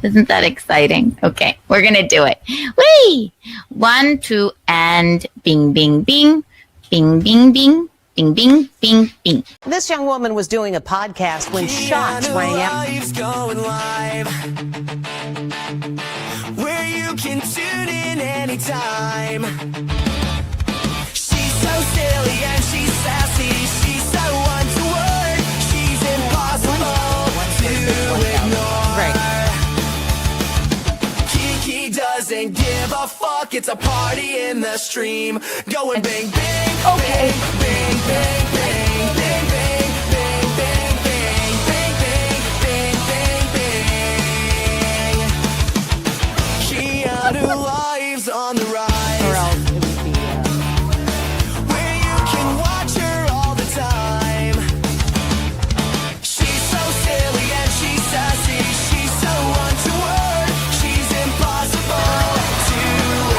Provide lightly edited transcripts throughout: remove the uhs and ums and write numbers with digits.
Isn't that exciting? Okay, we're going to do it. Whee! 1, 2, and bing, bing, bing. Bing, bing, bing. Bing, bing, bing, bing. This young woman was doing a podcast when shots rang out. Going live, where you can tune in anytime. She's so silly and she's sassy. She's so untoward. She's impossible to ignore. Right. Kiki doesn't give a fuck. It's a party in the stream. Going bang, bang, Okay. bang, bang, bang, bang, bang, bang, bang, bang, bang, bang, bang, bang, bang. Keanu lives on the rise, Or else it would be, where you can watch her all the time. She's so silly and she's sassy. She's so untoward. She's impossible to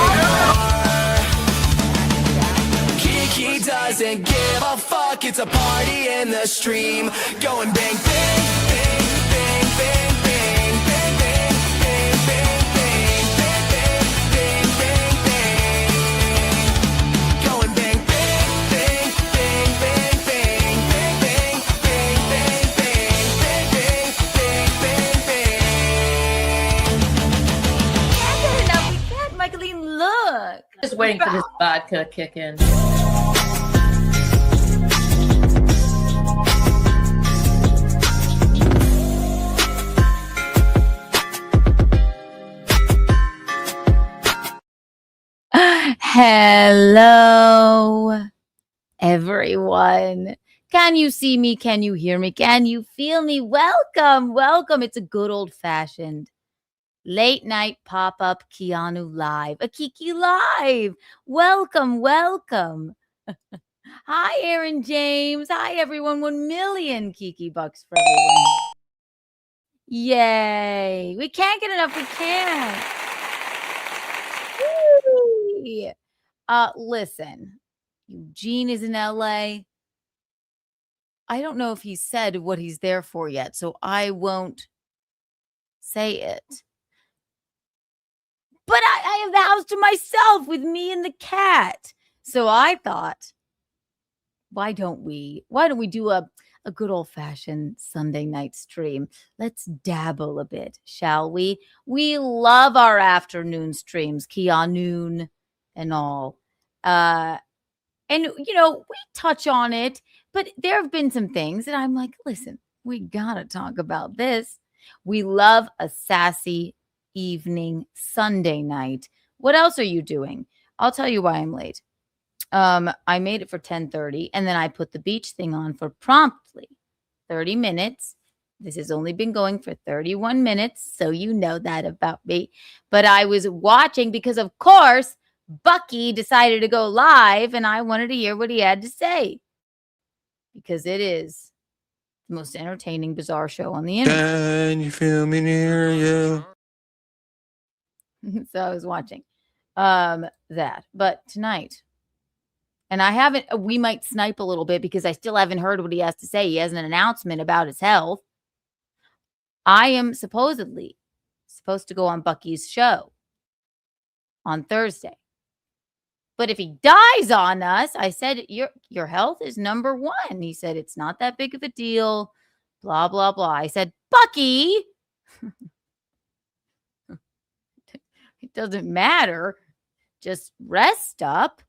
ignore. Kiki doesn't give a fuck. It's a party in the stream. Going bang, bang, bang, bang, bang, bang, bang, bang, bang, bang, bang, bang, bang, bang, bang, bang. Going bang, bang, bang, bang, bang, bang, bang, bang, bang, bang, bang, bang, bang, bang, bang. We can't, Michaeline, look. Just waiting for this vodka to kick in. Hello, everyone. Can you see me? Can you hear me? Can you feel me? Welcome, welcome. It's a good old-fashioned late night pop-up Keanu live, a Kiki live. Welcome, welcome. Hi, Aaron James. Hi, everyone. 1 million Kiki bucks for everyone. Yay. We can't get enough. We can't. Whee! Listen, Eugene is in LA. I don't know if he said what he's there for yet, so I won't say it. But I have the house to myself with me and the cat. So I thought, why don't we do a good old-fashioned Sunday night stream? Let's dabble a bit, shall we? We love our afternoon streams, Keanu and all. And, you know, we touch on it, but there have been some things that I'm like, listen, we got to talk about this. We love a sassy evening Sunday night. What else are you doing? I'll tell you why I'm late. I made it for 10:30, and then I put the beach thing on for promptly 30 minutes. This has only been going for 31 minutes, so you know that about me. But I was watching because, of course, Bucky decided to go live, and I wanted to hear what he had to say because it is the most entertaining, bizarre show on the internet. Can you feel me near you? So I was watching that. But tonight, and we might snipe a little bit because I still haven't heard what he has to say. He has an announcement about his health. I am supposedly supposed to go on Bucky's show on Thursday. But if he dies on us, I said, your health is number one. He said, it's not that big of a deal, blah, blah, blah. I said, Bucky, it doesn't matter. Just rest up.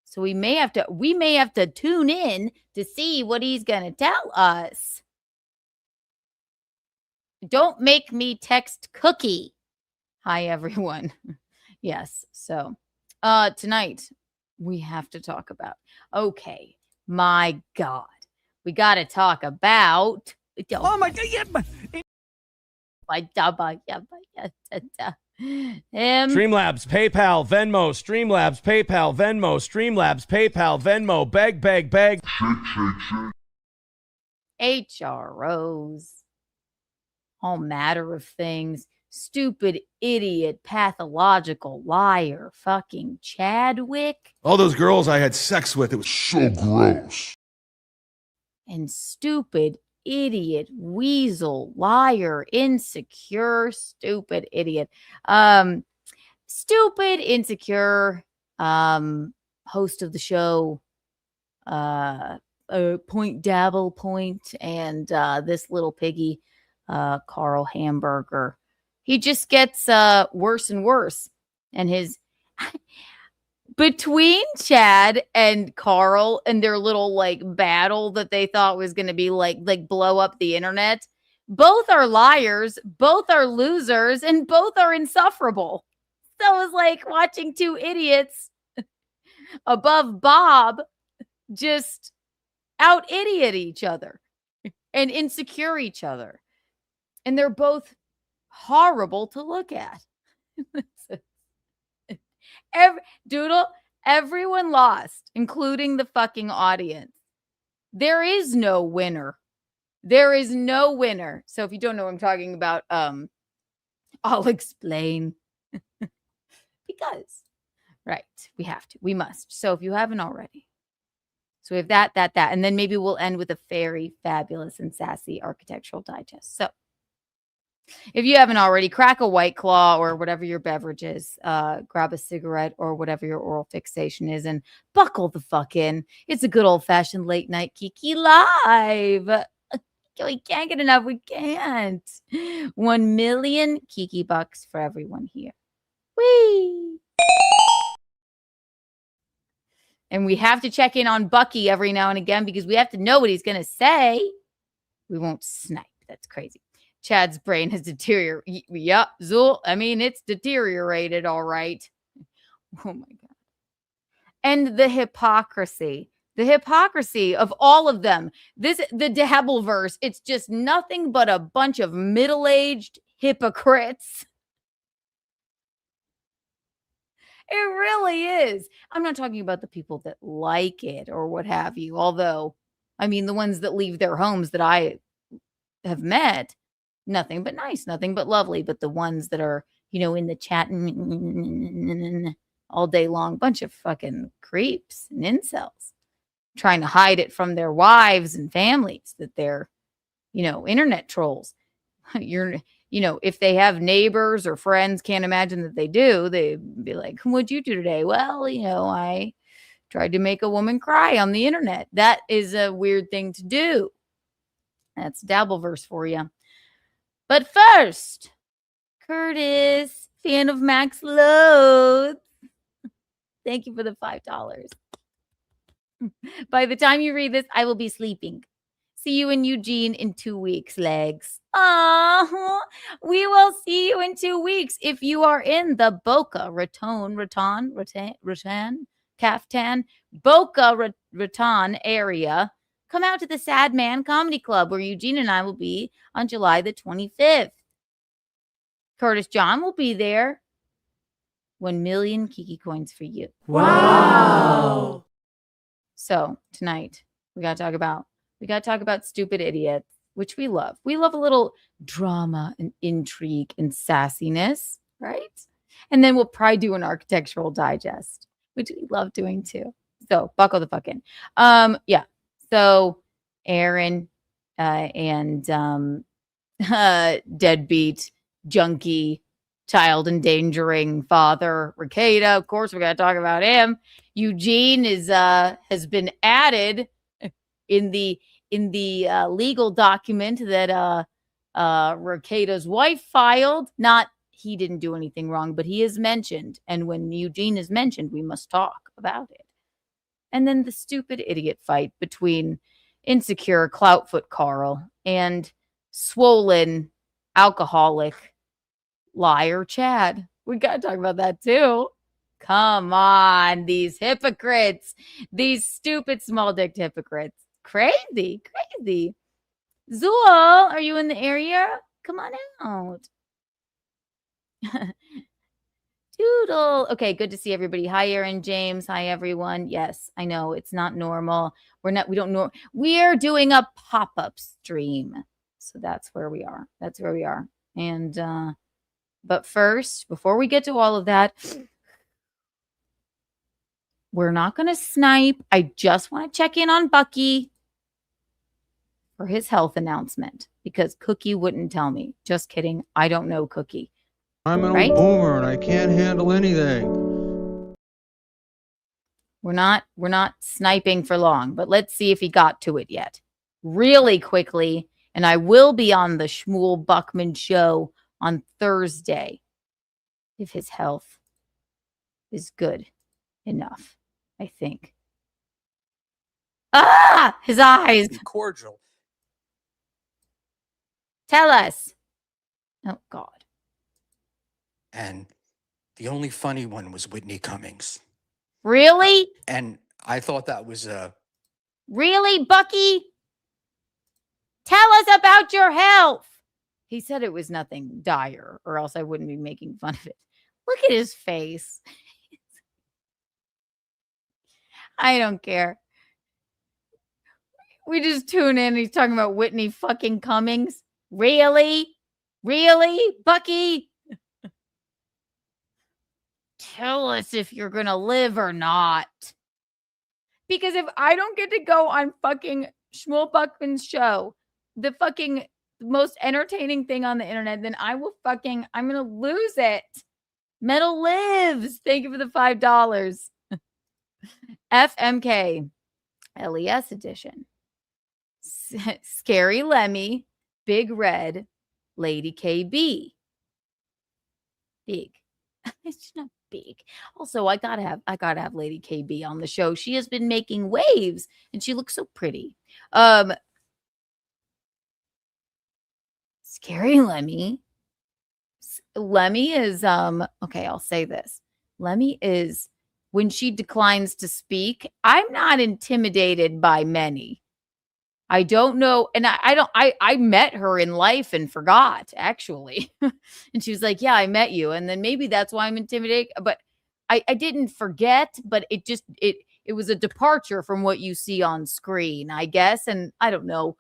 So we may have to tune in to see what he's going to tell us. Don't make me text Cookie. Hi, everyone. Yes. So tonight we have to talk about, okay, my God, we got to talk about. Oh my God. Streamlabs, PayPal, Venmo, Streamlabs, PayPal, Venmo, Streamlabs, PayPal, Venmo, beg, beg, beg. HROs, all matter of things, stupid idiot, pathological liar, fucking Chadwick. All those girls I had sex with, it was so gross. And stupid idiot, weasel, liar, insecure, stupid idiot. Stupid, insecure, host of the show, Point Dabble Point, and this little piggy, Carl Hamburger. He just gets worse and worse. And his between Chad and Carl and their little like battle that they thought was going to be like blow up the internet, both are liars, both are losers, and both are insufferable. So it was like watching two idiots above Bob just out idiot each other and insecure each other. And they're both horrible to look at. Everyone lost, including the fucking audience. There is no winner. There is no winner. So if you don't know what I'm talking about, I'll explain. Because, right, we have to. We must. So if you haven't already. So we have that. And then maybe we'll end with a very fabulous and sassy architectural digest. So if you haven't already, crack a White Claw or whatever your beverage is, grab a cigarette or whatever your oral fixation is, and buckle the fuck in. It's a good old-fashioned late-night Kiki Live. We can't get enough. We can't. 1 million Kiki bucks for everyone here. Whee! And we have to check in on Bucky every now and again because we have to know what he's going to say. We won't snipe. That's crazy. Chad's brain has deteriorated. Yep, Zool. I mean, it's deteriorated, all right. Oh, my God. And the hypocrisy of all of them. The Dabbleverse, it's just nothing but a bunch of middle-aged hypocrites. It really is. I'm not talking about the people that like it or what have you. Although, I mean, the ones that leave their homes that I have met, nothing but nice, nothing but lovely. But the ones that are, in the chat all day long, bunch of fucking creeps and incels trying to hide it from their wives and families that they're, internet trolls. If they have neighbors or friends, can't imagine that they do, they'd be like, what'd you do today? Well, I tried to make a woman cry on the internet. That is a weird thing to do. That's Dabbleverse for you. But first, Curtis, fan of Max Loads. Thank you for the $5. By the time you read this, I will be sleeping. See you in Eugene in 2 weeks, legs. We will see you in 2 weeks if you are in the Boca Raton, Caftan, Boca Raton area. Come out to the Sad Man Comedy Club where Eugene and I will be on July the 25th. Curtis John will be there. 1 million Kiki coins for you. Wow. So tonight we got to talk about stupid idiots, which we love. We love a little drama and intrigue and sassiness, right? And then we'll probably do an architectural digest, which we love doing too. So buckle the fuck in. Yeah. So Aaron and deadbeat, junkie, child endangering father, Ricada. Of course, we got to talk about him. Eugene has been added in the legal document that Ricada's wife filed. Not he didn't do anything wrong, but he is mentioned. And when Eugene is mentioned, we must talk about it. And then the stupid idiot fight between insecure Cloutfoot Carl and swollen alcoholic liar Chad. We got to talk about that too. Come on, these hypocrites, these stupid small dick hypocrites. Crazy. Zool, are you in the area? Come on out. Doodle. Okay, good to see everybody. Hi, Aaron James. Hi, everyone. Yes, I know it's not normal. We're doing a pop-up stream. So that's where we are. And but first, before we get to all of that, we're not going to snipe. I just want to check in on Bucky. for his health announcement because Cookie wouldn't tell me. Just kidding. I don't know Cookie. I'm an Right? old boomer and I can't handle anything. We're not sniping for long, but let's see if he got to it yet. Really quickly, and I will be on the Shmuel Buckman show on Thursday if his health is good enough, I think. Ah, his eyes. Cordial. Tell us. Oh God. And the only funny one was Whitney Cummings. Really? And I thought that was Really, Bucky? Tell us about your health. He said it was nothing dire, or else I wouldn't be making fun of it. Look at his face. I don't care. We just tune in. He's talking about Whitney fucking Cummings. Really? Really, Bucky? Tell us if you're going to live or not. Because if I don't get to go on fucking Shmuel Buckman's show, the fucking most entertaining thing on the internet, then I'm going to lose it. Metal lives. Thank you for the $5. FMK LES edition. Scary Lemmy, Big Red, Lady KB. Big. It's not big. Also, I gotta have Lady KB on the show. She has been making waves and she looks so pretty. Scary Lemmy. Lemmy is okay, I'll say this. Lemmy is, when she declines to speak, I'm not intimidated by many. I don't know. And I met her in life and forgot, actually. And she was like, yeah, I met you. And then maybe that's why I'm intimidated. But I didn't forget, but it was a departure from what you see on screen, I guess. And I don't know.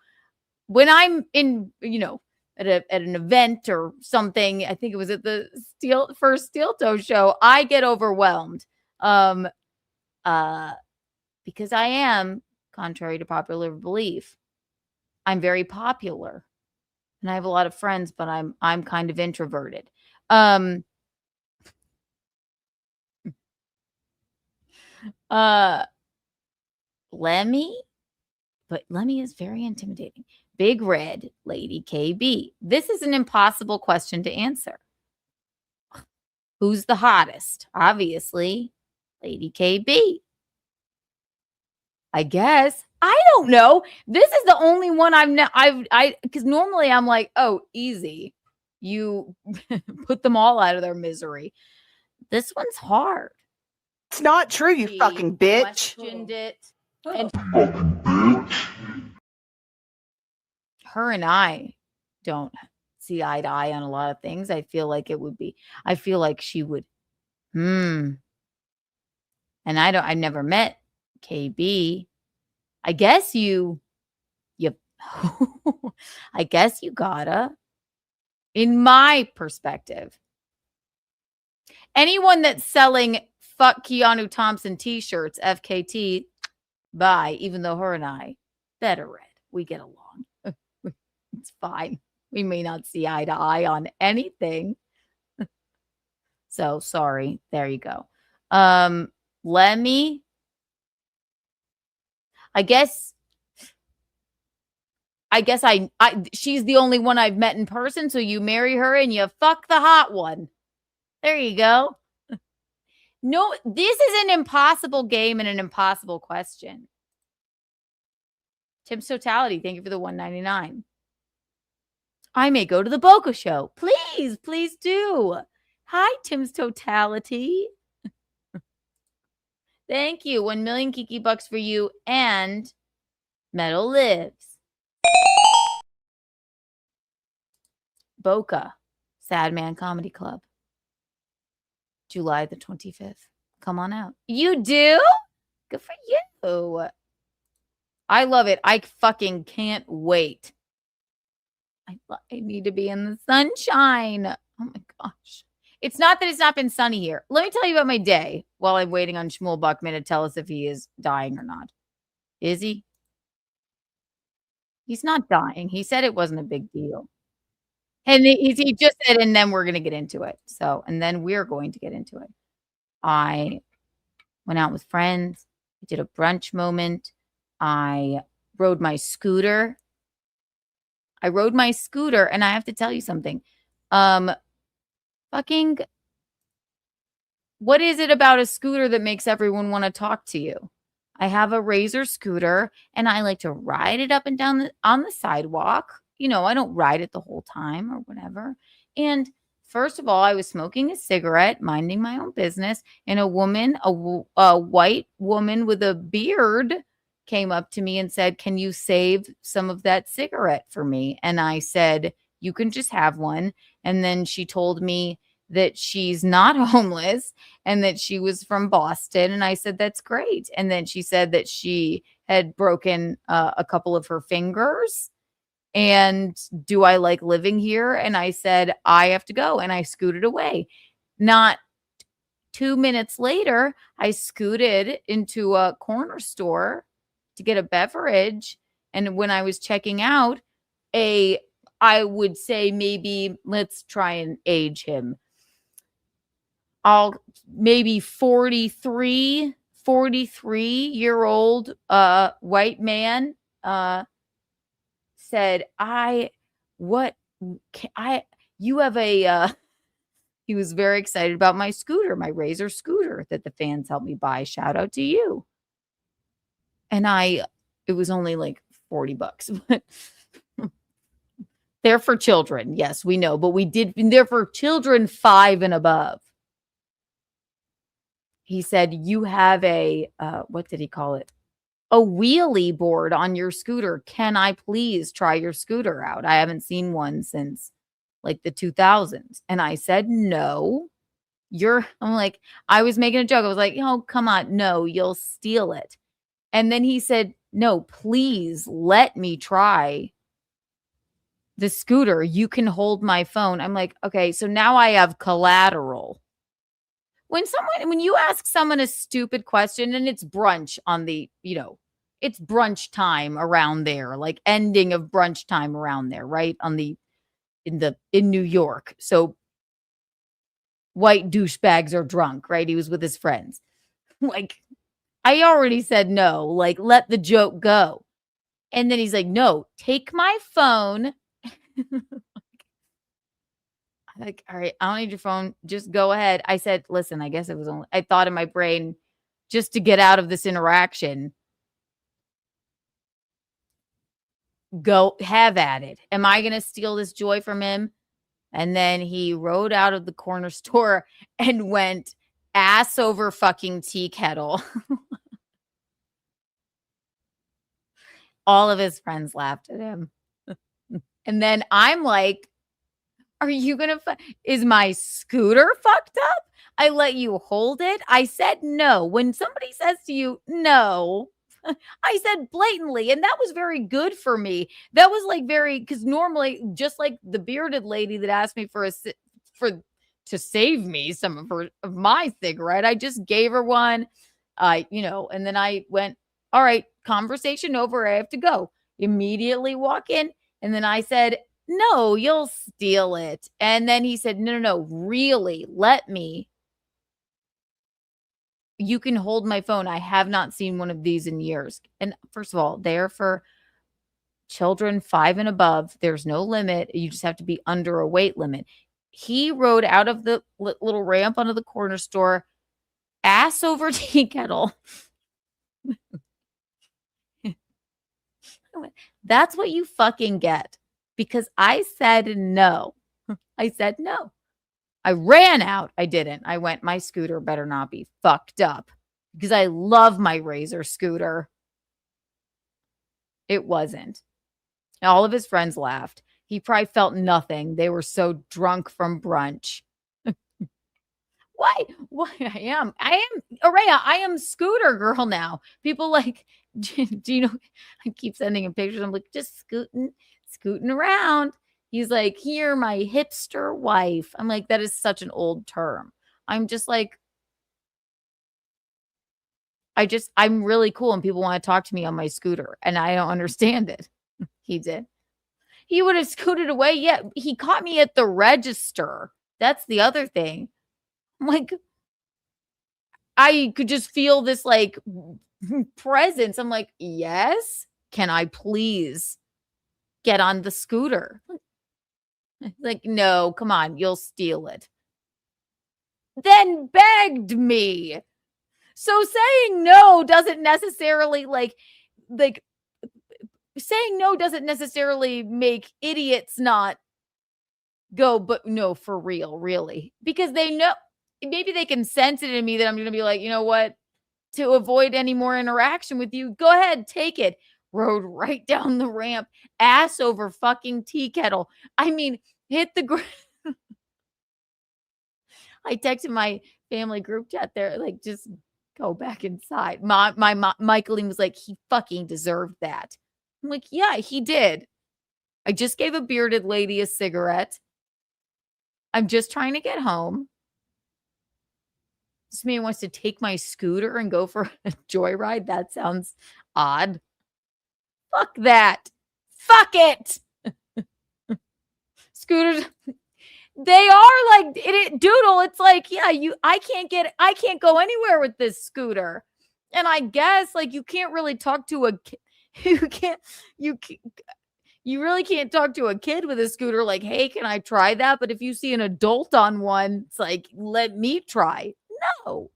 When I'm in, at an event or something, I think it was at the first Steel Toe show, I get overwhelmed. Because I am, contrary to popular belief, I'm very popular and I have a lot of friends, but I'm kind of introverted. Lemmy, but Lemmy is very intimidating. Big Red, Lady KB. This is an impossible question to answer. Who's the hottest? Obviously, Lady KB. I guess. I don't know. This is the only one because normally I'm like, oh, easy. You put them all out of their misery. This one's hard. It's not true, you She fucking bitch. questioned it. And Fucking bitch. her and I don't see eye to eye on a lot of things. I feel like she would. And I've never met KB. I guess you I guess you gotta, in my perspective. Anyone that's selling fuck Keanu Thompson t-shirts, FKT, bye, even though her and I, better read. We get along. It's fine. We may not see eye to eye on anything. So sorry. There you go. Lemmy. I guess she's the only one I've met in person. So you marry her and you fuck the hot one. There you go. No, this is an impossible game and an impossible question. Tim's Totality, thank you for the $1.99. I may go to the Boca show. Please do. Hi, Tim's Totality. Thank you. 1 million Kiki bucks for you and Metal Lives. Boca, Sad Man Comedy Club. July the 25th. Come on out. You do? Good for you. I love it. I fucking can't wait. I need to be in the sunshine. Oh my gosh. It's not that it's not been sunny here. Let me tell you about my day while I'm waiting on Shmuel Buckman to tell us if he is dying or not. Is he? He's not dying. He said it wasn't a big deal. And he just said, and then we're going to get into it. So, and then we're going to get into it. I went out with friends. I did a brunch moment. I rode my scooter. And I have to tell you something. Fucking, what is it about a scooter that makes everyone want to talk to you? I have a Razor scooter, and I like to ride it up and down on the sidewalk. You know, I don't ride it the whole time or whatever. And first of all, I was smoking a cigarette, minding my own business, and a white woman with a beard came up to me and said, "Can you save some of that cigarette for me?" And I said, "You can just have one." And then she told me that she's not homeless and that she was from Boston. And I said, "That's great." And then she said that she had broken a couple of her fingers. And do I like living here? And I said, "I have to go." And I scooted away. Not 2 minutes later, I scooted into a corner store to get a beverage. And when I was checking out, I would say maybe, let's try and age him. Maybe 43-year-old white man said, you have a he was very excited about my scooter, my Razor scooter that the fans helped me buy. Shout out to you. And it was only like $40, but they're for children. Yes, we know, but they're for children 5 and above. He said, "You have what did he call it? A wheelie board on your scooter. Can I please try your scooter out? I haven't seen one since like the 2000s. And I said, "No, I'm like, I was making a joke. I was like, "Oh, come on. No, you'll steal it." And then he said, "No, please let me try the scooter. You can hold my phone." I'm like, okay, so now I have collateral. When you ask someone a stupid question and it's brunch it's brunch time around there, like ending of brunch time around there, right? In New York. So white douchebags are drunk, right? He was with his friends. Like, I already said no, like, let the joke go. And then he's like, "No, take my phone." I'm like, "All right, I don't need your phone. Just go ahead." I said, "Listen, I guess I thought in my brain, just to get out of this interaction, go have at it. Am I going to steal this joy from him?" And then he rode out of the corner store and went ass over fucking tea kettle. All of his friends laughed at him. And then I'm like, "Are you going to, is my scooter fucked up? I let you hold it." I said no. When somebody says to you, no, I said blatantly, and that was very good for me. That was like because normally, just like the bearded lady that asked me to save me some of my cigarette, I just gave her one. And then I went, "All right, conversation over. I have to go." Immediately walk in, and then I said, "No, you'll steal it." And then he said, "No, no, no, really, let me. You can hold my phone. I have not seen one of these in years." And first of all, they're for children 5 and above. There's no limit. You just have to be under a weight limit. He rode out of the little ramp onto the corner store, ass over tea kettle. That's what you fucking get. Because I said no. I said no. I ran out. I didn't. I went, my scooter better not be fucked up, because I love my Razor scooter. It wasn't. All of his friends laughed. He probably felt nothing. They were so drunk from brunch. Why? I am, Araya, I am scooter girl now. People like, do you know, I keep sending him pictures. I'm like, just scooting around. He's like, "Here, my hipster wife." I'm like, that is such an old term. I'm just like, I'm really cool and people want to talk to me on my scooter and I don't understand it. He did. He would have scooted away. Yeah, he caught me at the register. That's the other thing. I'm like, I could just feel this like presence. I'm like, yes, can I please get on the scooter? Like, no, come on, you'll steal it. Then begged me. So saying no doesn't necessarily like saying no doesn't necessarily make idiots not go, but no, for real, really. Because they know, maybe they can sense it in me that I'm going to be like, you know what? To avoid any more interaction with you, go ahead, take it. Rode right down the ramp, ass over fucking tea kettle. I mean, hit the ground. I texted my family group chat there, like, just go back inside. My Michaeline was like, he fucking deserved that. I'm like, yeah, he did. I just gave a bearded lady a cigarette. I'm just trying to get home. This man wants to take my scooter and go for a joyride. That sounds odd. Fuck that. Fuck it. Scooters, they are like Doodle. It's like, yeah, I can't go anywhere with this scooter. And I guess like you can't really talk to a you really can't talk to a kid with a scooter like, hey, can I try that? But if you see an adult on one, it's like, let me try. No.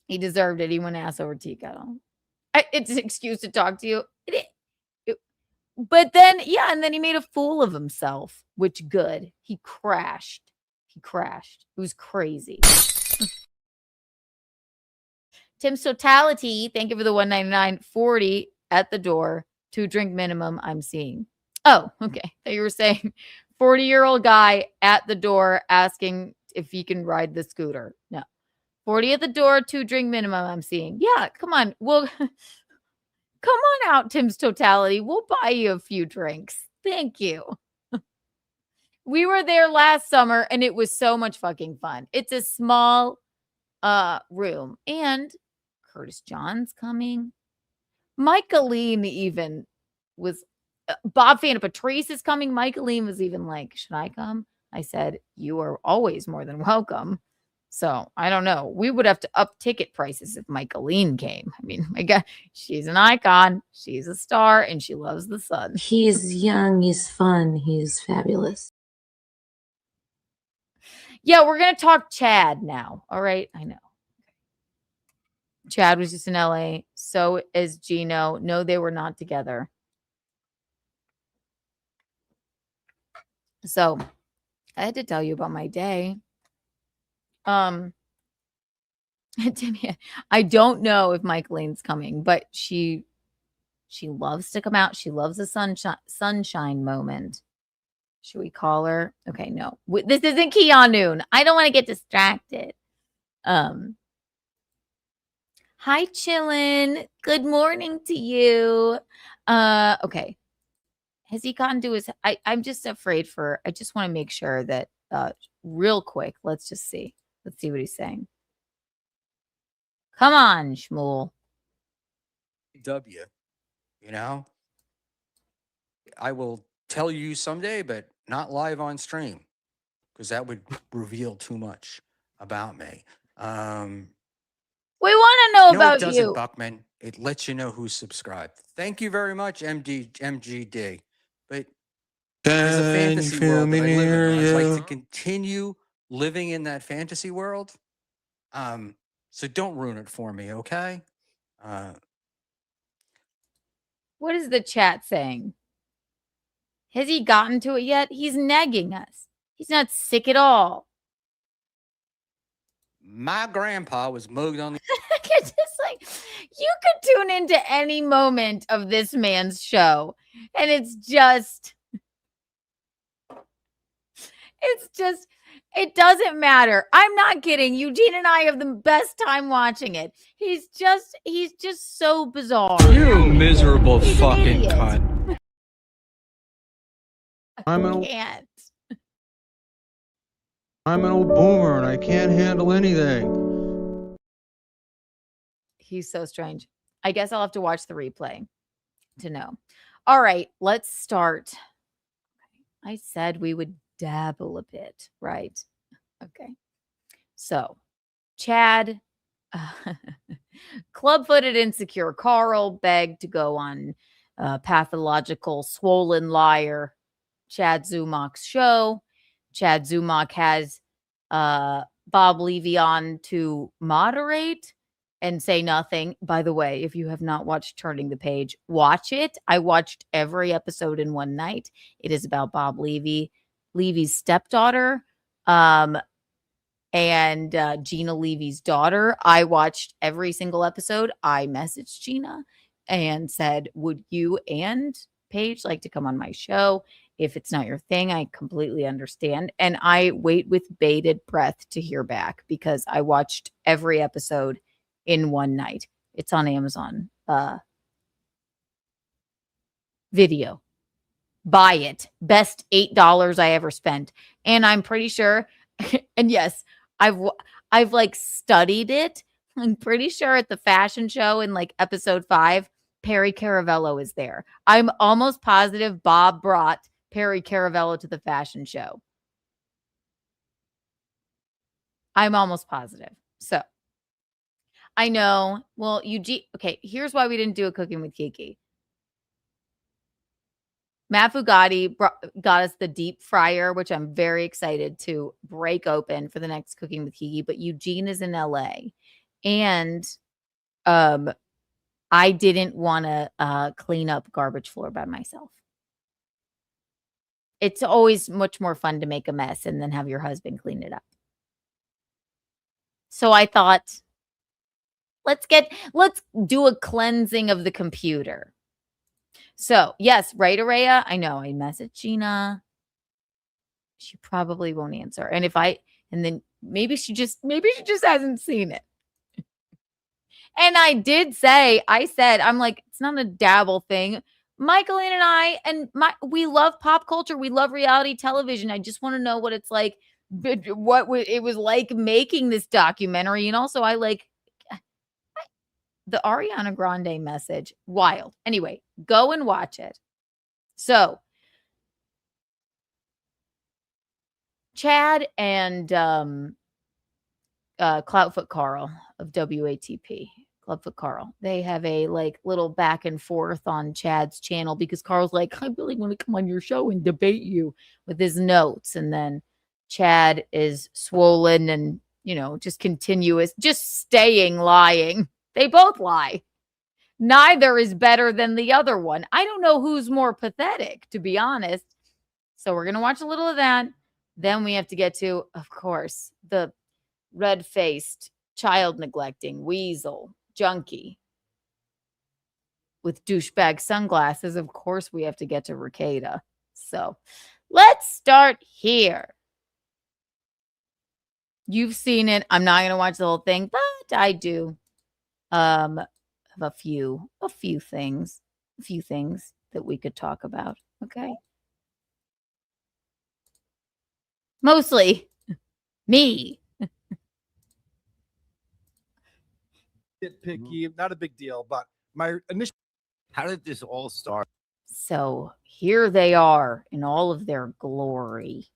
He deserved it. He went ass over tea kettle. It's an excuse to talk to you. But then, yeah, and then he made a fool of himself, which good. He crashed. It was crazy. Tim's Totality, thank you for the $1.99. 40 at the door. 2 drink minimum I'm seeing. Oh, okay. So you were saying 40-year-old guy at the door asking if he can ride the scooter. No. 40 at the door, 2 drink minimum I'm seeing. Yeah, come on. Well, come on out, Tim's Totality. We'll buy you a few drinks. Thank you. We were there last summer and it was so much fucking fun. It's a small room and Curtis John's coming. Michaeline even was Bob Fana Patrice is coming. Michaeline was even like, should I come? I said, you are always more than welcome. So I don't know. We would have to up ticket prices if Michaeline came. I mean, my God, she's an icon. She's a star and she loves the sun. He's young. He's fun. He's fabulous. Yeah, we're going to talk Chad now. All right. I know. Chad was just in LA. So is Gino. No, they were not together. So I had to tell you about my day. I don't know if Michaeline's coming, but she loves to come out. She loves the sunshine moment. Should we call her? Okay, no. This isn't Keanu. I don't want to get distracted. Hi, Chillin. Good morning to you. Okay. Has he gotten to his... I'm just afraid for... I just want to make sure that real quick. Let's just see. Let's see what he's saying. Come on, Shmuel. W. You know? I will tell you someday, but not live on stream, because that would reveal too much about me. We want to know No, about it doesn't, you. Buckman. It lets you know who's subscribed. Thank you very much, MGD. But there's a Can you fantasy feel world me that I live near in. I'd like to you? continue living in that fantasy world. So don't ruin it for me, okay? What is the chat saying? Has he gotten to it yet? He's negging us. He's not sick at all. My grandpa was mugged on the... It's just like, you could tune into any moment of this man's show, and it's just, it doesn't matter. I'm not kidding. Eugene and I have the best time watching it. He's just so bizarre. You miserable He's an fucking idiot. cunt. I'm I an can't. old boomer and I can't handle anything. He's so strange. I guess I'll have to watch the replay to know. All right, let's start. I said we would dabble a bit, right? Okay. So, Chad, club-footed insecure Carl begged to go on pathological swollen liar Chad Zumach's show. Chad Zumach has Bob Levy on to moderate and say nothing. By the way, if you have not watched Turning the Page, watch it. I watched every episode in one night. It is about Bob Levy's stepdaughter, and Gina Levy's daughter. I watched every single episode. I messaged Gina and said, would you and Paige like to come on my show? If it's not your thing, I completely understand. And I wait with bated breath to hear back because I watched every episode in one night. It's on Amazon Video. Buy it. Best $8 I ever spent. And I'm pretty sure, and yes, I've like studied it. I'm pretty sure at the fashion show in like episode 5, Perry Caravello is there. I'm almost positive Bob brought Perry Caravello to the fashion show. I'm almost positive. So I know. Well, Eugene. Okay, here's why we didn't do a Cooking with Kiki. Matt Fugatti got us the deep fryer, which I'm very excited to break open for the next Cooking with Kiki. But Eugene is in LA, and I didn't want to clean up garbage floor by myself. It's always much more fun to make a mess and then have your husband clean it up. So I thought, let's do a cleansing of the computer. So yes, right, Araya? I know. I messaged Gina. She probably won't answer. And then maybe she just hasn't seen it. And I said, I'm like, it's not a dabble thing. Michaeline and we love pop culture. We love reality television. I just want to know what it's like, what it was like making this documentary. And also I like the Ariana Grande message. Wild. Anyway, go and watch it. So Chad and Cloutfoot Carl of WATP. Clubfoot Carl. They have a like little back and forth on Chad's channel because Carl's like, I really want to come on your show and debate you with his notes. And then Chad is swollen and, just continuous, just staying lying. They both lie. Neither is better than the other one. I don't know who's more pathetic, to be honest. So we're going to watch a little of that. Then we have to get to, of course, the red-faced, child-neglecting weasel junkie with douchebag sunglasses. Of course, we have to get to Ricada. So let's start here. You've seen it. I'm not going to watch the whole thing, but I do have a few things that we could talk about. Okay. Mostly me. Nitpicky, not a big deal, but my initial. How did this all start? So here they are in all of their glory.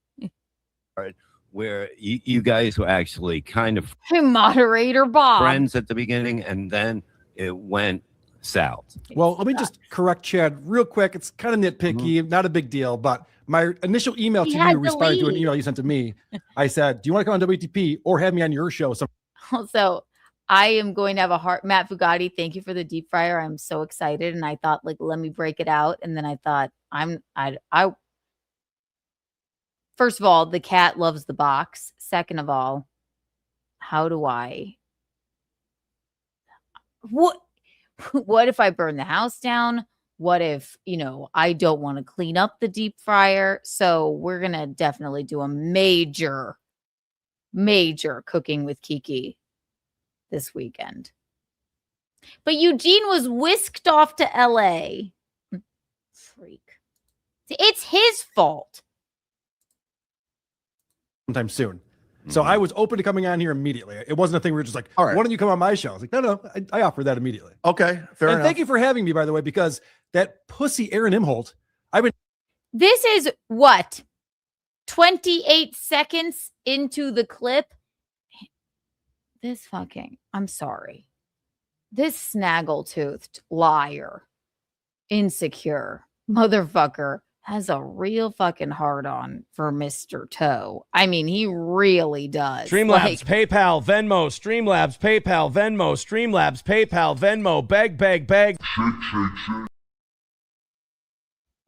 Where you guys were actually kind of moderator Bob friends at the beginning, and then it went south. Well, let me just correct Chad real quick. It's kind of nitpicky, not a big deal, but my initial email to you responded to an email you sent to me. I said, do you want to come on WTP or have me on your show? So I am going to have Matt Fugatti, thank you for the deep fryer. I'm so excited. And I thought, like, let me break it out. And then I thought, first of all, the cat loves the box. Second of all, how do what if I burn the house down? What if, I don't want to clean up the deep fryer? So we're going to definitely do a major Cooking with Kiki this weekend. But Eugene was whisked off to LA. Freak. It's his fault. Sometime soon. So I was open to coming on here immediately. It wasn't a thing where we're just like, All right. why don't you come on my show? I was like, no, I offered that immediately. Okay, fair And enough. thank you for having me, by the way, because that pussy Aaron Imholt, This is what? 28 seconds into the clip. This fucking, I'm sorry. This snaggle-toothed liar, insecure motherfucker has a real fucking hard-on for Mr. Toe. I mean, he really does. Streamlabs, PayPal, Venmo, Streamlabs, PayPal, Venmo, Streamlabs, PayPal, Venmo, beg.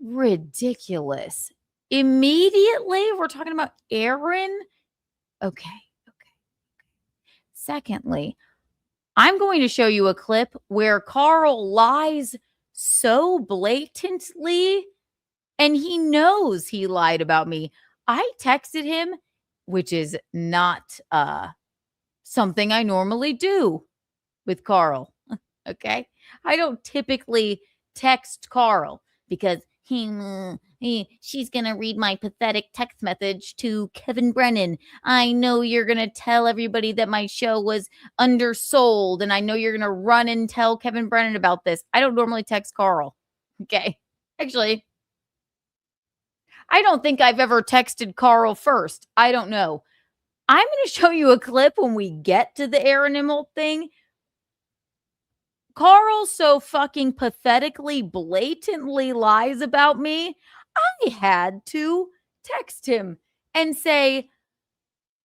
Ridiculous. Immediately, we're talking about Aaron. Okay. Secondly, I'm going to show you a clip where Carl lies so blatantly, and he knows he lied about me. I texted him, which is not something I normally do with Carl. Okay. I don't typically text Carl because she's going to read my pathetic text message to Kevin Brennan. I know you're going to tell everybody that my show was undersold, and I know you're going to run and tell Kevin Brennan about this. I don't normally text Carl. Okay. Actually, I don't think I've ever texted Carl first. I don't know. I'm going to show you a clip when we get to the Aaron Imholt thing. Carl so fucking pathetically, blatantly lies about me. I had to text him and say,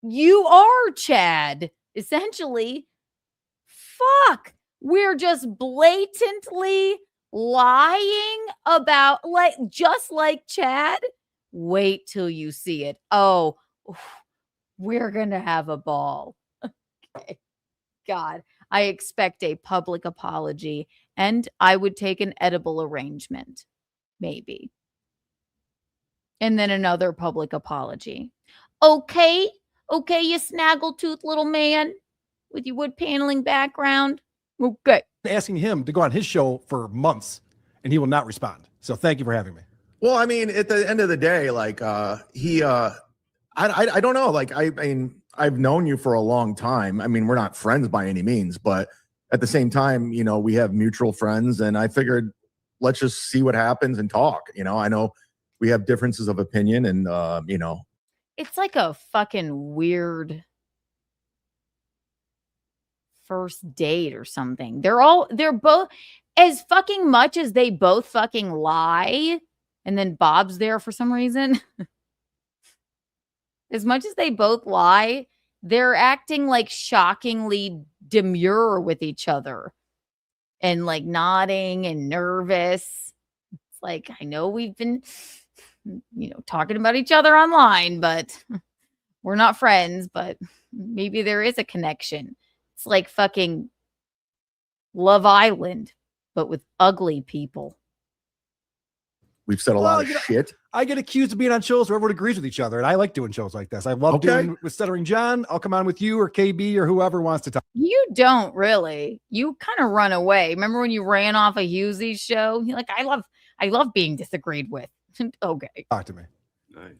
you are Chad. Essentially, fuck. We're just blatantly lying about, just like Chad. Wait till you see it. Oh, we're going to have a ball. Okay. God. I expect a public apology, and I would take an edible arrangement, maybe. And then another public apology. Okay, you snaggletooth little man with your wood paneling background. Okay. asking him to go on his show for months, and he will not respond. So thank you for having me. Well, I mean, at the end of the day, like I don't know. Like, I mean, I've known you for a long time. I mean, we're not friends by any means, but at the same time, you know, we have mutual friends, and I figured let's just see what happens and talk. You know, I know we have differences of opinion, and you know, it's like a fucking weird first date or something. They're both, as fucking much as they both fucking lie, and then Bob's there for some reason. As much as they both lie, they're acting like shockingly demure with each other and like nodding and nervous. It's like, I know we've been, you know, talking about each other online, but we're not friends, but maybe there is a connection. It's like fucking Love Island, but with ugly people. we've said a lot of shit. I get accused of being on shows where everyone agrees with each other, and I like doing shows like this. I love doing with Stuttering John. I'll come on with you or KB or whoever wants to talk. You don't really. You kind of run away. Remember when you ran off a Hughesy's show? You're like, I love being disagreed with. Okay. Talk to me. Nice.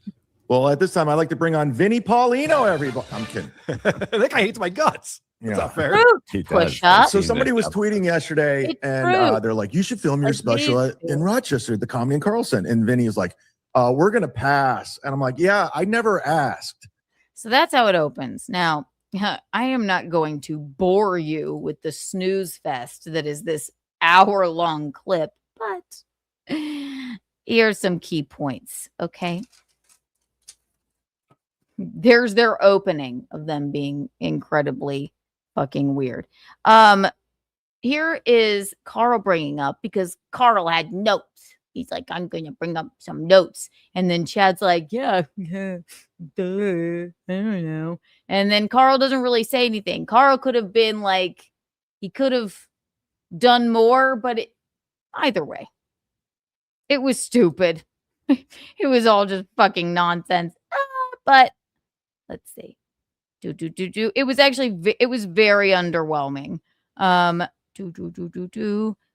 Well, at this time, I'd like to bring on Vinny Paulino, everybody. I'm kidding. That guy hates my guts. That's not fair. Push up. So somebody was tweeting yesterday, and they're like, you should film your special in Rochester at the Comedy in Carlson. And Vinny was like, we're going to pass. And I'm like, yeah, I never asked. So that's how it opens. Now, I am not going to bore you with the snooze fest that is this hour-long clip, but here's some key points, okay? There's their opening of them being incredibly fucking weird. Here is Carl bringing up, because Carl had notes. He's like, I'm going to bring up some notes. And then Chad's like, yeah, duh, I don't know. And then Carl doesn't really say anything. Carl could have been like, he could have done more, but either way, it was stupid. It was all just fucking nonsense. But let's see. It was actually, it was very underwhelming.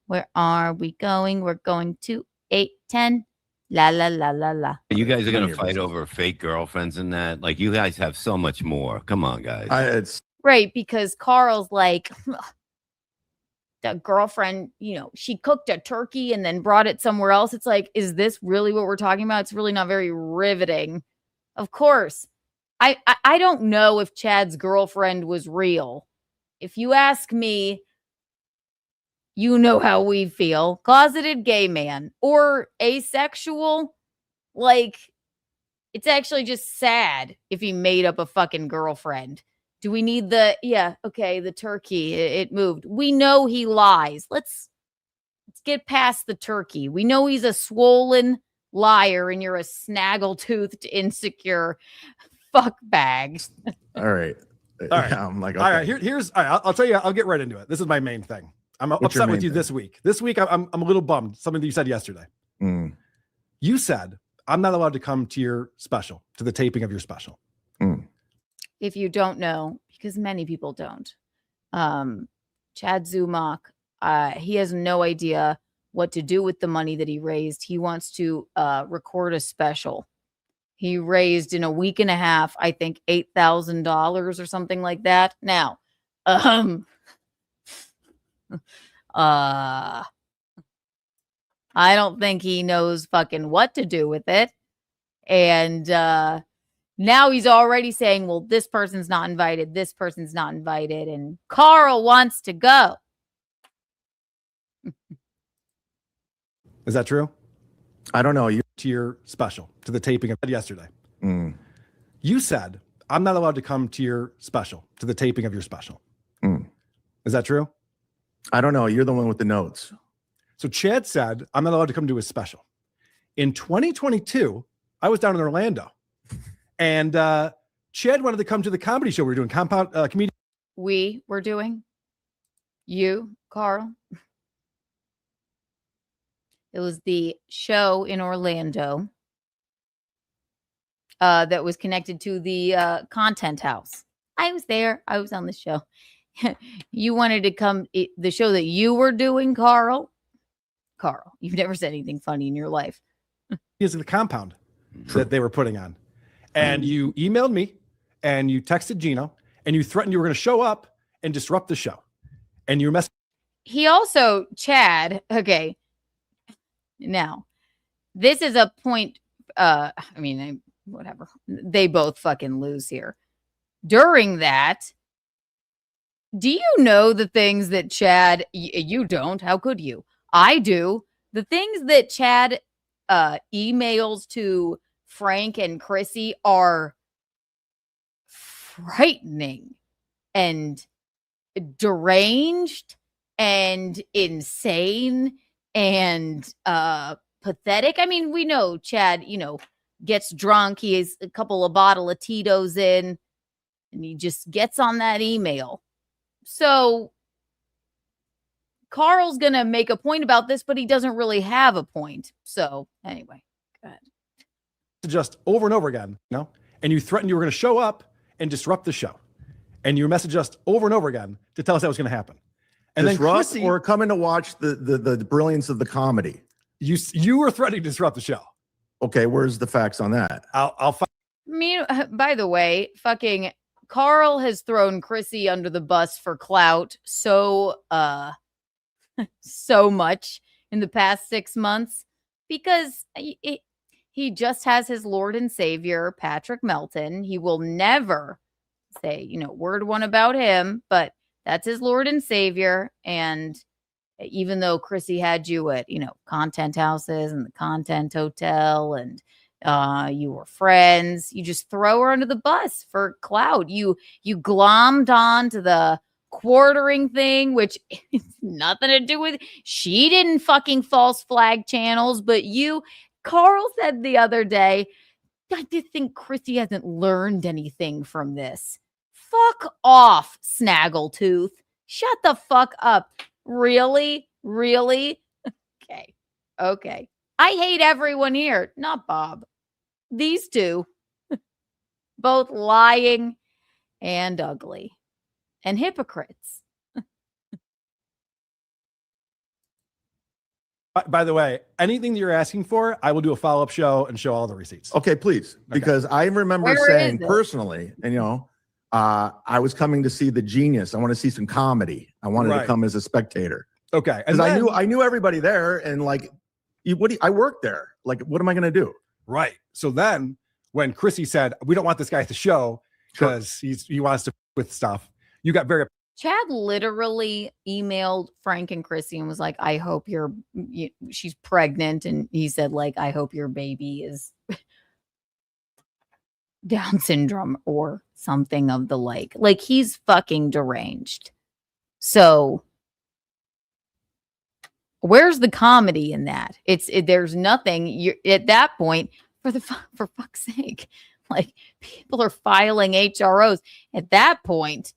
Where are we going? We're going to 8, 10. La la la la la. You guys are None gonna of your fight business. over fake girlfriends and that. Like, you guys have so much more. Come on, guys. It's Right, because Carl's like, the girlfriend, she cooked a turkey and then brought it somewhere else. It's like, is this really what we're talking about? It's really not very riveting. Of course. I don't know if Chad's girlfriend was real. If you ask me, you know how we feel. Closeted gay man or asexual. Like, it's actually just sad if he made up a fucking girlfriend. Do we need the turkey, it moved. We know he lies. Let's get past the turkey. We know he's a swollen liar and you're a snaggle-toothed, insecure fuck bag. all right. All right. Yeah, I'm like, okay. All right, here's all right, I'll tell you, I'll get right into it. This is my main thing. I'm What's your upset with main you thing? this week. This week, I'm a little bummed. Something that you said yesterday. Mm, You said, I'm not allowed to come to your special, to the taping of your special. mm. If you don't know, because many people don't, Chad Zumach, he has no idea what to do with the money that he raised. He wants to record a special. He raised in a week and a half, I think, $8,000 or something like that. Now, I don't think he knows fucking what to do with it. And now he's already saying, well, this person's not invited. This person's not invited. And Carl wants to go. Is that true? I don't know. You. To your special, to the taping of yesterday. Mm, You said, I'm not allowed to come to your special, to the taping of your special. mm. Is that true? I don't know. You're the one with the notes. So Chad said, I'm not allowed to come to his special. In 2022, I was down in Orlando. And Chad wanted to come to the comedy show we were doing, Compound Comedian. We were doing? You, Carl? It was the show in Orlando that was connected to the Content House. I was there. I was on the show. You wanted to come, the show that you were doing, Carl? Carl, you've never said anything funny in your life. Is the compound that they were putting on. And you emailed me and you texted Gino and you threatened you were going to show up and disrupt the show. And you messaged. He also, Chad, okay. Now, this is a point, whatever. They both fucking lose here. During that, do you know the things that Chad, you don't, how could you? I do. The things that Chad emails to Frank and Chrissy are frightening and deranged and insane and pathetic. I mean, we know Chad, gets drunk. He has a couple of bottle of Tito's in and he just gets on that email. So Carl's going to make a point about this, but he doesn't really have a point. So anyway, go ahead. Just over and over again, and you threatened you were going to show up and disrupt the show. And you messaged us over and over again to tell us that was going to happen. And Disrupt then Chrissy, or coming to watch the brilliance of the comedy. you were threatening to disrupt the show. Okay, where's the facts on that? I'll By the way, fucking Carl has thrown Chrissy under the bus for clout so much in the past 6 months because he just has his Lord and Savior, Patrick Melton. He will never say, word one about him, but that's his Lord and Savior. And even though Chrissy had you at, content houses and the content hotel and you were friends, you just throw her under the bus for clout. You glommed on to the quartering thing, which is nothing to do with, she didn't fucking false flag channels, but Carl said the other day, I just think Chrissy hasn't learned anything from this. Fuck off, Snaggletooth. Shut the fuck up. Really? Okay. I hate everyone here, not Bob. These two, both lying and ugly and hypocrites. By the way, anything that you're asking for, I will do a follow-up show and show all the receipts. Okay, please. Because I remember Where saying is it? personally, and I was coming to see The Genius. I want to see some comedy. I wanted to come as a spectator. Okay. Because I knew everybody there, and like, I worked there. Like, what am I going to do? Right. So then when Chrissy said, we don't want this guy at the show because he wants to with stuff, you got very Chad literally emailed Frank and Chrissy and was like, I hope she's pregnant. And he said, like, I hope your baby is Down syndrome or something of the like. Like, he's fucking deranged. So where's the comedy in that? There's nothing. You're at that point, for fuck's sake. Like, people are filing HROs. At that point,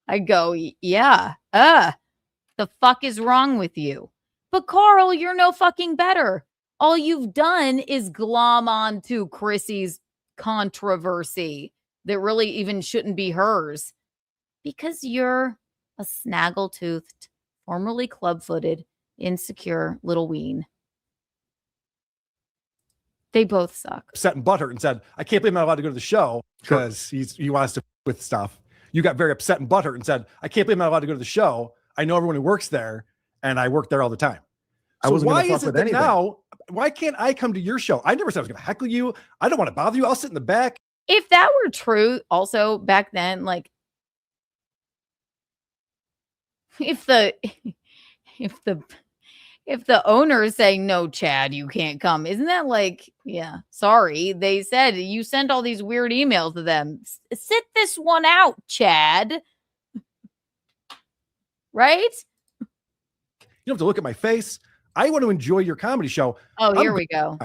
I go, yeah, the fuck is wrong with you? But Carl, you're no fucking better. All you've done is glom on to Chrissy's controversy that really even shouldn't be hers because you're a snaggle-toothed, formerly club-footed, insecure little ween. They both suck. upset and butthurt and said, I can't believe I'm not allowed to go to the show because he wants to with stuff. You got very upset and butthurt and said, I can't believe I'm not allowed to go to the show. I know everyone who works there and I work there all the time. So why is it that now, why can't I come to your show? I never said I was going to heckle you. I don't want to bother you. I'll sit in the back. If that were true, also back then, like, if the owner is saying, no, Chad, you can't come, isn't that like, yeah, sorry. They said you sent all these weird emails to them. Sit this one out, Chad. Right? You don't have to look at my face. I want to enjoy your comedy show. Oh, here we go.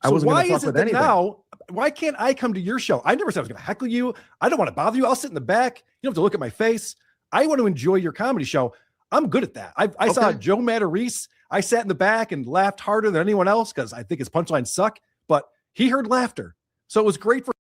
So why is it that now, why can't I come to your show? I never said I was going to heckle you. I don't want to bother you. I'll sit in the back. You don't have to look at my face. I want to enjoy your comedy show. I'm good at that. I saw Joe Matarese. I sat in the back and laughed harder than anyone else because I think his punchlines suck, but he heard laughter. So it was great for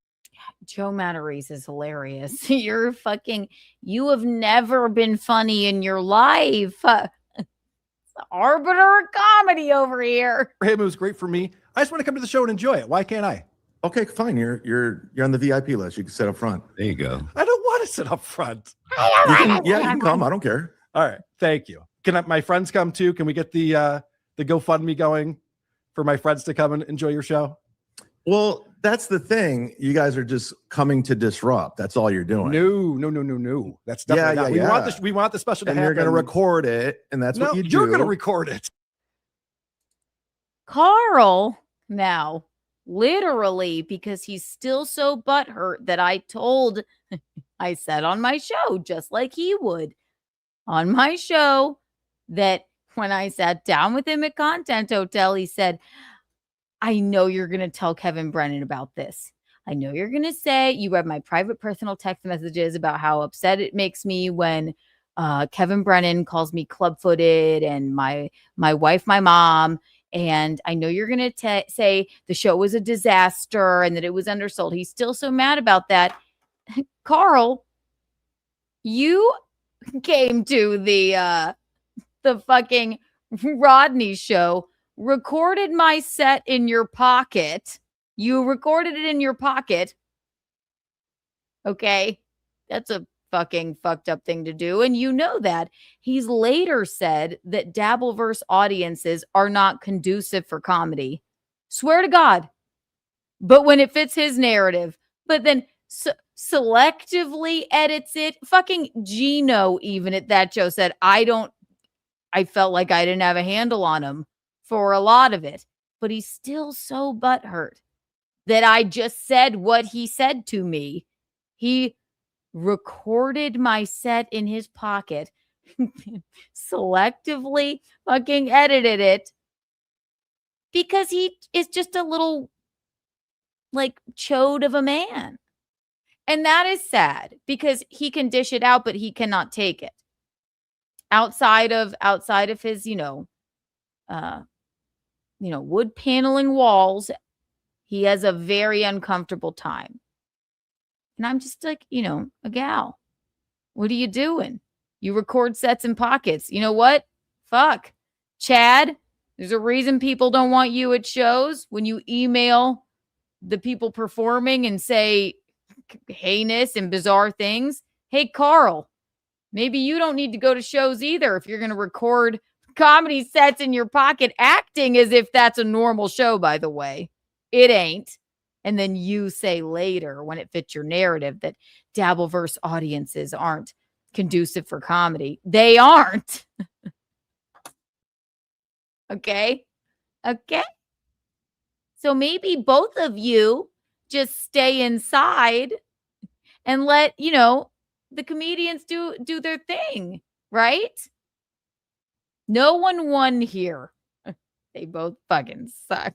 Joe Matarese is hilarious. You have never been funny in your life. It's the arbiter of comedy over here. him. It was great for me. I just want to come to the show and enjoy it. Why can't I? Okay, fine. You're on the VIP list. You can sit up front. There you go. I don't want to sit up front. You can come. I don't care. All right. Thank you. Can my friends come too? Can we get the GoFundMe going for my friends to come and enjoy your show? Well, that's the thing. You guys are just coming to disrupt. That's all you're doing. No. That's definitely not. We want the special to and happen. you're going to record it, and that's what you do. You're going to record it. Carl now, literally, because he's still so butthurt that I said on my show, just like he would on my show, that when I sat down with him at Content Hotel, he said, I know you're going to tell Kevin Brennan about this. I know you're going to say you read my private personal text messages about how upset it makes me when Kevin Brennan calls me club-footed and my wife, my mom. And I know you're going to say the show was a disaster and that it was undersold. He's still so mad about that. Carl, you came to the fucking Rodney show, recorded my set in your pocket. You recorded it in your pocket. Okay. That's a fucking fucked up thing to do. And you know that. He's later said that Dabbleverse audiences are not conducive for comedy. Swear to God. But when it fits his narrative, but then selectively edits it. Fucking Gino, even at that show, said, I felt like I didn't have a handle on him for a lot of it. But he's still so butthurt that I just said what he said to me. He recorded my set in his pocket, selectively fucking edited it because he is just a little like chode of a man. And that is sad because he can dish it out, but he cannot take it. Outside of his, wood paneling walls, he has a very uncomfortable time. And I'm just like, a gal. What are you doing? You record sets in pockets. You know what? Fuck. Chad, there's a reason people don't want you at shows when you email the people performing and say heinous and bizarre things. Hey, Carl, maybe you don't need to go to shows either if you're going to record comedy sets in your pocket, acting as if that's a normal show, by the way. It ain't. And then you say later when it fits your narrative that Dabbleverse audiences aren't conducive for comedy. They aren't. Okay? Okay? So maybe both of you just stay inside and let, the comedians do their thing, right? No one won here. They both fucking suck.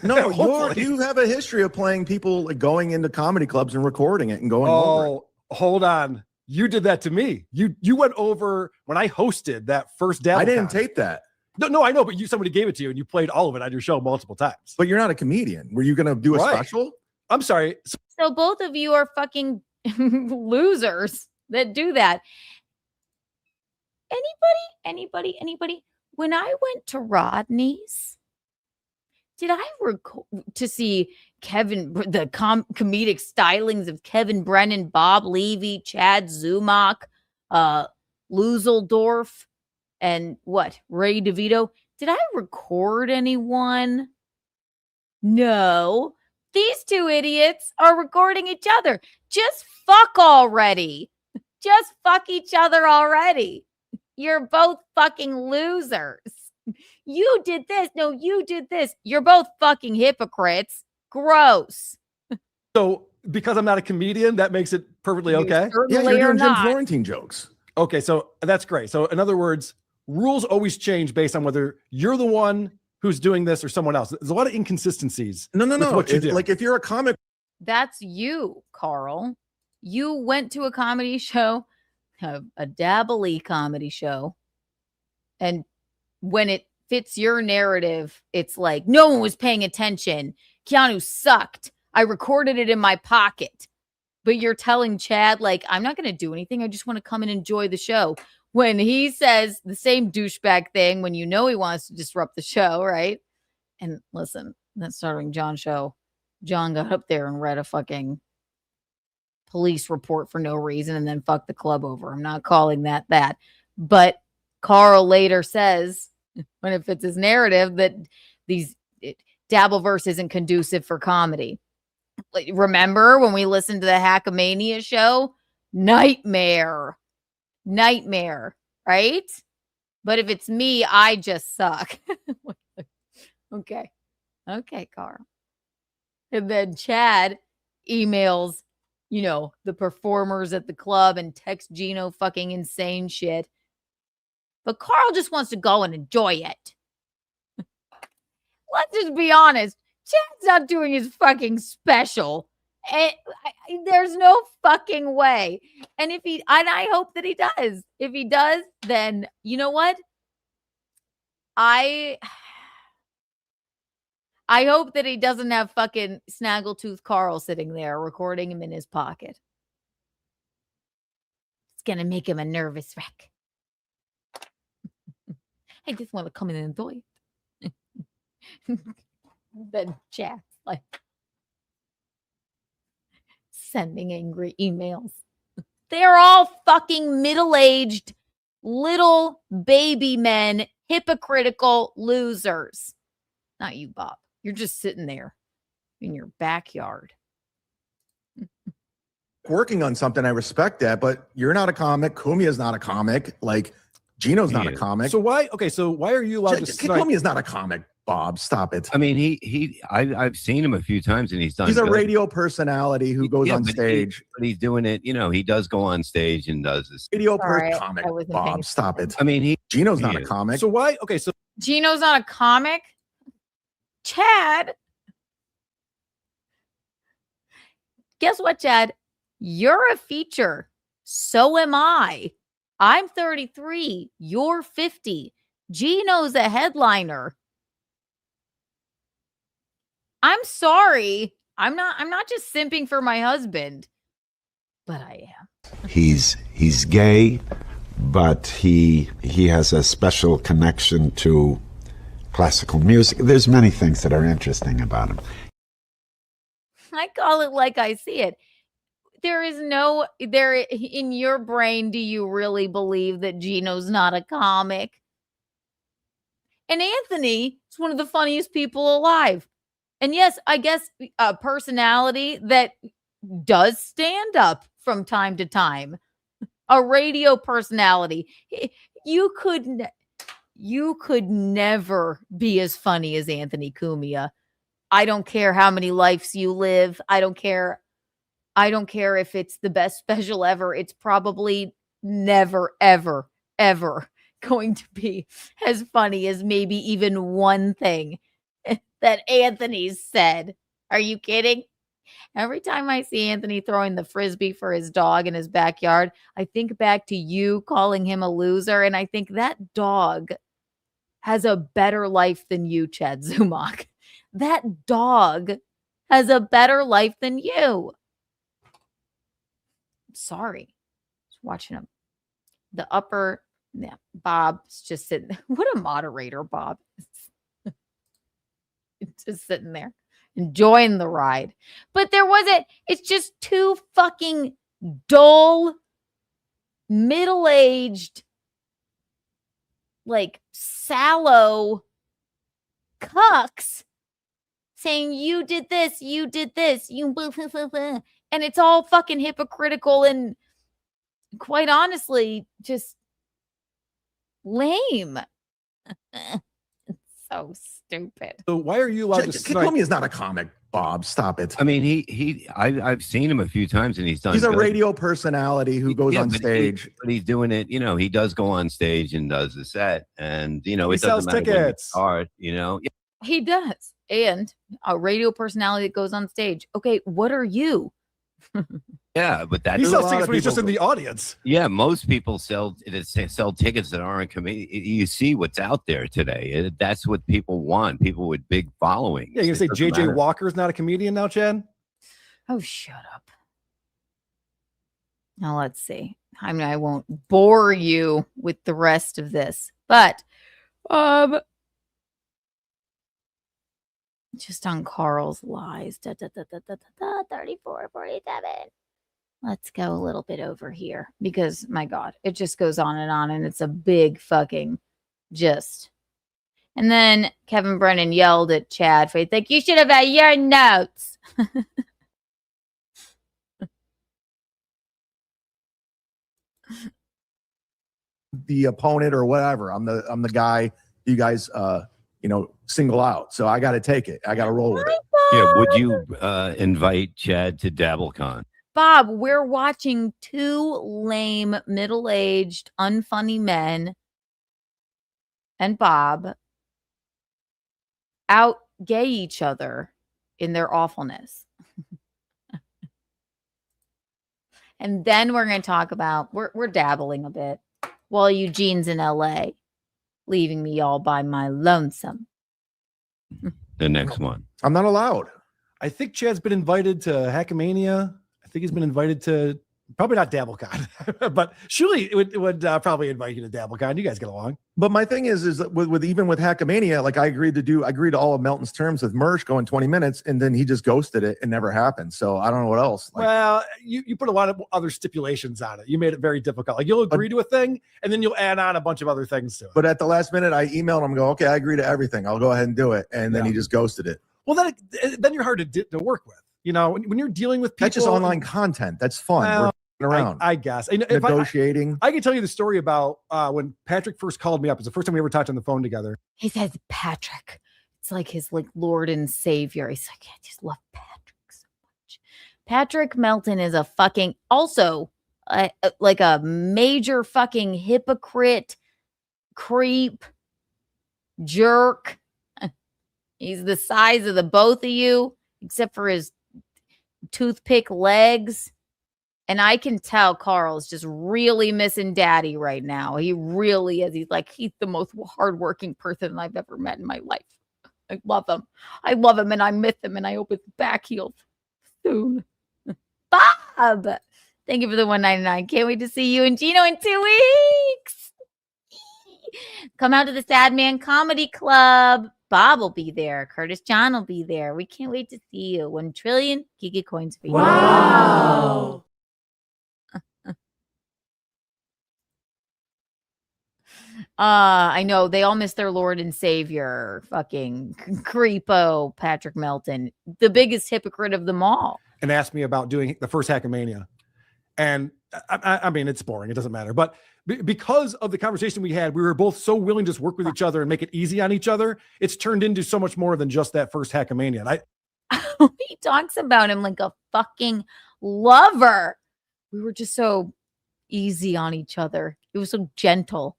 No, Hopefully. you have a history of playing people like going into comedy clubs and recording it and going over it. Oh, hold on. You did that to me. You went over when I hosted that first dabble. I didn't tape that. No, I know, but somebody gave it to you and you played all of it on your show multiple times. But you're not a comedian. Were you going to do a special? I'm sorry. So both of you are fucking losers that do that. Anybody? When I went to Rodney's, did I record to see Kevin, the comedic stylings of Kevin Brennan, Bob Levy, Chad Zumach, Luzeldorf, and Ray DeVito? Did I record anyone? No. These two idiots are recording each other. Just fuck already. Just fuck each other already. You're both fucking losers. You did this. No, you did this. You're both fucking hypocrites. Gross. So because I'm not a comedian, that makes it perfectly okay? Yeah, you're doing Jim Florentine jokes. Okay, so that's great. So in other words, rules always change based on whether you're the one who's doing this or someone else. There's a lot of inconsistencies. No. What you do. Like if you're a comic. That's you, Carl. You went to a comedy show, a dabbly comedy show. And when it fits your narrative, it's like, no one was paying attention. Keanu sucked. I recorded it in my pocket. But you're telling Chad, like, I'm not going to do anything. I just want to come and enjoy the show. When he says the same douchebag thing, when you know he wants to disrupt the show, right? And listen, that starring John show, John got up there and read a fucking police report for no reason and then fucked the club over. I'm not calling that. But Carl later says, when it fits his narrative, that Dabbleverse isn't conducive for comedy. Like, remember when we listened to the Hackamania show? Nightmare, right? But if it's me, I just suck. Okay, Carl. And then Chad emails, the performers at the club and texts Gino fucking insane shit. But Carl just wants to go and enjoy it. Let's just be honest. Chad's not doing his fucking special. And there's no fucking way. And I hope that he does. If he does, then you know what? I hope that he doesn't have fucking Snaggletooth Carl sitting there recording him in his pocket. It's going to make him a nervous wreck. I just want to come in and enjoy it. Then Chad's like sending angry emails. They're all fucking middle-aged little baby men, hypocritical losers. Not you, Bob. You're just sitting there in your backyard. Working on something, I respect that, but you're not a comic. Kumia's not a comic. Like Gino's not a comic. So why are you allowed to Kumia's not a comic, Bob. Stop it. I mean, I've seen him a few times and he's done. He's a good. radio personality who goes on stage. But he's doing it, he does go on stage and does this. Radio comic, Bob. Stop it. I mean, Gino's not a comic. So why? Okay, so Gino's not a comic? Chad, guess what, Chad? You're a feature. So am I. I'm 33. You're 50. Gino's a headliner. I'm sorry. I'm not just simping for my husband, but I am. He's gay, but he has a special connection to classical music. There's many things that are interesting about him. I call it like I see it. There is no there in your brain. Do you really believe that Gino's not a comic? And Anthony is one of the funniest people alive. And yes, I guess a personality that does stand up from time to time. A radio personality. You could never be as funny as Anthony Cumia. I don't care how many lives you live. I don't care if it's the best special ever. It's probably never, ever, ever going to be as funny as maybe even one thing that Anthony's said. Are you kidding? Every time I see Anthony throwing the frisbee for his dog in his backyard, I think back to you calling him a loser, and I think that dog has a better life than you, Chad Zumach. That dog has a better life than you. Sorry. Just watching him. The upper, yeah, Bob's just sitting. What a moderator, Bob. Just sitting there, enjoying the ride. But there wasn't, it's just two fucking dull, middle-aged, like sallow cucks saying you did this, you and it's all fucking hypocritical and quite honestly just lame. It's so stupid. So why are you allowed to Tell me he's not a comic, Bob. Stop it. I mean, I've seen him a few times, and he's done. He's a good. radio personality who goes on stage. But he's doing it. You know, he does go on stage and does the set, and you know, He it doesn't sells matter when you tickets. start. You know, He does. And a radio personality that goes on stage. Okay, what are you? yeah, but that's He a sells lot tickets of when he's just people- in the audience. Yeah, most people sell tickets that aren't comedians. You see what's out there today. That's what people want. People with big followings. Yeah, you're It gonna say doesn't JJ matter. Walker's not a comedian now, Chad? Oh, shut up. Now let's see. I mean, I won't bore you with the rest of this, but just on Carl's lies. 34, 47. Let's go a little bit over here because my God, it just goes on and it's a big fucking gist. And then Kevin Brennan yelled at Chad for like, you should have had your notes. The opponent or whatever. I'm the guy you guys single out. So I got to take it. I got to roll with it. Yeah, would you invite Chad to DabbleCon? Bob, we're watching two lame, middle-aged, unfunny men and Bob out-gay each other in their awfulness. And then we're going to talk about, we're dabbling a bit while Eugene's in LA, leaving me all by my lonesome. The next one. I'm not allowed. I think Chad's been invited to Hackamania. I think he's been invited to probably not DabbleCon, but surely it would probably invite you to DabbleCon. You guys get along. But my thing is that with Hackamania, like I agreed to all of Melton's terms with Mersh going 20 minutes, and then he just ghosted it and never happened. So I don't know what else. Well, you put a lot of other stipulations on it. You made it very difficult. Like you'll agree to a thing, and then you'll add on a bunch of other things to it. But at the last minute, I emailed him, go, okay, I agree to everything. I'll go ahead and do it. And then he just ghosted it. Well, then you're hard to work with. You know, when you're dealing with people. That's just online content. That's fun. Well, We're around. I guess. Negotiating. I can tell you the story about when Patrick first called me up. It's the first time we ever talked on the phone together. He says, Patrick. It's like his Lord and Savior. He's like, I just love Patrick so much. Patrick Melton is a fucking, also like a major fucking hypocrite, creep, jerk. He's the size of the both of you, except for his toothpick legs. And I can tell Carl's just really missing daddy right now. He really is. He's the most hardworking person I've ever met in my life. I love him. And I miss him. And I hope it's back healed soon. Bob! Thank you for the $1.99. Can't wait to see you and Gino in 2 weeks. Come out to the Sad Man Comedy Club. Bob will be there. Curtis John will be there. We can't wait to see you. 1 trillion Giga coins for you. Wow. I know they all miss their Lord and Savior, fucking creepo Patrick Melton, the biggest hypocrite of them all. And asked me about doing the first Hackamania. And I mean, it's boring. It doesn't matter. But because of the conversation we had, we were both so willing to just work with each other and make it easy on each other. It's turned into so much more than just that first Hackamania. And he talks about him like a fucking lover. We were just so easy on each other. It was so gentle.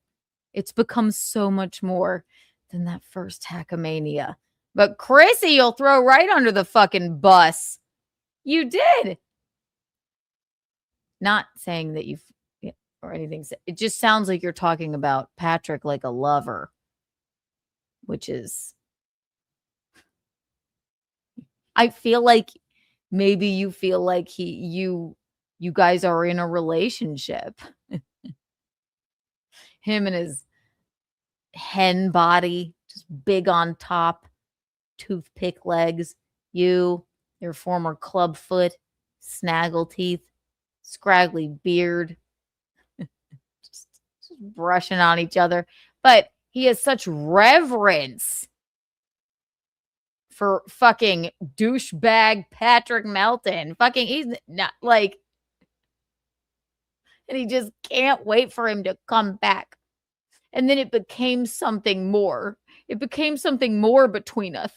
It's become so much more than that first Hackamania. But Chrissy, you'll throw right under the fucking bus. You did. Not saying that you've or anything. It just sounds like you're talking about Patrick like a lover, which is, I feel like maybe you feel like you guys are in a relationship. Him and his hen body, just big on top, toothpick legs. You, your former club foot, snaggle teeth, scraggly beard, just brushing on each other. But he has such reverence for fucking douchebag Patrick Melton. Fucking, he's not like, and he just can't wait for him to come back. And then it became something more. It became something more between us.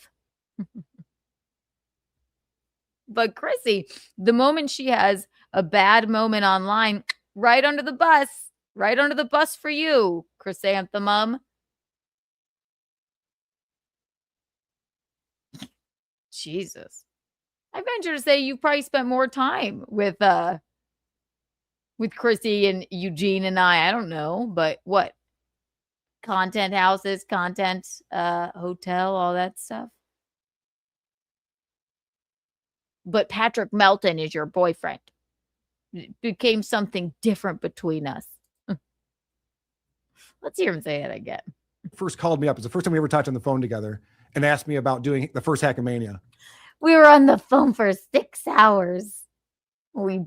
But Chrissy, the moment she has a bad moment online, right under the bus. Right under the bus for you, Chrysanthemum. Jesus. I venture to say you probably spent more time with Chrissy and Eugene and I don't know, but what? Content houses, content hotel, all that stuff. But Patrick Melton is your boyfriend. It became something different between us. Let's hear him say it again. First called me up. It's the first time we ever talked on the phone together and asked me about doing the first Hackamania. We were on the phone for 6 hours. We,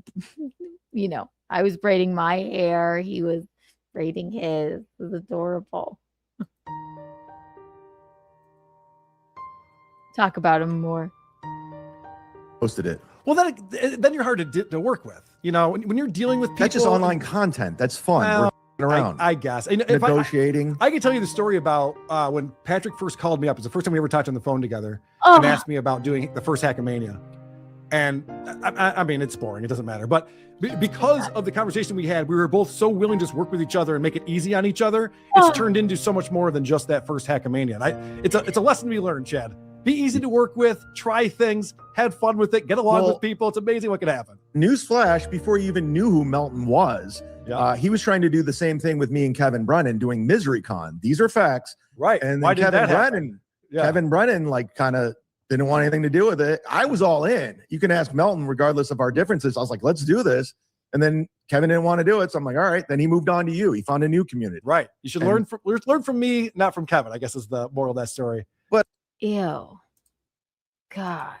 I was braiding my hair. He was braiding his. It was adorable. Talk about him more. Posted it. Well, then you're hard to work with. When you're dealing with people. That's just online content. That's fun. Well, We're around. I guess. Negotiating. I can tell you the story about when Patrick first called me up. It's the first time we ever talked on the phone together and asked me about doing the first Hackamania. And I mean, it's boring. It doesn't matter. But because of the conversation we had, we were both so willing to just work with each other and make it easy on each other. It's turned into so much more than just that first Hackamania. And it's a lesson we learned, Chad. Be easy to work with, try things, have fun with it, get along with people. It's amazing what can happen. Newsflash, before you even knew who Melton was, he was trying to do the same thing with me and Kevin Brennan doing Misery Con. These are facts. Right. And why then did that happen? Kevin Brennan like kind of didn't want anything to do with it. I was all in. You can ask Melton regardless of our differences. I was like, let's do this. And then Kevin didn't want to do it. So I'm like, all right. Then he moved on to you. He found a new community. Right. You should learn from me, not from Kevin, I guess is the moral of that story. But ew. God.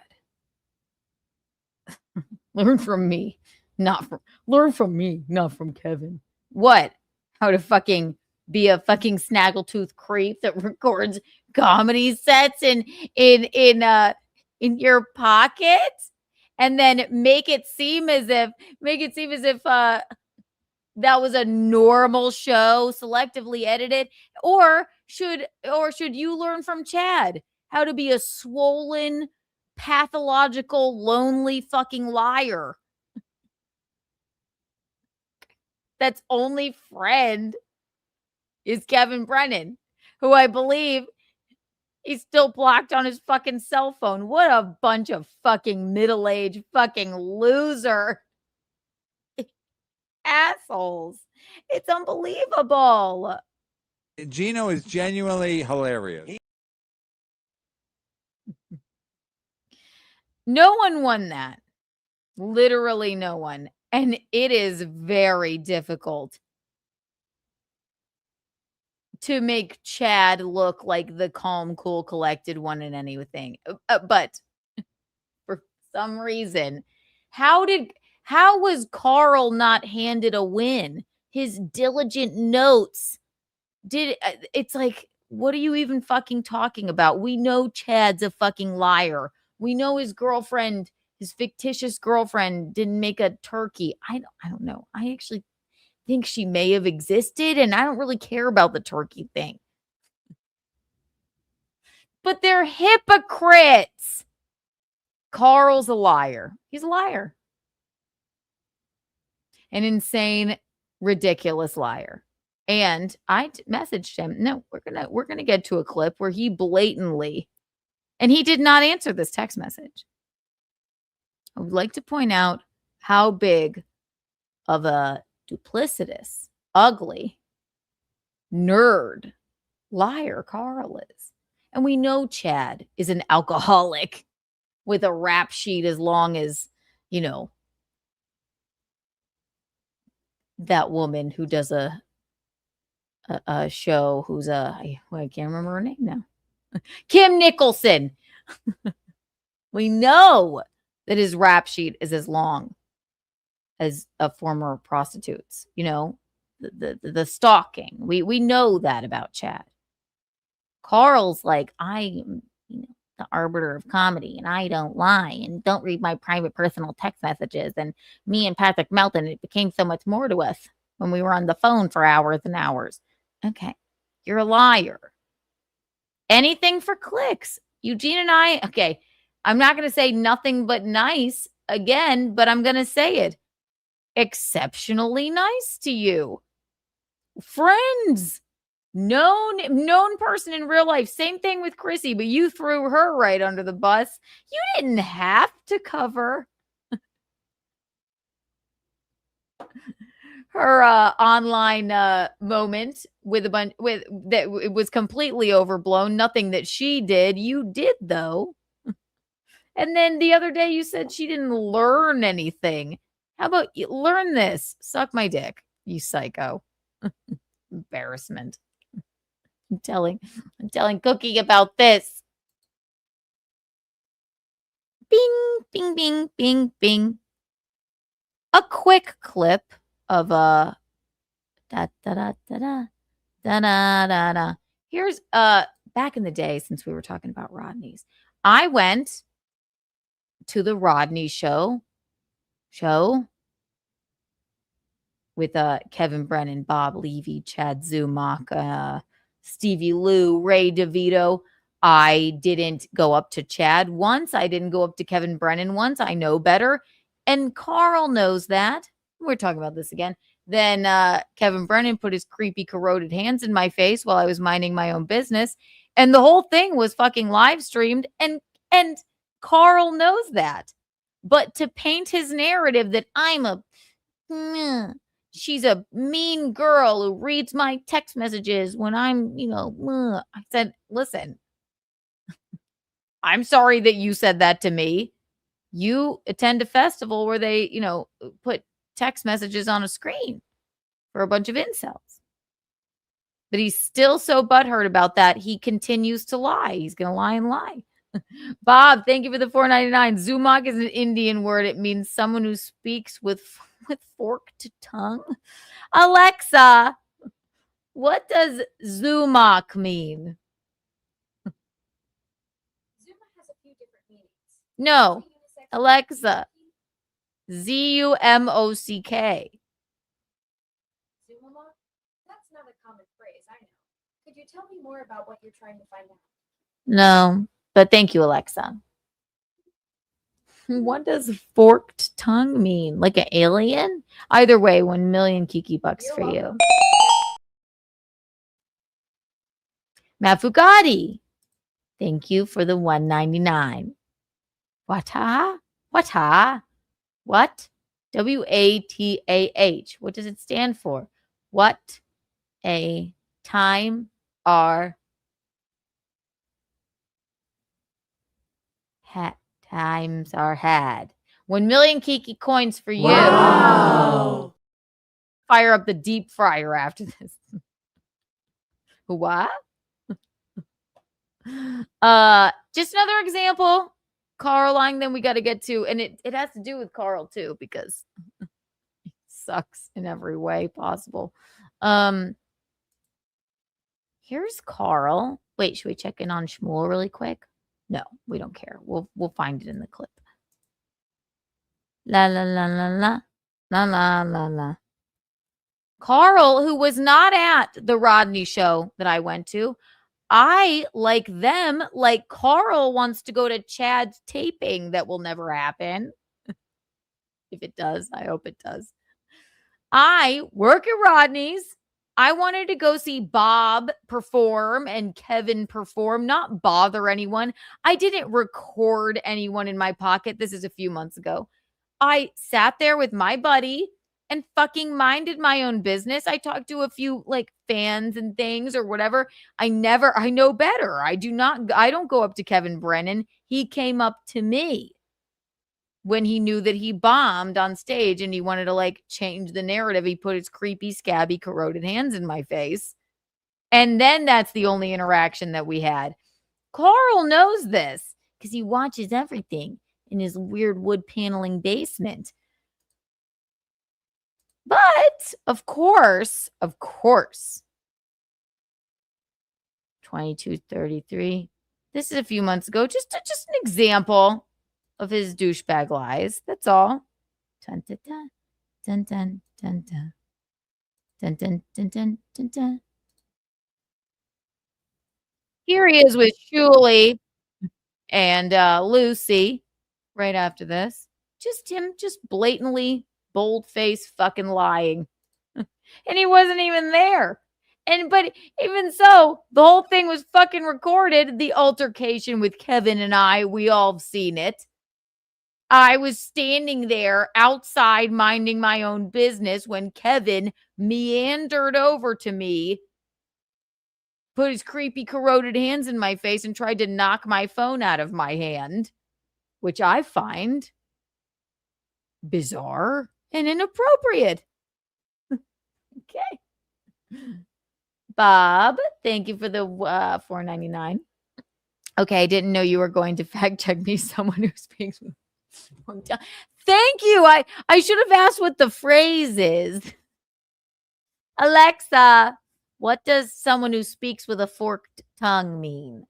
Learn from me, not from Kevin. What? How to fucking be a fucking snaggletooth creep that records comedy sets in your pocket and then make it seem as if that was a normal show, selectively edited, or should you learn from Chad how to be a swollen, pathological, lonely fucking liar that's only friend is Kevin Brennan, who I believe he's still blocked on his fucking cell phone. What a bunch of fucking middle-aged fucking loser assholes. It's unbelievable. Gino is genuinely hilarious. No one won that. Literally no one. And it is very difficult to make Chad look like the calm, cool, collected one in anything. But for some reason, how was Carl not handed a win? His diligent notes it's like, what are you even fucking talking about? We know Chad's a fucking liar. We know his girlfriend, his fictitious girlfriend, didn't make a turkey. I don't know. I actually think she may have existed, and I don't really care about the turkey thing. But they're hypocrites. Carl's a liar. He's a liar. An insane, ridiculous liar. And I messaged him. No, we're gonna get to a clip where he blatantly, and he did not answer this text message. I would like to point out how big of a duplicitous, ugly, nerd liar Carl is. And we know Chad is an alcoholic with a rap sheet as long as, you know, that woman who does a show who's I can't remember her name now. Kim Nicholson. We know that his rap sheet is as long as a former prostitute's, you know, the stalking. We know that about Chad. Carl's like, I am, you know, the arbiter of comedy, and I don't lie, and don't read my private personal text messages. And me and Patrick Melton, it became so much more to us when we were on the phone for hours and hours. Okay, you're a liar. Anything for clicks. Eugene and I, okay, I'm not going to say nothing but nice again, but I'm going to say it. Exceptionally nice to you. Friends. Known person in real life. Same thing with Chrissy, but you threw her right under the bus. You didn't have to cover her online moment with a bunch with that it was completely overblown. Nothing that she did. You did though. And then the other day you said she didn't learn anything. How about you learn this? Suck my dick, you psycho. Embarrassment. I'm telling Cookie about this. Bing, bing, bing, bing, bing. A quick clip of da da da da da da da da da. Here's back in the day, since we were talking about Rodney's, I went to the Rodney show with Kevin Brennan, Bob Levy, Chad Zumock, Stevie Lou, Ray DeVito. I didn't go up to Chad once. I didn't go up to Kevin Brennan once. I know better. And Carl knows that. We're talking about this again. Then Kevin Brennan put his creepy, corroded hands in my face while I was minding my own business. And the whole thing was fucking live streamed. And Carl knows that. But to paint his narrative that she's a mean girl who reads my text messages when I'm, you know, I said, listen, I'm sorry that you said that to me. You attend a festival where they, you know, put text messages on a screen for a bunch of incels. But he's still so butthurt about that. He continues to lie. He's going to lie and lie. Bob, thank you for the $4.99. Zumock is an Indian word. It means someone who speaks with forked tongue. Alexa, what does Zumock mean? Zumock has a few different meanings. No, Alexa, Zumock. Zumock? That's not a common phrase, I know. Could you tell me more about what you're trying to find out? No, but thank you, Alexa. What does forked tongue mean? Like an alien? Either way, 1 million Kiki bucks for you. Matt Fugati, thank you for the $1.99. Watah? What? WATAH. What does it stand for? What a time are times are had. 1 million Kiki coins for you. Wow. Fire up the deep fryer after this. What? Just another example. Carl Langdon we got to get to, and it has to do with Carl too, because he sucks in every way possible. Here's Carl. Wait, should we check in on Shmuel really quick? No, we don't care. We'll find it in the clip. La la la la la la la la la. Carl, who was not at the Rodney show that I went to, I like them. Like Carl wants to go to Chad's taping that will never happen. If it does, I hope it does. I work at Rodney's. I wanted to go see Bob perform and Kevin perform, not bother anyone. I didn't record anyone in my pocket. This is a few months ago. I sat there with my buddy and fucking minded my own business. I talked to a few like fans and things or whatever. I know better. I don't go up to Kevin Brennan. He came up to me when he knew that he bombed on stage and he wanted to like change the narrative. He put his creepy, scabby, corroded hands in my face. And then that's the only interaction that we had. Carl knows this because he watches everything in his weird wood paneling basement. But of course, 2233. This is a few months ago. Just an example of his douchebag lies. That's all. Dun, dun, dun, dun, dun, dun, dun. Dun, dun, dun, dun, dun, dun. Here he is with Shuli and Lucy right after this. Just him, just blatantly bold-faced fucking lying. And he wasn't even there. But even so, the whole thing was fucking recorded. The altercation with Kevin and I, we all have seen it. I was standing there outside minding my own business when Kevin meandered over to me, put his creepy corroded hands in my face and tried to knock my phone out of my hand, which I find bizarre and inappropriate. Okay. Bob, thank you for the $4.99. Okay, I didn't know you were going to fact check me, someone who speaks with Thank you. I should have asked what the phrase is. Alexa, what does someone who speaks with a forked tongue mean?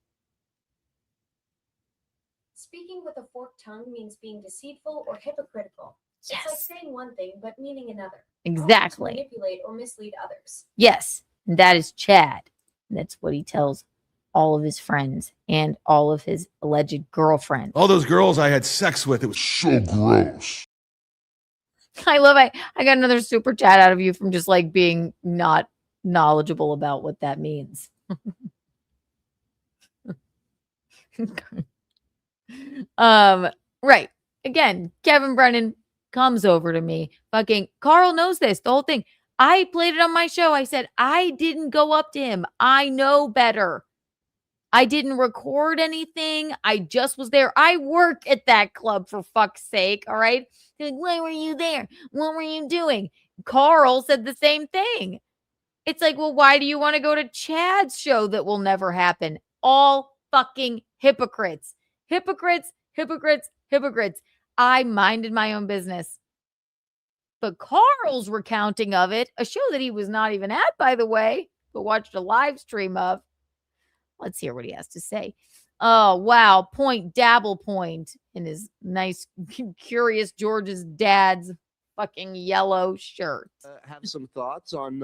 Speaking with a forked tongue means being deceitful or hypocritical. Yes. It's like saying one thing but meaning another. Exactly. To manipulate or mislead others. Yes, and that is Chad. That's what he tells all of his friends and all of his alleged girlfriends. All those girls I had sex with, it was so gross. I love it. I got another super chat out of you from just like being not knowledgeable about what that means. Right. Again, Kevin Brennan comes over to me. Fucking Carl knows this, the whole thing. I played it on my show. I said, I didn't go up to him. I know better. I didn't record anything. I just was there. I work at that club, for fuck's sake. All right. Like, why were you there? What were you doing? Carl said the same thing. It's like, well, why do you want to go to Chad's show that will never happen? All fucking hypocrites. Hypocrites, hypocrites, hypocrites. I minded my own business. But Carl's recounting of it, a show that he was not even at, by the way, but watched a live stream of. Let's hear what he has to say. Oh, wow. Dabble point in his nice, Curious George's dad's fucking yellow shirt. Have some thoughts on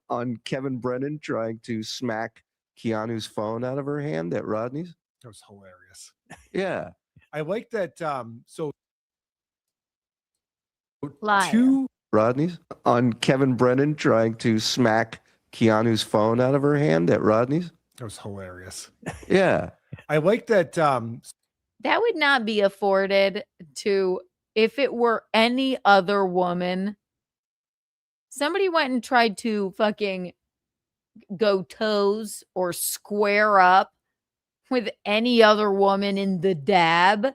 on Kevin Brennan trying to smack Keanu's phone out of her hand at Rodney's? That was hilarious. Yeah. I like that. So Liar. Rodney's on Kevin Brennan trying to smack Keanu's phone out of her hand at Rodney's. That was hilarious. Yeah. I like that. That would not be afforded to, if it were any other woman. Somebody went and tried to fucking go toes or square up with any other woman in the dab.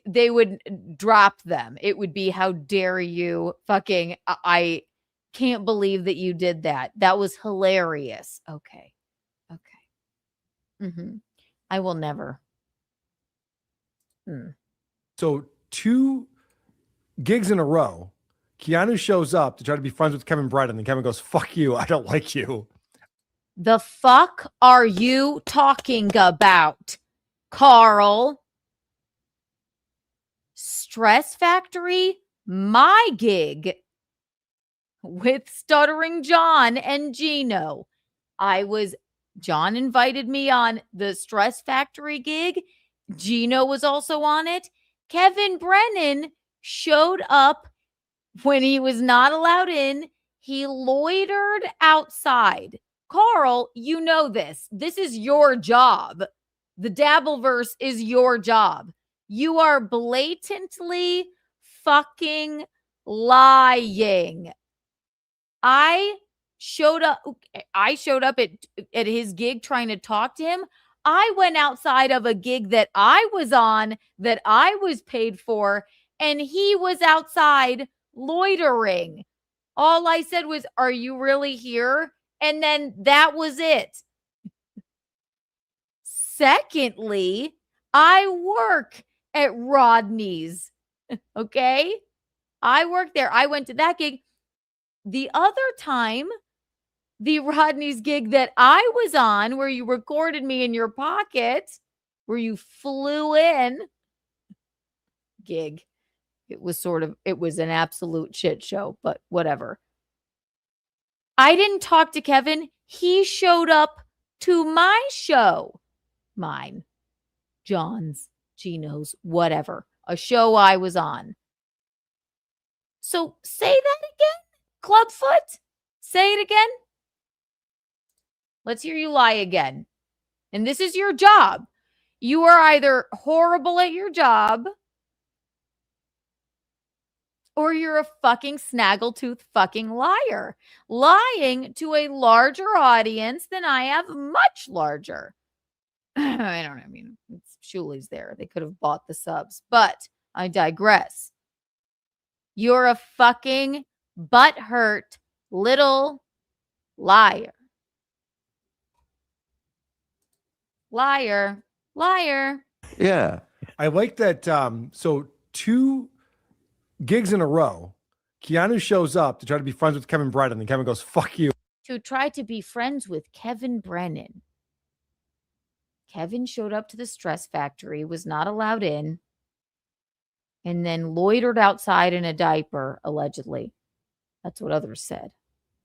they would drop them. It would be, how dare you fucking, I can't believe that you did that. That was hilarious. Okay. I will never. So 2 gigs in a row, Keanu shows up to try to be friends with Kevin Brennan, and Kevin goes, "Fuck you, I don't like you." The fuck are you talking about, Carl? Stress Factory, my gig with Stuttering John and Gino. John invited me on the Stress Factory gig. Gino was also on it. Kevin Brennan showed up when he was not allowed in. He loitered outside. Carl, you know this. This is your job. The Dabbleverse is your job. You are blatantly fucking lying. I showed up at his gig trying to talk to him. I went outside of a gig that I was on, that I was paid for, and he was outside loitering. All I said was, "Are you really here?" And then that was it. Secondly, I work at Rodney's. Okay? I work there. I went to that gig. The other time, the Rodney's gig that I was on, where you recorded me in your pocket, where you flew in, gig. It was an absolute shit show, but whatever. I didn't talk to Kevin. He showed up to my show. Mine, John's, Gino's, whatever. A show I was on. So say that again, Clubfoot. Say it again. Let's hear you lie again. And this is your job. You are either horrible at your job, or you're a fucking snaggletooth fucking liar. Lying to a larger audience than I have, much larger. I mean, it's Shuli's there. They could have bought the subs, but I digress. You're a fucking butthurt little liar. Liar. Yeah. I like that. So 2 gigs in a row, Keanu shows up to try to be friends with Kevin Brennan, and Kevin goes, "Fuck you." To try to be friends with Kevin Brennan. Kevin showed up to the Stress Factory, was not allowed in, and then loitered outside in a diaper, allegedly. That's what others said.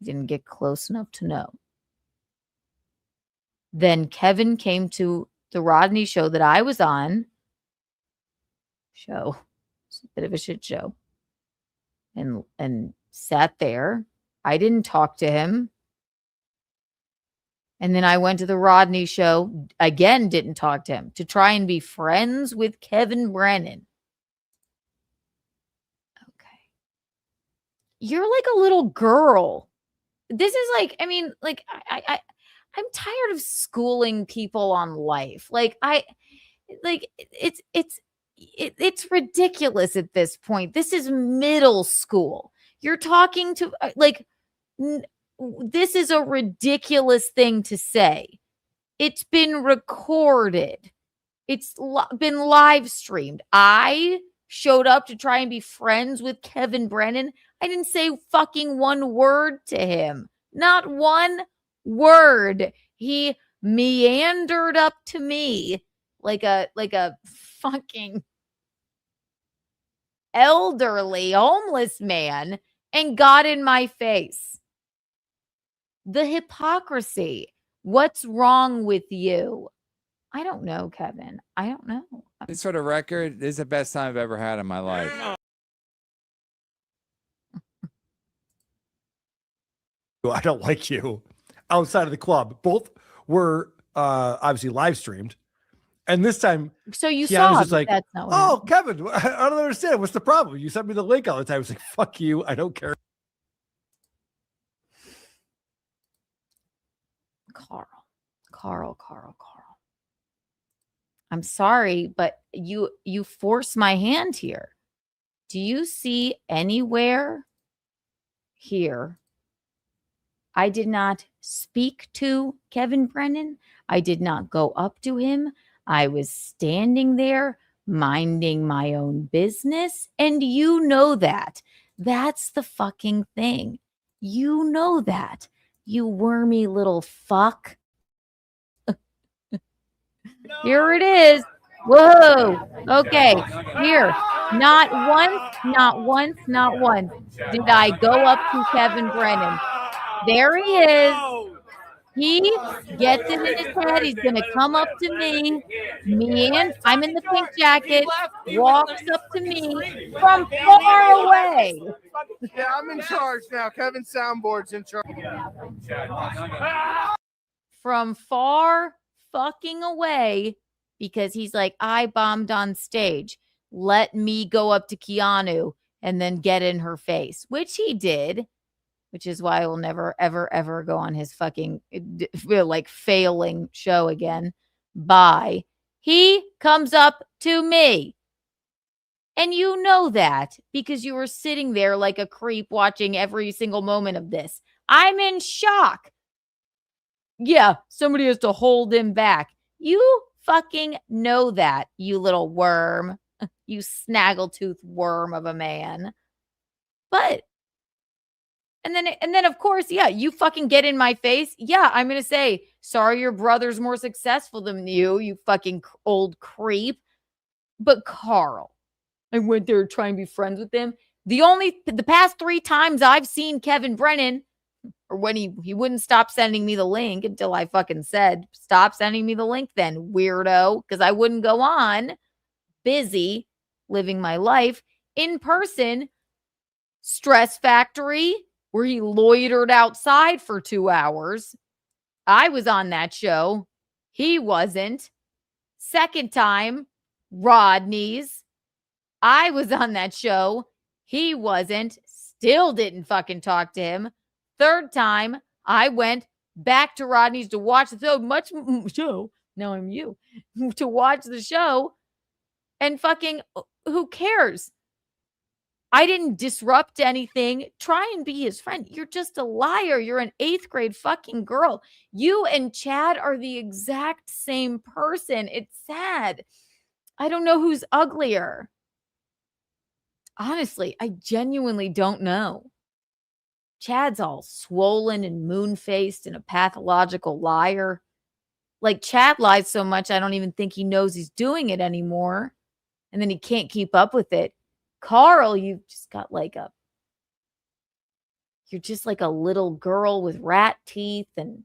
Didn't get close enough to know. Then Kevin came to the Rodney show that I was on. It's a bit of a shit show. And sat there. I didn't talk to him. And then I went to the Rodney show. Again, didn't talk to him. To try and be friends with Kevin Brennan. Okay. You're like a little girl. This is like, I mean, like, I'm tired of schooling people on life. It's ridiculous at this point. This is middle school. You're talking to this is a ridiculous thing to say. It's been recorded. It's been live streamed. I showed up to try and be friends with Kevin Brennan. I didn't say fucking one word to him. Not one word. He meandered up to me like a fucking elderly homeless man and got in my face. The hypocrisy. What's wrong with you? I don't know, Kevin. I don't know. This sort of record is the best time I've ever had in my life. I don't like you. Outside of the club. Both were obviously live streamed. And this time, so you Keanu's saw just like, that's not what "Oh, Kevin, I don't understand. What's the problem? You sent me the link all the time." I was like, "Fuck you. I don't care." Carl. I'm sorry, but you force my hand here. Do you see anywhere here? I did not speak to Kevin Brennan. I did not go up to him. I was standing there minding my own business. And you know that. That's the fucking thing. You know that. You wormy little fuck. Here it is. Whoa. Okay. Here. Not once did I go up to Kevin Brennan. There he is. He gets it in his head. He's going to come up to me. I'm in the pink jacket, walks up to me from far away. Yeah, I'm in charge now. Kevin Soundboard's in charge. From far fucking away, because he's like, I bombed on stage. Let me go up to Keanu and then get in her face, which he did. Which is why I will never, ever, ever go on his fucking like failing show again. Bye. He comes up to me. And you know that because you were sitting there like a creep watching every single moment of this. I'm in shock. Yeah, somebody has to hold him back. You fucking know that, you little worm. You snaggletooth worm of a man. But And then of course, yeah, you fucking get in my face. Yeah, I'm going to say, sorry, your brother's more successful than you fucking old creep. But Carl, I went there to try and be friends with him. The past 3 times I've seen Kevin Brennan, or when he wouldn't stop sending me the link until I fucking said, stop sending me the link then, weirdo, because I wouldn't go on. Busy living my life in person. Stress Factory, where he loitered outside for 2 hours. I was on that show. He wasn't. Second time, Rodney's. I was on that show. He wasn't. Still didn't fucking talk to him. Third time, I went back to Rodney's to watch the show. Now I'm you. To watch the show. And fucking, who cares? I didn't disrupt anything. Try and be his friend. You're just a liar. You're an 8th grade fucking girl. You and Chad are the exact same person. It's sad. I don't know who's uglier. Honestly, I genuinely don't know. Chad's all swollen and moon-faced and a pathological liar. Like, Chad lies so much, I don't even think he knows he's doing it anymore. And then he can't keep up with it. Carl, you've just got you're just like a little girl with rat teeth and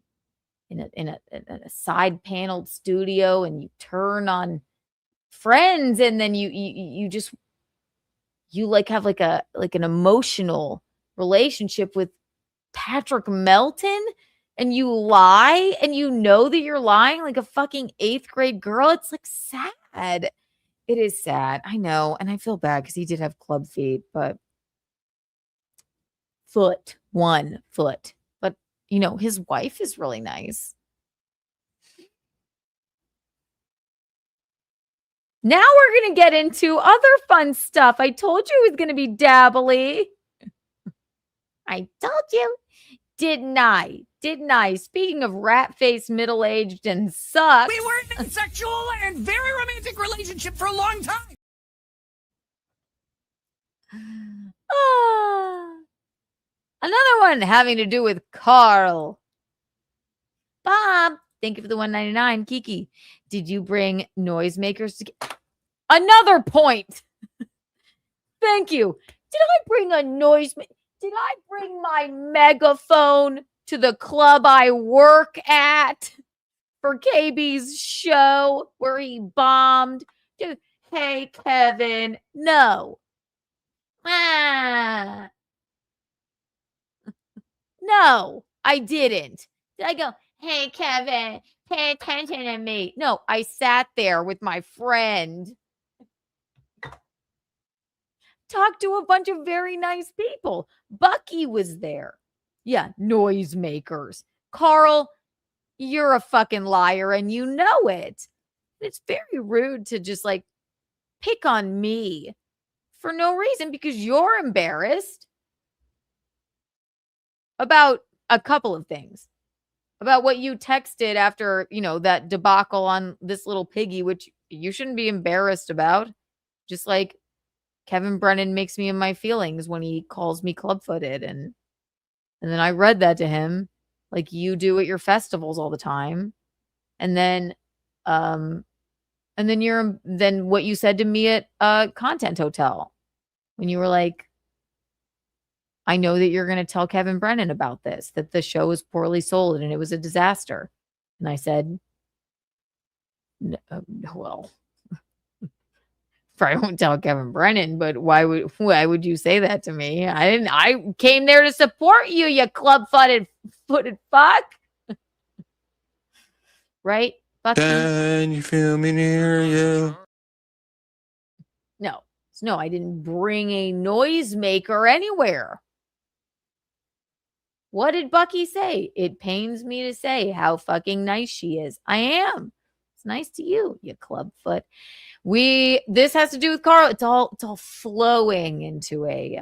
in a side paneled studio, and you turn on Friends, and then you just have like an emotional relationship with Patrick Melton, and you lie, and you know that you're lying like a fucking 8th grade girl. It's like sad. It is sad. I know. And I feel bad because he did have club feet, but one foot. But, his wife is really nice. Now we're going to get into other fun stuff. I told you it was going to be dabbly. I told you. Didn't I? Speaking of rat-faced, middle-aged, and sucks. We were in a sexual and very romantic relationship for a long time. Another one having to do with Carl. Bob, thank you for the $1.99. Kiki, did you bring noisemakers to another point? Thank you. Did I bring a noisemaker? Did I bring my megaphone to the club I work at for KB's show where he bombed? Hey, Kevin. No. No, I didn't. Did I go, hey, Kevin, pay attention to me? No, I sat there with my friend. Talked to a bunch of very nice people. Bucky was there. Yeah, noisemakers. Carl, you're a fucking liar and you know it. It's very rude to just like pick on me for no reason because you're embarrassed about a couple of things. About what you texted after, that debacle on this little piggy, which you shouldn't be embarrassed about. Just like Kevin Brennan makes me in my feelings when he calls me club-footed. And then I read that to him like you do at your festivals all the time. And then then what you said to me at Content Hotel when you were like, I know that you're going to tell Kevin Brennan about this, that the show was poorly sold and it was a disaster. And I said, well, probably won't tell Kevin Brennan, but why would you say that to me? I came there to support you, you club-footed fuck. Right? Can you feel me near you? No, I didn't bring a noisemaker anywhere. What did Bucky say? It pains me to say how fucking nice she is. I am. It's nice to you, you clubfoot. This has to do with Carl. It's all flowing into a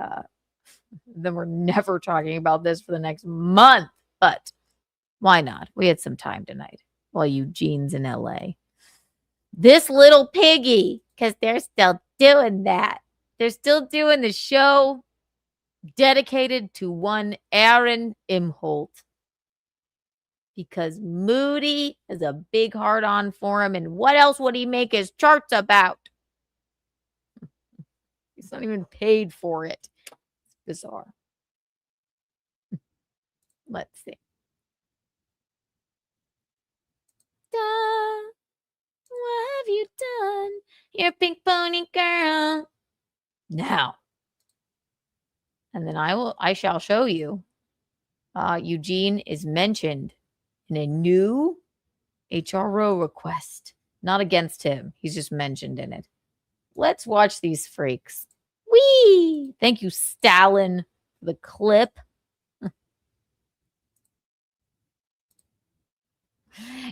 then we're never talking about this for the next month. But why not? We had some time tonight while Eugene's in LA. This little piggy, because they're still doing that. They're still doing the show dedicated to one Aaron Imholt. Because Moody is a big heart on for him. And what else would he make his charts about? He's not even paid for it. It's bizarre. Let's see. What have you done? You're pink pony girl. Now. And then I shall show you. Eugene is mentioned in a new HRO request. Not against him. He's just mentioned in it. Let's watch these freaks. Whee! Thank you, Stalin, for the clip.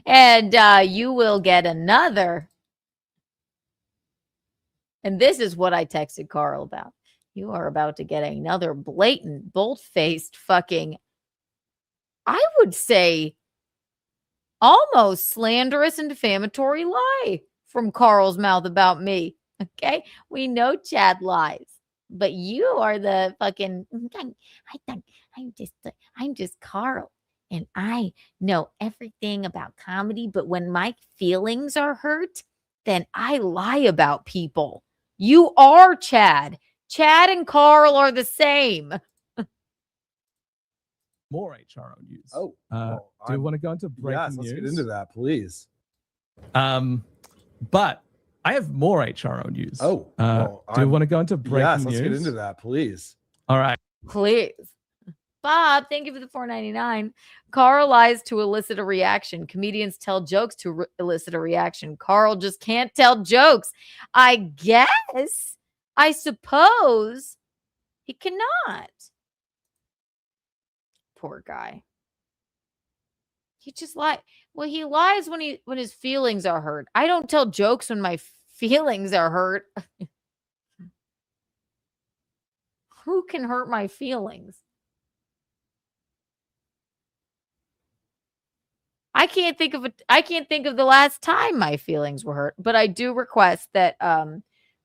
And you will get another. And this is what I texted Carl about. You are about to get another blatant, bold-faced fucking, I would say, almost slanderous and defamatory lie from Carl's mouth about me. Okay? We know Chad lies. But you are the fucking, I'm just Carl. And I know everything about comedy. But when my feelings are hurt, then I lie about people. You are Chad. Chad and Carl are the same. More HRO news. Oh, do you want to go into breaking yes, news? let's get into that, please. But I have more HRO news. Oh, do you want to go into breaking yes, news? let's get into that, please. All right. Please. Bob, thank you for the $4.99. Carl lies to elicit a reaction. Comedians tell jokes to elicit a reaction. Carl just can't tell jokes. I guess. I suppose he cannot. Poor guy. He just lies. Well, he lies when his feelings are hurt. I don't tell jokes when my feelings are hurt. Who can hurt my feelings? I can't think of the last time my feelings were hurt, but I do request that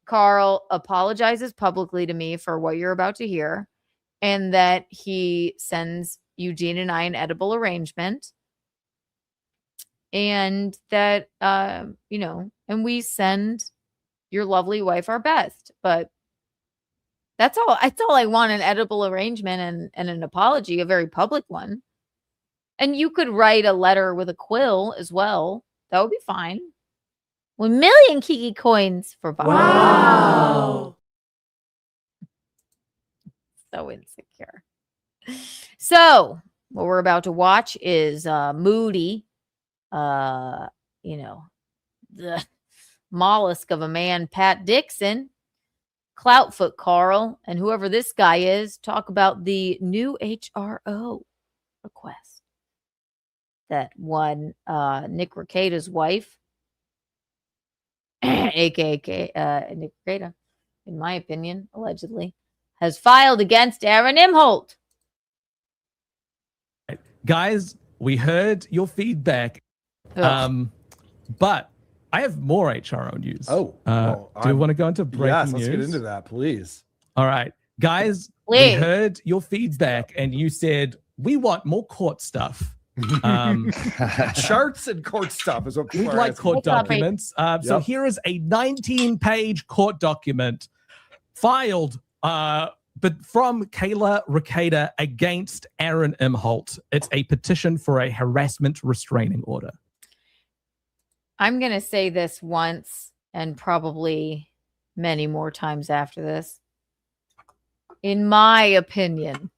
Carl apologizes publicly to me for what you're about to hear, and that he sends Eugene and I an edible arrangement, and that and we send your lovely wife our best. But that's all I want, an edible arrangement and an apology, a very public one. And you could write a letter with a quill as well. That would be fine. 1 million Kiki coins for Bob. Wow. So insecure. So what we're about to watch is Moody. The mollusk of a man, Pat Dixon, Cloutfoot Carl, and whoever this guy is, talk about the new HRO request that one Nick Recada's wife aka Nick Greta, in my opinion, allegedly, has filed against Aaron Imholt. Guys, we heard your feedback. But I have more HRO news. Oh, do you want to go into breaking yes, news? let's get into that, please. All right, guys, we Please. heard your feedback, and you said we want more court stuff. Charts and court stuff is what We'd people are like asking. court documents. So Yep. here is a 19-page court document filed but from Kayla Ricada against Aaron Imholt. It's a petition for a harassment restraining order. I'm going to say this once and probably many more times after this. In my opinion,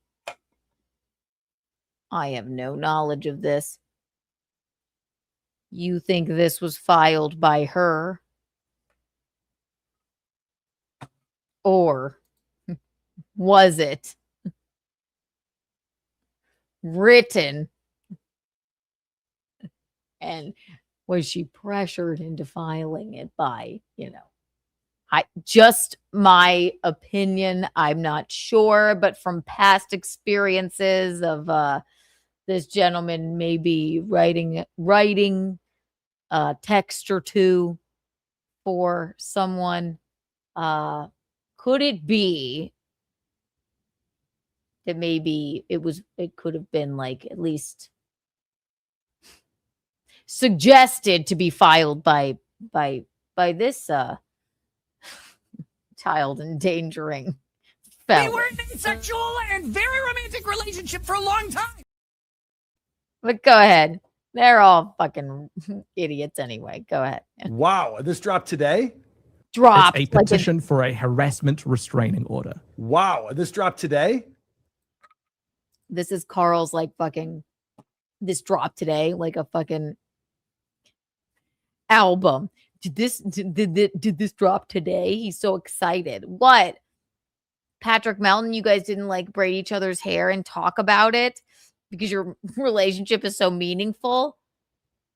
I have no knowledge of this. You think this was filed by her? Or was it written? And was she pressured into filing it by, just my opinion, I'm not sure, but from past experiences of this gentleman maybe writing a text or two for someone, could it be that maybe it could have been like at least suggested to be filed by this child endangering felon. We were in a sexual and very romantic relationship for a long time. But go ahead. They're all fucking idiots anyway. Go ahead. Wow, this dropped today? Dropped. It's a petition for a harassment restraining order. Wow, this dropped today? This is Carl's this dropped today, like a fucking album. Did this drop today? He's so excited. What? Patrick Melton, you guys didn't braid each other's hair and talk about it because your relationship is so meaningful?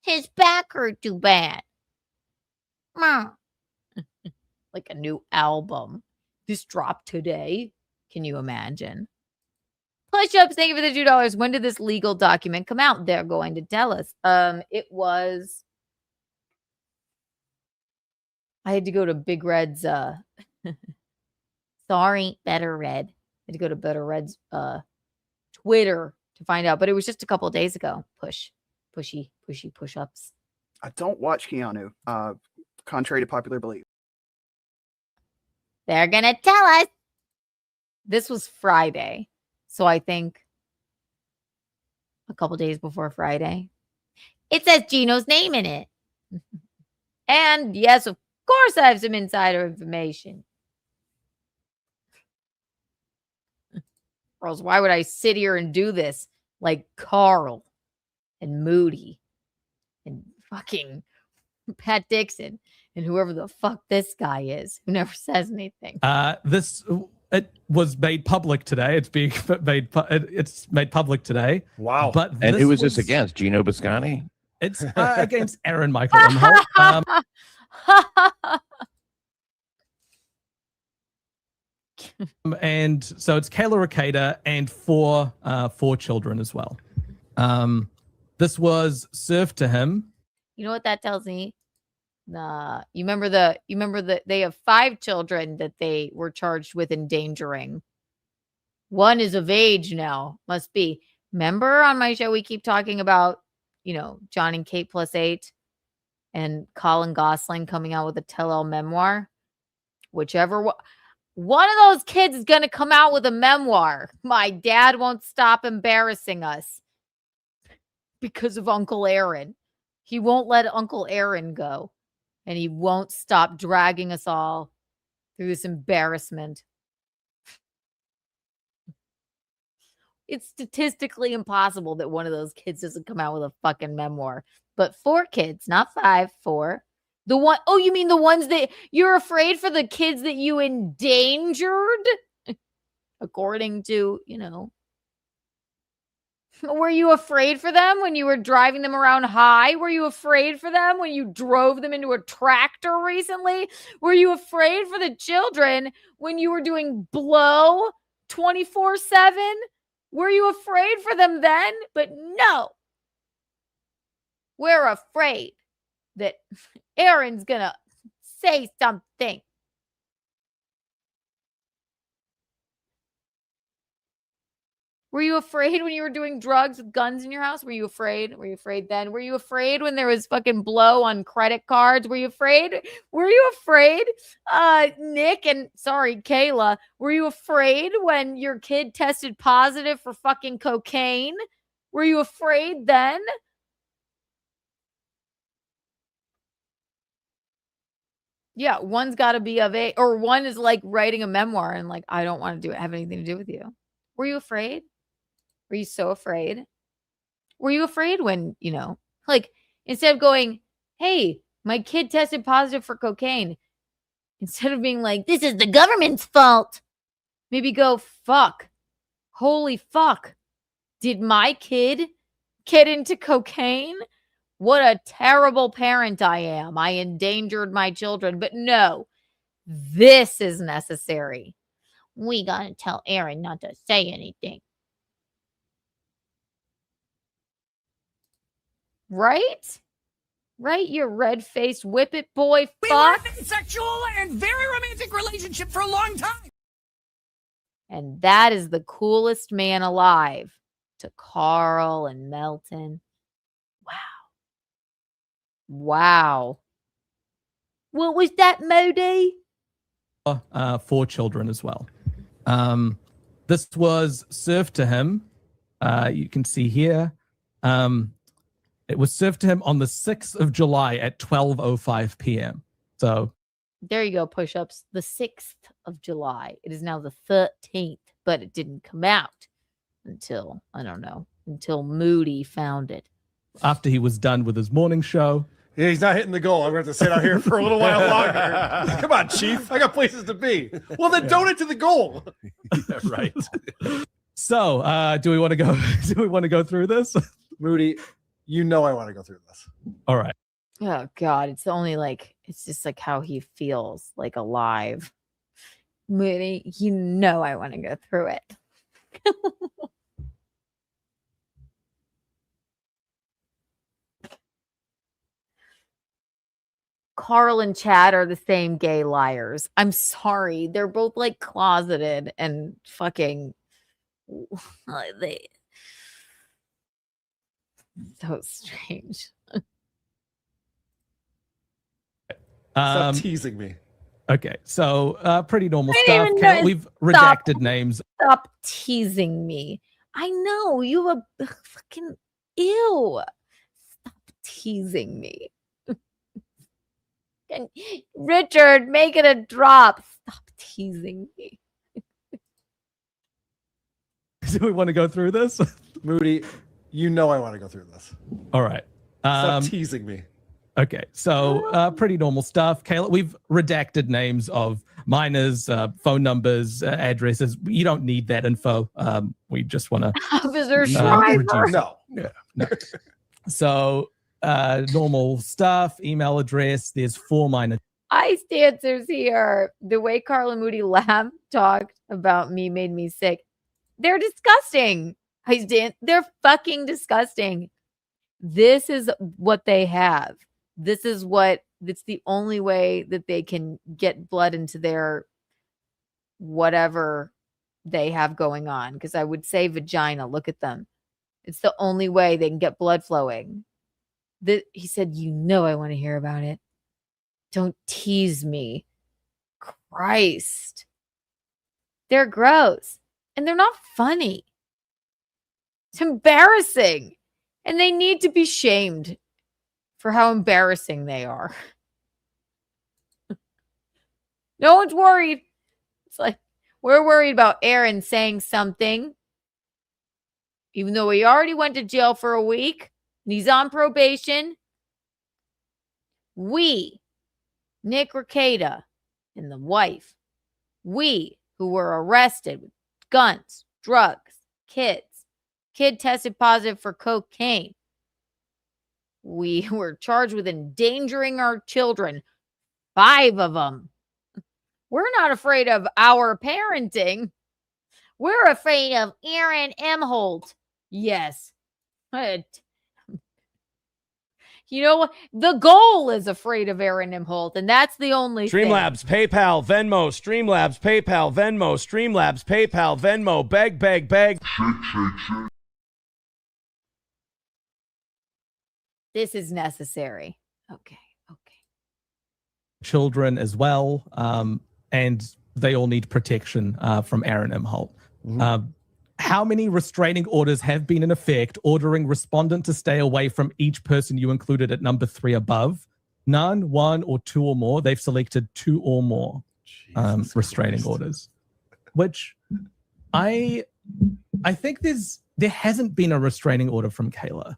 His back hurt too bad. Like a new album. This dropped today. Can you imagine? Push-ups, thank you for the $2. When did this legal document come out? They're going to tell us. It was... I had to go to Big Red's sorry, Better Red. I had to go to Better Red's Twitter to find out, but it was just a couple of days ago. Pushy push-ups. I don't watch Keanu, contrary to popular belief. They're gonna tell us. This was Friday, so I think a couple days before Friday. It says Gino's name in it. And yes, of course I have some insider information. Girls, why would I sit here and do this like Carl and Moody and fucking Pat Dixon and whoever the fuck this guy is who never says anything? It was made public today. It's being made public today. Wow. But And who is this against? Gino Biscani? It's against Aaron Michael Imholt. And so it's Kayla Ricada and four children as well. This was served to him. You know what that tells me? You remember that they have 5 children that they were charged with endangering. One is of age now, must be. Remember on my show we keep talking about, John and Kate +8 and Colin Gosling coming out with a tell-all memoir. Whichever one of those kids is going to come out with a memoir. My dad won't stop embarrassing us because of Uncle Aaron. He won't let Uncle Aaron go. And he won't stop dragging us all through this embarrassment. It's statistically impossible that one of those kids doesn't come out with a fucking memoir. But 4 kids, not 5, 4. Oh, you mean the ones that you're afraid for the kids that you endangered? According to, Were you afraid for them when you were driving them around high? Were you afraid for them when you drove them into a tractor recently? Were you afraid for the children when you were doing blow 24/7? Were you afraid for them then? But no. We're afraid that Aaron's gonna say something. Were you afraid when you were doing drugs with guns in your house? Were you afraid? Were you afraid then? Were you afraid when there was fucking blow on credit cards? Were you afraid? Were you afraid? Nick and sorry, Kayla, were you afraid when your kid tested positive for fucking cocaine? Were you afraid then? Yeah, one's got to be of age, or one is like writing a memoir and like, I don't want to have anything to do with you. Were you afraid? Were you so afraid? Were you afraid when, like instead of going, hey, my kid tested positive for cocaine, instead of being like, this is the government's fault, maybe go, fuck, holy fuck, did my kid get into cocaine? What a terrible parent I am. I endangered my children. But no, this is necessary. We got to tell Aaron not to say anything. Right? Right, you red-faced whippet boy fuck. We were in a sexual and very romantic relationship for a long time. And that is the coolest man alive to Carl and Melton. Wow. What was that, Modi? 4 children as well. This was served to him. You can see here. It was served to him on the 6th of July at 12:05 p.m. So there you go, push-ups. The 6th of July. It is now the 13th, but it didn't come out until, I don't know, until Moody found it. After he was done with his morning show. Yeah, he's not hitting the goal. I'm going to have to sit out here for a little while longer. Come on, Chief. I got places to be. Well, then don't hit to the goal. Yeah, right. So, do we want to go? Do we want to go through this? Moody, I want to go through this. All right. Oh God, it's only like it's just like how he feels like alive. Moody, I want to go through it. Carl and Chad are the same gay liars. I'm sorry. They're both like closeted and fucking so strange. Stop teasing me. Okay, so pretty normal stuff. Kayla, we've redacted names. Stop teasing me. I know you have a fucking ew. Stop teasing me. And Richard, make it a drop. Stop teasing me. Do we want to go through this? Moody, I want to go through this. All right. Stop teasing me. Okay, so pretty normal stuff. Kayla, we've redacted names of minors, phone numbers, addresses. You don't need that info. We just want to. Officer Schreiber. No. No. So normal stuff, email address. There's 4 minor. Ice dancers here. The way Carl and Moody laughed, talked about me made me sick. They're disgusting. They're fucking disgusting. This is what they have. It's the only way that they can get blood into their whatever they have going on. Because I would say vagina. Look at them. It's the only way they can get blood flowing. He said, I want to hear about it. Don't tease me. Christ. They're gross. And they're not funny. It's embarrassing. And they need to be shamed for how embarrassing they are. No one's worried. It's like, we're worried about Aaron saying something. Even though he already went to jail for a week. And he's on probation. We, Nick Rekieta and the wife, we who were arrested with guns, drugs, kids, kid tested positive for cocaine. We were charged with endangering our children. 5 of them. We're not afraid of our parenting. We're afraid of Aaron Emholt. Yes. You know what? The goal is afraid of Aaron Imholt, and that's the only thing. Streamlabs, PayPal, Venmo, Streamlabs, PayPal, Venmo, Streamlabs, PayPal, Venmo, beg, beg, beg. This is necessary. Okay. Children as well, and they all need protection from Aaron Imholt. How many restraining orders have been in effect ordering respondent to stay away from each person you included at number 3 above? None, 1, or 2 or more. They've selected 2 or more restraining orders, which I think there hasn't been a restraining order from Kayla,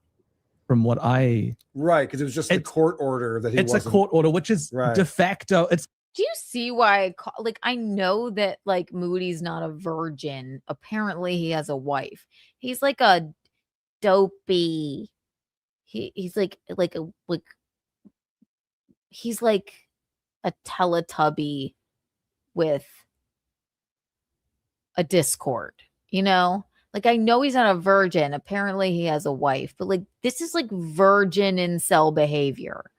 from what I right, because it was just a court order that it's a court order, which is de facto. It's Do you see why I know that like Moody's not a virgin. Apparently he has a wife. He's like a dopey. He's like he's like a Teletubby with a Discord, you know? Like I know he's not a virgin. Apparently he has a wife, but like this is like virgin incel behavior,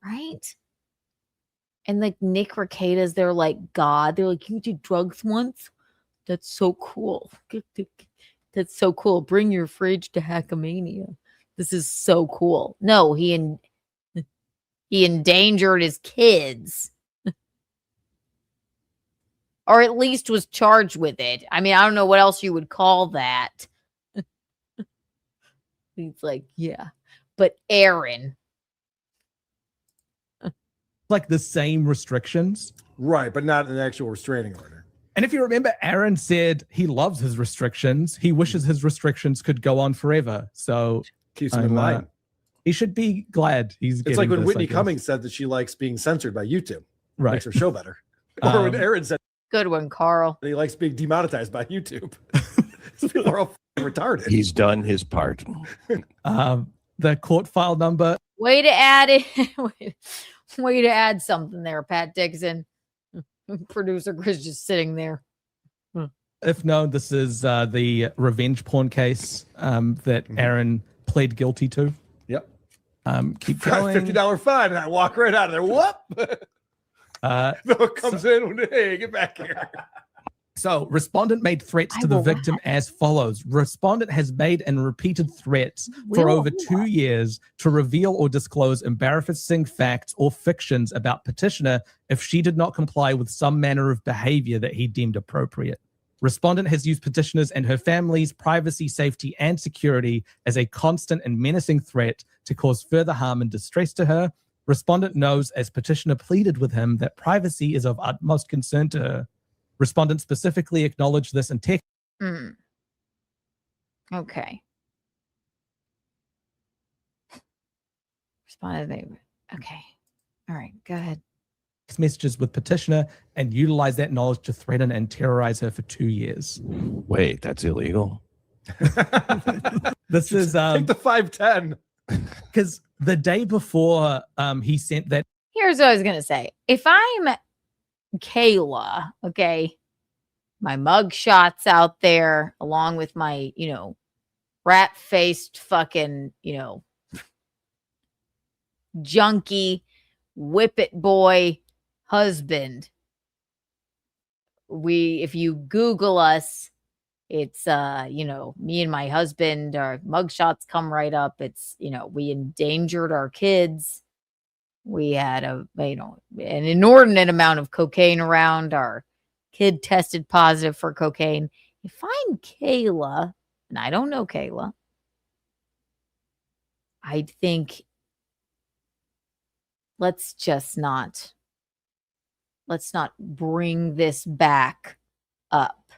right? And like Nick Rekieta's, they're like God. They're like, you did drugs once? That's so cool. That's so cool. Bring your fridge to Hackamania. This is so cool. No, he endangered his kids. Or at least was charged with it. I mean, I don't know what else you would call that. He's like, yeah. But Aaron. like the same restrictions. Right, but not an actual restraining order. And if you remember, Aaron said he loves his restrictions. He wishes his restrictions could go on forever. So keeps him in line. He should be glad he's It's like when Whitney Cummings said that she likes being censored by YouTube. Right. Makes her show better. Or when Aaron said good one, Carl. He likes being demonetized by YouTube. People are all retarded. He's done his part. The court file number. Way to add it. Way to add something there, Pat Dixon. Producer Chris just sitting there. If known, this is the revenge porn case that Aaron pled guilty to. Yep. Keep going. $50 fine, and I walk right out of there. Whoop. No, comes in. Hey, get back here. So, respondent made threats to the victim as follows. Respondent has made and repeated threats for over 2 years to reveal or disclose embarrassing facts or fictions about petitioner if she did not comply with some manner of behavior that he deemed appropriate. Respondent has used petitioners and her family's privacy, safety, and security as a constant and menacing threat to cause further harm and distress to her. Respondent knows, as petitioner pleaded with him, that privacy is of utmost concern to her. Respondent specifically acknowledged this and text. Okay. Respondent. Okay. All right. Go ahead. Messages with petitioner and utilize that knowledge to threaten and terrorize her for 2 years. Wait, that's illegal. This is take the 510. Because the day before he sent that. Here's what I was gonna say. If I'm Kayla, okay, my mug shots out there along with my, rat-faced fucking, junkie whippet boy husband. If you Google us, it's me and my husband, our mugshots come right up. It's we endangered our kids. We had an inordinate amount of cocaine around. Our kid tested positive for cocaine. If I'm Kayla, and I don't know Kayla, I'd think let's not bring this back up,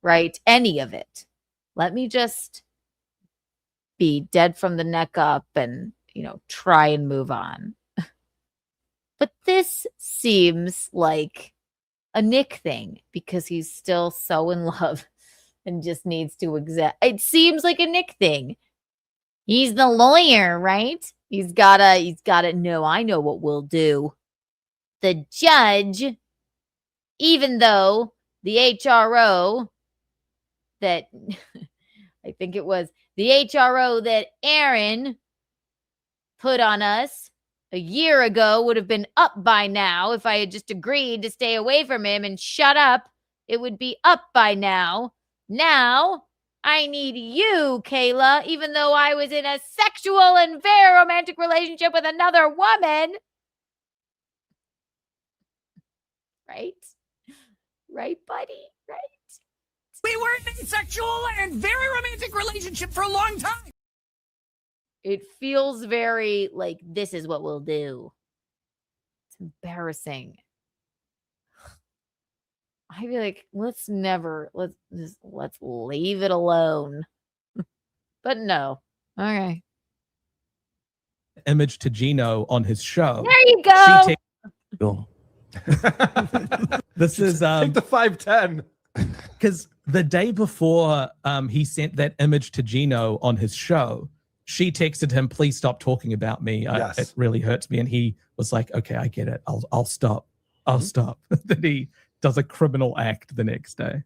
right? Any of it. Let me just be dead from the neck up and, try and move on. But this seems like a Nick thing because he's still so in love and just needs to it seems like a Nick thing. He's the lawyer, right? He's gotta no, I know what we'll do. The judge, even though the HRO that I think it was the HRO that Aaron put on us a year ago would have been up by now if I had just agreed to stay away from him and shut up. It would be up by now. Now, I need you, Kayla, even though I was in a sexual and very romantic relationship with another woman. Right? Right, buddy? Right? We were in a sexual and very romantic relationship for a long time. It feels very like this is what we'll do. It's embarrassing. I'd be like, let's leave it alone. But no. Okay. Image to Gino on his show. There you go. Cool. This is Take the 510. because the day before he sent that image to Gino on his show, she texted him, "Please stop talking about me. Yes. It really hurts me." And he was like, "Okay, I get it. I'll stop. I'll stop." Then he does a criminal act the next day.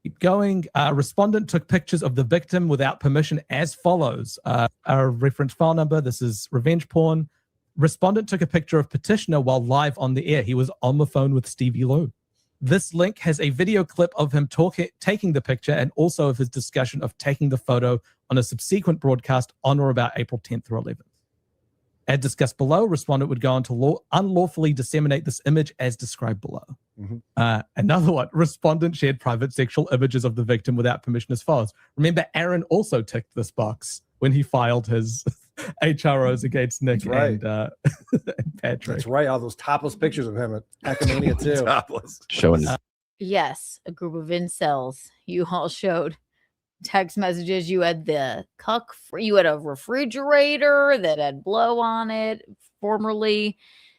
Keep going. Respondent took pictures of the victim without permission as follows. A reference file number. This is revenge porn. Respondent took a picture of petitioner while live on the air. He was on the phone with Stevie Lou. This link has a video clip of him taking the picture and also of his discussion of taking the photo on a subsequent broadcast on or about April 10th or 11th. As discussed below, respondent would go on to unlawfully disseminate this image as described below. Another one, respondent shared private sexual images of the victim without permission as follows. Remember, Aaron also ticked this box when he filed his HROs against Nick and Patrick. That's right. All those topless pictures of him at Hackmania too. Topless. Showing Yes, a group of incels. You all showed text messages. You had the you had a refrigerator that had blow on it formerly.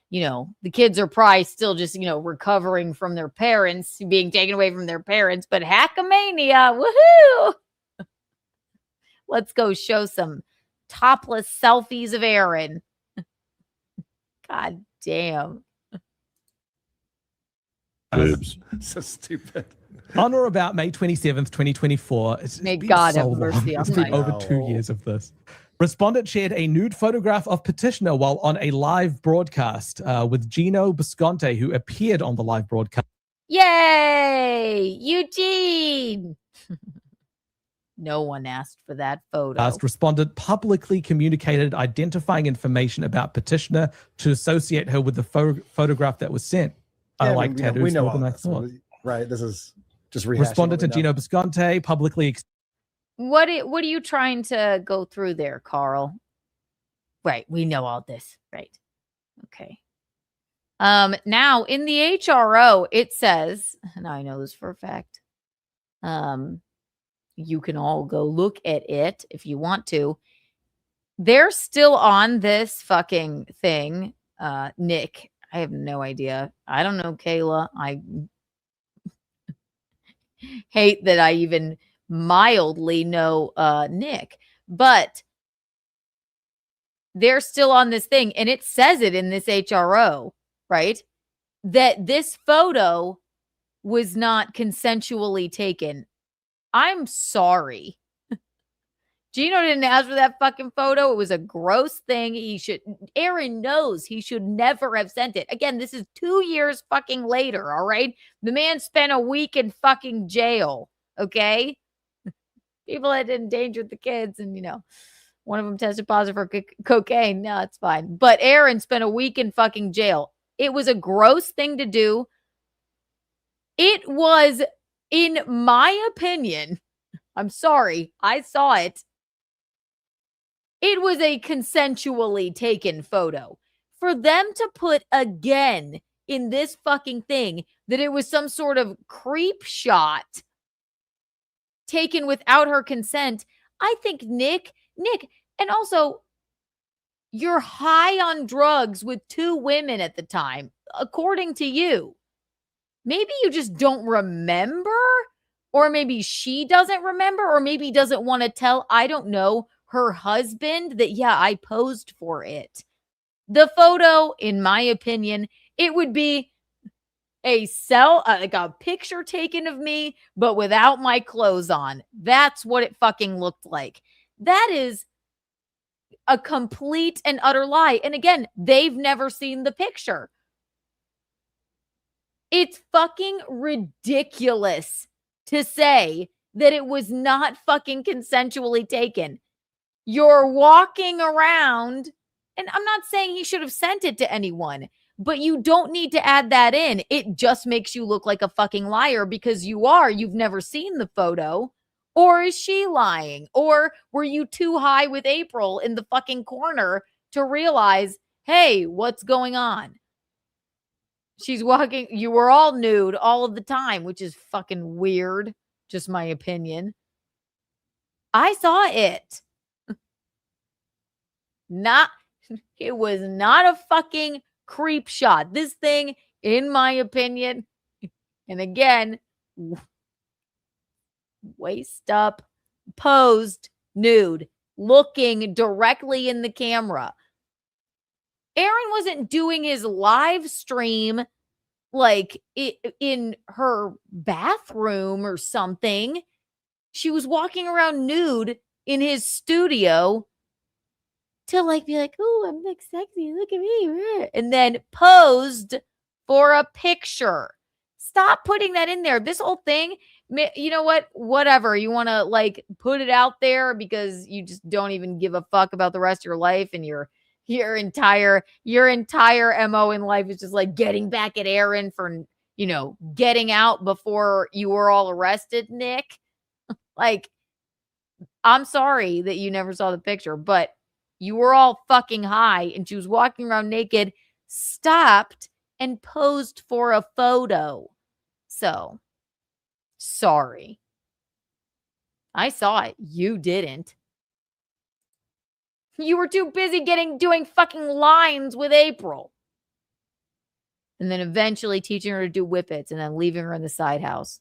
You know, the kids are probably still just, recovering from their parents, being taken away from their parents, but Hackmania, woohoo! Let's go show some topless selfies of Aaron. God damn. boobs. So stupid. On or about May 27th, 2024. May God have mercy on It's been my over 2 years of this. Respondent shared a nude photograph of petitioner while on a live broadcast with Gino Bisconte, who appeared on the live broadcast. Yay! Eugene! No one asked for that photo. Respondent publicly communicated identifying information about petitioner to associate her with the photograph that was sent. I like tattoos we know more than all I this. thought. Right. This is just rehashing Respondent what to we know. Gino Bisconte publicly What are you trying to go through there, Carl? Right, we know all this. Right. Okay. Now in the HRO, it says, and I know this for a fact. You can all go look at it if you want to. They're still on this fucking thing. Nick, I have no idea. I don't know, Kayla. I hate that I even mildly know Nick, but they're still on this thing, and it says it in this HRO, right? That this photo was not consensually taken. I'm sorry. Gino didn't ask for that fucking photo. It was a gross thing. Aaron knows he should never have sent it. Again, this is 2 years fucking later, all right? The man spent a week in fucking jail, okay? People had endangered the kids, and, one of them tested positive for cocaine. No, it's fine. But Aaron spent a week in fucking jail. It was a gross thing to do. It was, in my opinion, I'm sorry, I saw it. It was a consensually taken photo. For them to put again in this fucking thing that it was some sort of creep shot taken without her consent, I think Nick, and also you're high on drugs with 2 women at the time, according to you. maybe you just don't remember, or maybe she doesn't remember, or maybe doesn't want to tell, I don't know, her husband that, yeah, I posed for it. The photo, in my opinion, it would be like a picture taken of me, but without my clothes on. That's what it fucking looked like. That is a complete and utter lie. And again, they've never seen the picture. It's fucking ridiculous to say that it was not fucking consensually taken. You're walking around, and I'm not saying he should have sent it to anyone, but you don't need to add that in. It just makes you look like a fucking liar because you've never seen the photo. Or is she lying? Or were you too high with April in the fucking corner to realize, hey, what's going on? She's walking, you were all nude all of the time, which is fucking weird. Just my opinion. I saw it. It was not a fucking creep shot. This thing, in my opinion, and again, waist up, posed, nude, looking directly in the camera. Aaron wasn't doing his live stream like in her bathroom or something. She was walking around nude in his studio to like be like, oh, I'm like sexy, look at me. And then posed for a picture. Stop putting that in there. This whole thing, you know what? Whatever. You want to like put it out there because you just don't even give a fuck about the rest of your life, and your entire MO in life is just like getting back at Aaron for, you know, getting out before you were all arrested, Nick. Like, I'm sorry that you never saw the picture, but you were all fucking high and she was walking around naked, stopped and posed for a photo. So, sorry. I saw it. You didn't. You were too busy doing fucking lines with April. And then eventually teaching her to do whippets and then leaving her in the side house.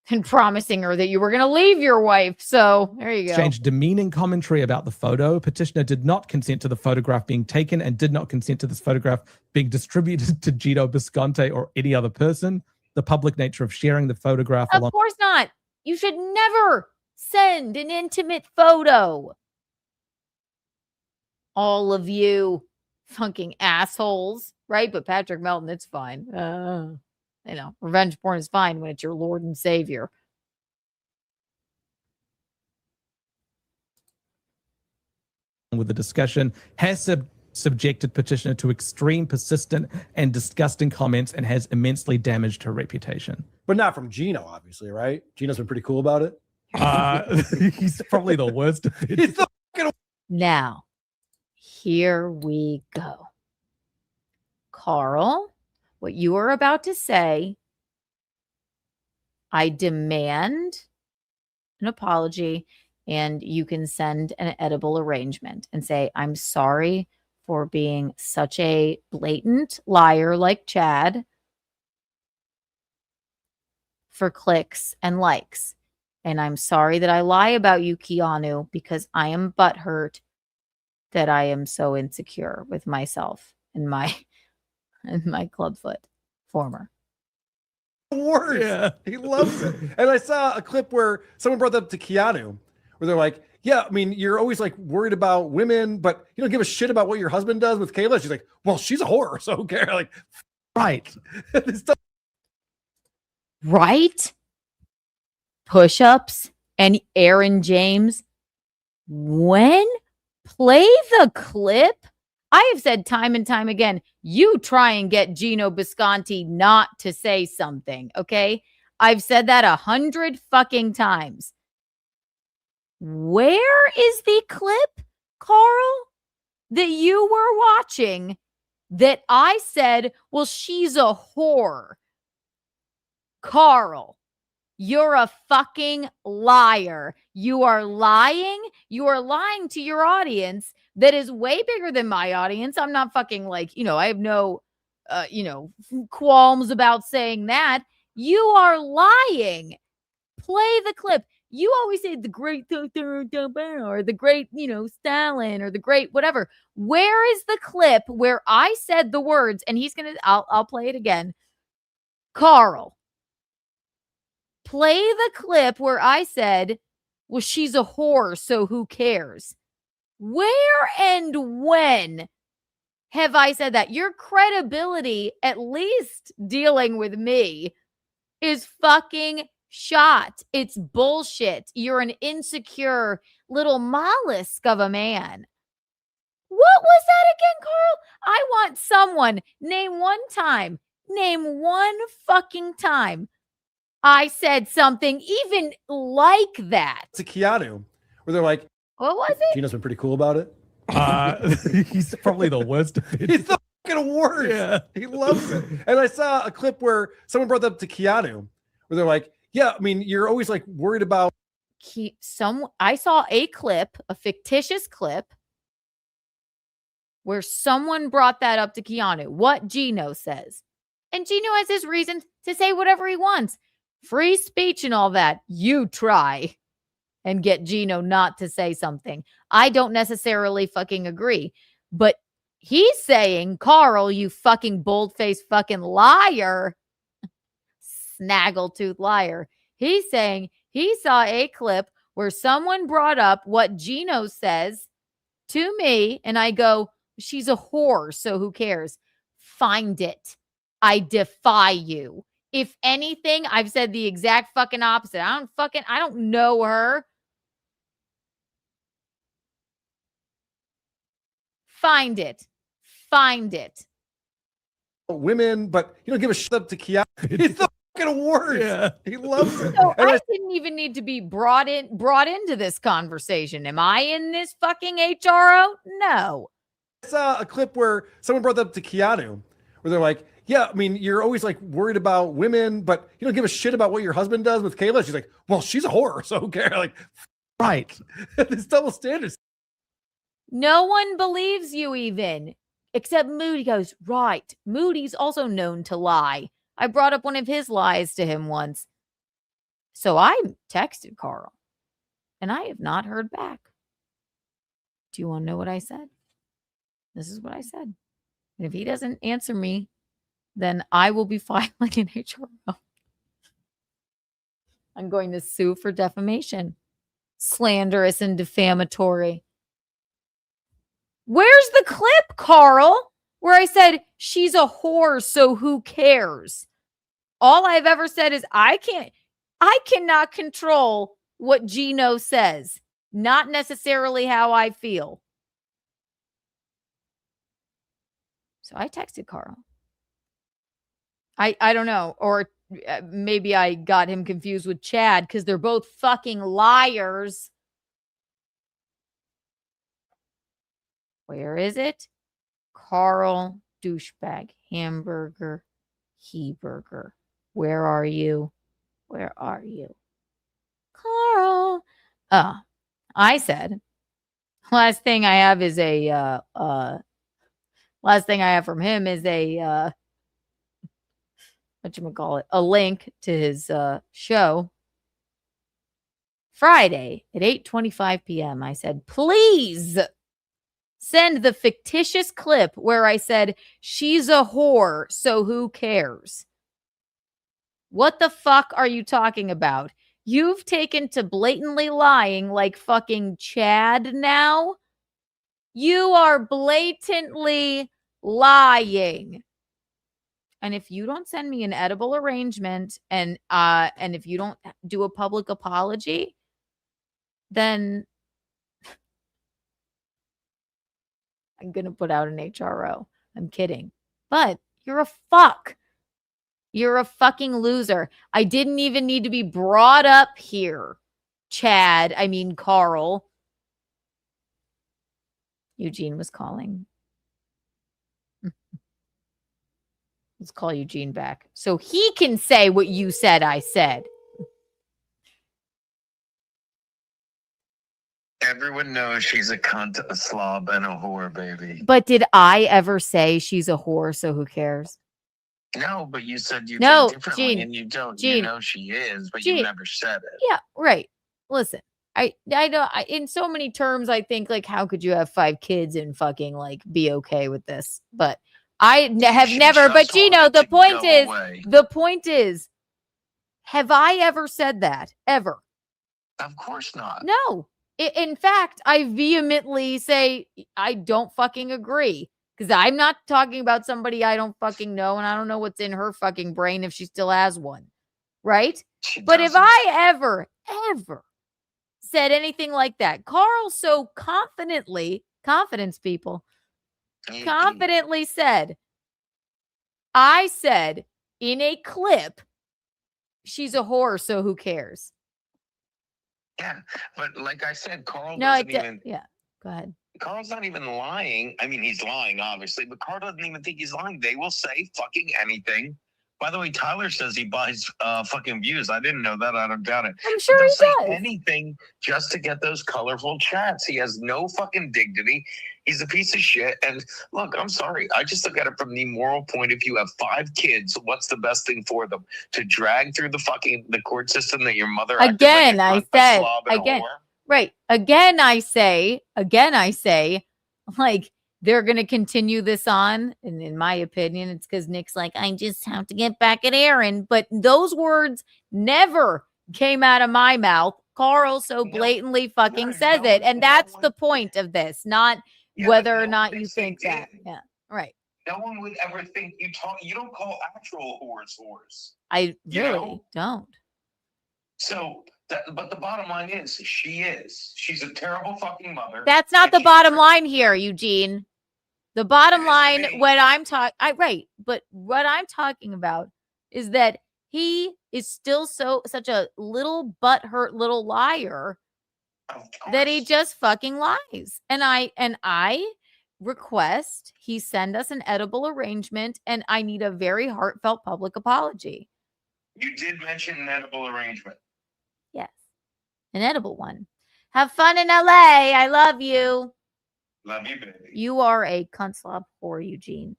And promising her that you were going to leave your wife. So there you go. Exchanged demeaning commentary about the photo. Petitioner did not consent to the photograph being taken and did not consent to this photograph being distributed to Gino Bisconte or any other person. The public nature of sharing the photograph. Of course not. You should never send an intimate photo. All of you fucking assholes, right? But Patrick Melton, it's fine. You know, revenge porn is fine when it's your Lord and Savior. With the discussion has subjected petitioner to extreme, persistent, and disgusting comments and has immensely damaged her reputation. But not from Gino, obviously, right? Gino's been pretty cool about it. He's probably the worst. He's the fucking... Now, here we go. Carl, what you are about to say, I demand an apology, and you can send an edible arrangement and say, I'm sorry for being such a blatant liar like Chad for clicks and likes. And I'm sorry that I lie about you, Keanu, because I am butthurt that I am so insecure with myself and my clubfoot former. Worse. Yeah. He loves it. And I saw a clip where someone brought that up to Keanu, where they're like, yeah, I mean, you're always like worried about women, but you don't give a shit about what your husband does with Kayla. She's like, well, she's a whore, so who cares? Like, right. Right? Push-ups and Aaron James. When? Play the clip. I have said time and time again, you try and get Gino Bisconti not to say something, okay? I've said that 100 fucking times. Where is the clip, Carl, that you were watching that I said, well, she's a whore? Carl, you're a fucking liar. You are lying. You are lying to your audience that is way bigger than my audience. I'm not fucking like, you know, I have no qualms about saying that. You are lying. Play the clip. You always say the great or the great, Stalin or the great whatever. Where is the clip where I said the words? And I'll play it again. Carl, play the clip where I said, well, she's a whore, so who cares? Where and when have I said that? Your credibility, at least dealing with me, is fucking shot. It's bullshit. You're an insecure little mollusk of a man. What was that again, Carl? I want someone. Name one fucking time I said something even like that. To Keanu, where they're like, what was it? Gino's been pretty cool about it. He's probably the worst. He's the fucking worst. Yeah. He loves it. And I saw a clip where someone brought that up to Keanu, where they're like, yeah, I mean, you're always like worried about. I saw a clip, a fictitious clip, where someone brought that up to Keanu, what Gino says. And Gino has his reason to say whatever he wants. Free speech and all that. You try and get Gino not to say something. I don't necessarily fucking agree. But he's saying, Carl, you fucking bold-faced fucking liar. Snaggletooth liar. He's saying he saw a clip where someone brought up what Gino says to me, and I go, she's a whore, so who cares? Find it. I defy you. If anything, I've said the exact fucking opposite. I don't know her. Find it. Women, but you don't give a shit up to Keanu. He's the fucking worst. Yeah. He loves it. So I didn't even need to be brought into this conversation. Am I in this fucking HRO? No. I saw a clip where someone brought that up to Keanu, where they're like, yeah, I mean, you're always like worried about women, but you don't give a shit about what your husband does with Kayla. She's like, well, she's a whore, so who cares? Like, right. This double standards. No one believes you even, except Moody goes, right. Moody's also known to lie. I brought up one of his lies to him once. So I texted Carl, and I have not heard back. Do you want to know what I said? This is what I said. And if he doesn't answer me, then I will be filing an HRO. I'm going to sue for defamation. Slanderous and defamatory. Where's the clip, Carl, where I said she's a whore, so who cares? All I've ever said is I cannot control what Gino says, not necessarily how I feel. So I texted Carl. I don't know, or maybe I got him confused with Chad because they're both fucking liars. Where is it? Carl, douchebag, hamburger, he-burger. Where are you? Where are you? Carl. I said, last thing I have is last thing I have from him is a link to his show. Friday at 8:25 p.m. I said, please send the fictitious clip where I said, she's a whore, so who cares? What the fuck are you talking about? You've taken to blatantly lying like fucking Chad now? You are blatantly lying. And if you don't send me an edible arrangement and if you don't do a public apology, then I'm going to put out an HRO. I'm kidding. But you're a fuck. You're a fucking loser. I didn't even need to be brought up here. Carl. Eugene was calling. Let's call Eugene back so he can say what you said I said. Everyone knows she's a cunt, a slob, and a whore, baby. But did I ever say she's a whore, so who cares? No, but you said you No, think differently, Gene, and you don't. Gene, You know she is, but Gene. you never said it. Yeah, right. Listen, I know in so many terms, I think like, how could you have 5 kids and fucking like be okay with this? But I have never. But Gino, the point is, have I ever said that ever? Of course not. No. In fact, I vehemently say I don't fucking agree because I'm not talking about somebody I don't fucking know, and I don't know what's in her fucking brain if she still has one, right? But if I ever said anything like that, Carl so confidently said, I said in a clip, she's a whore, so who cares? Yeah, but like I said, Carl No, doesn't even. Yeah, go ahead. Carl's not even lying. I mean, he's lying, obviously, but Carl doesn't even think he's lying. They will say fucking anything. By the way, Tyler says he buys fucking views. I didn't know that. I don't doubt it. I'm sure he does. Say anything just to get those colorful chats. He has no fucking dignity. He's a piece of shit. And look, I'm sorry. I just look at it from the moral point of view. You have 5 kids. What's the best thing for them? To drag through the court system that your mother Again, acted like I said slob and a again. whore? Right. Again, I say, like, they're going to continue this on. And in my opinion, it's because Nick's like, I just have to get back at Aaron. But those words never came out of my mouth. Carl so blatantly fucking says it. And that's the point of this, not whether or not you think that. Yeah. Right. No one would ever think you don't call actual whores. I You really know? don't. So, but the bottom line is, she's a terrible fucking mother. That's not the bottom line here, Eugene. The bottom line, when I'm talking, right, but what I'm talking about is that he is still such a little butthurt little liar that he just fucking lies. And I request he send us an edible arrangement, and I need a very heartfelt public apology. You did mention an edible arrangement. Yes, an edible one. Have fun in LA. I love you. Love you, baby. You are a cunt slob whore, Eugene.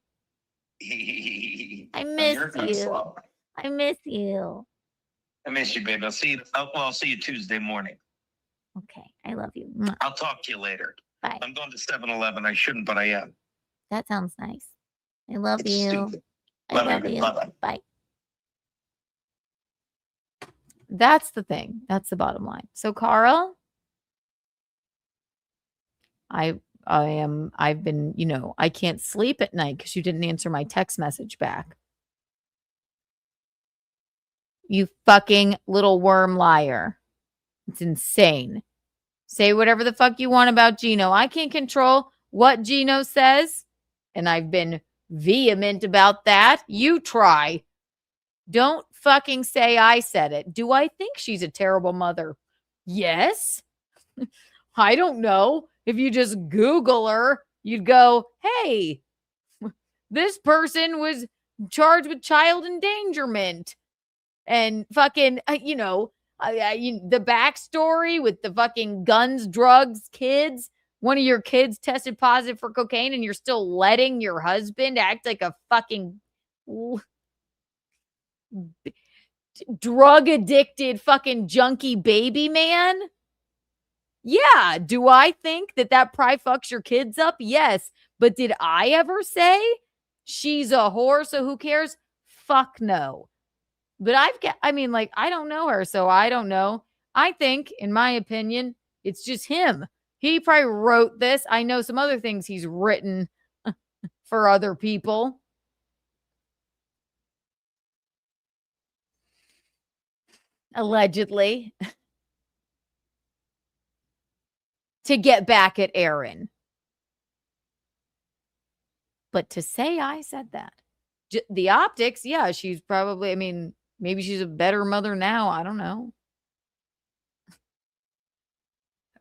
I miss you. I miss you. I miss you, baby. I'll see you. I'll see you Tuesday morning. Okay, I love you. I'll talk to you later. Bye. I'm going to 7-Eleven. I shouldn't, but I am. That sounds nice. I love It's you. stupid. I love you. Bye-bye. Bye. That's the thing. That's the bottom line. So, Carl, I've been, I can't sleep at night because you didn't answer my text message back. You fucking little worm liar. It's insane. Say whatever the fuck you want about Gino. I can't control what Gino says, and I've been vehement about that. You try. Don't fucking say I said it. Do I think she's a terrible mother? Yes. I don't know. If you just Google her, you'd go, hey, this person was charged with child endangerment. And fucking, the backstory with the fucking guns, drugs, kids. One of your kids tested positive for cocaine and you're still letting your husband act like a fucking drug addicted fucking junkie baby man. Yeah. Do I think that probably fucks your kids up? Yes. But did I ever say she's a whore, so who cares? Fuck no. But I don't know her, so I don't know. I think, in my opinion, it's just him. He probably wrote this. I know some other things he's written for other people. Allegedly. To get back at Aaron. But to say I said that. The optics, yeah, she's probably, maybe she's a better mother now. I don't know.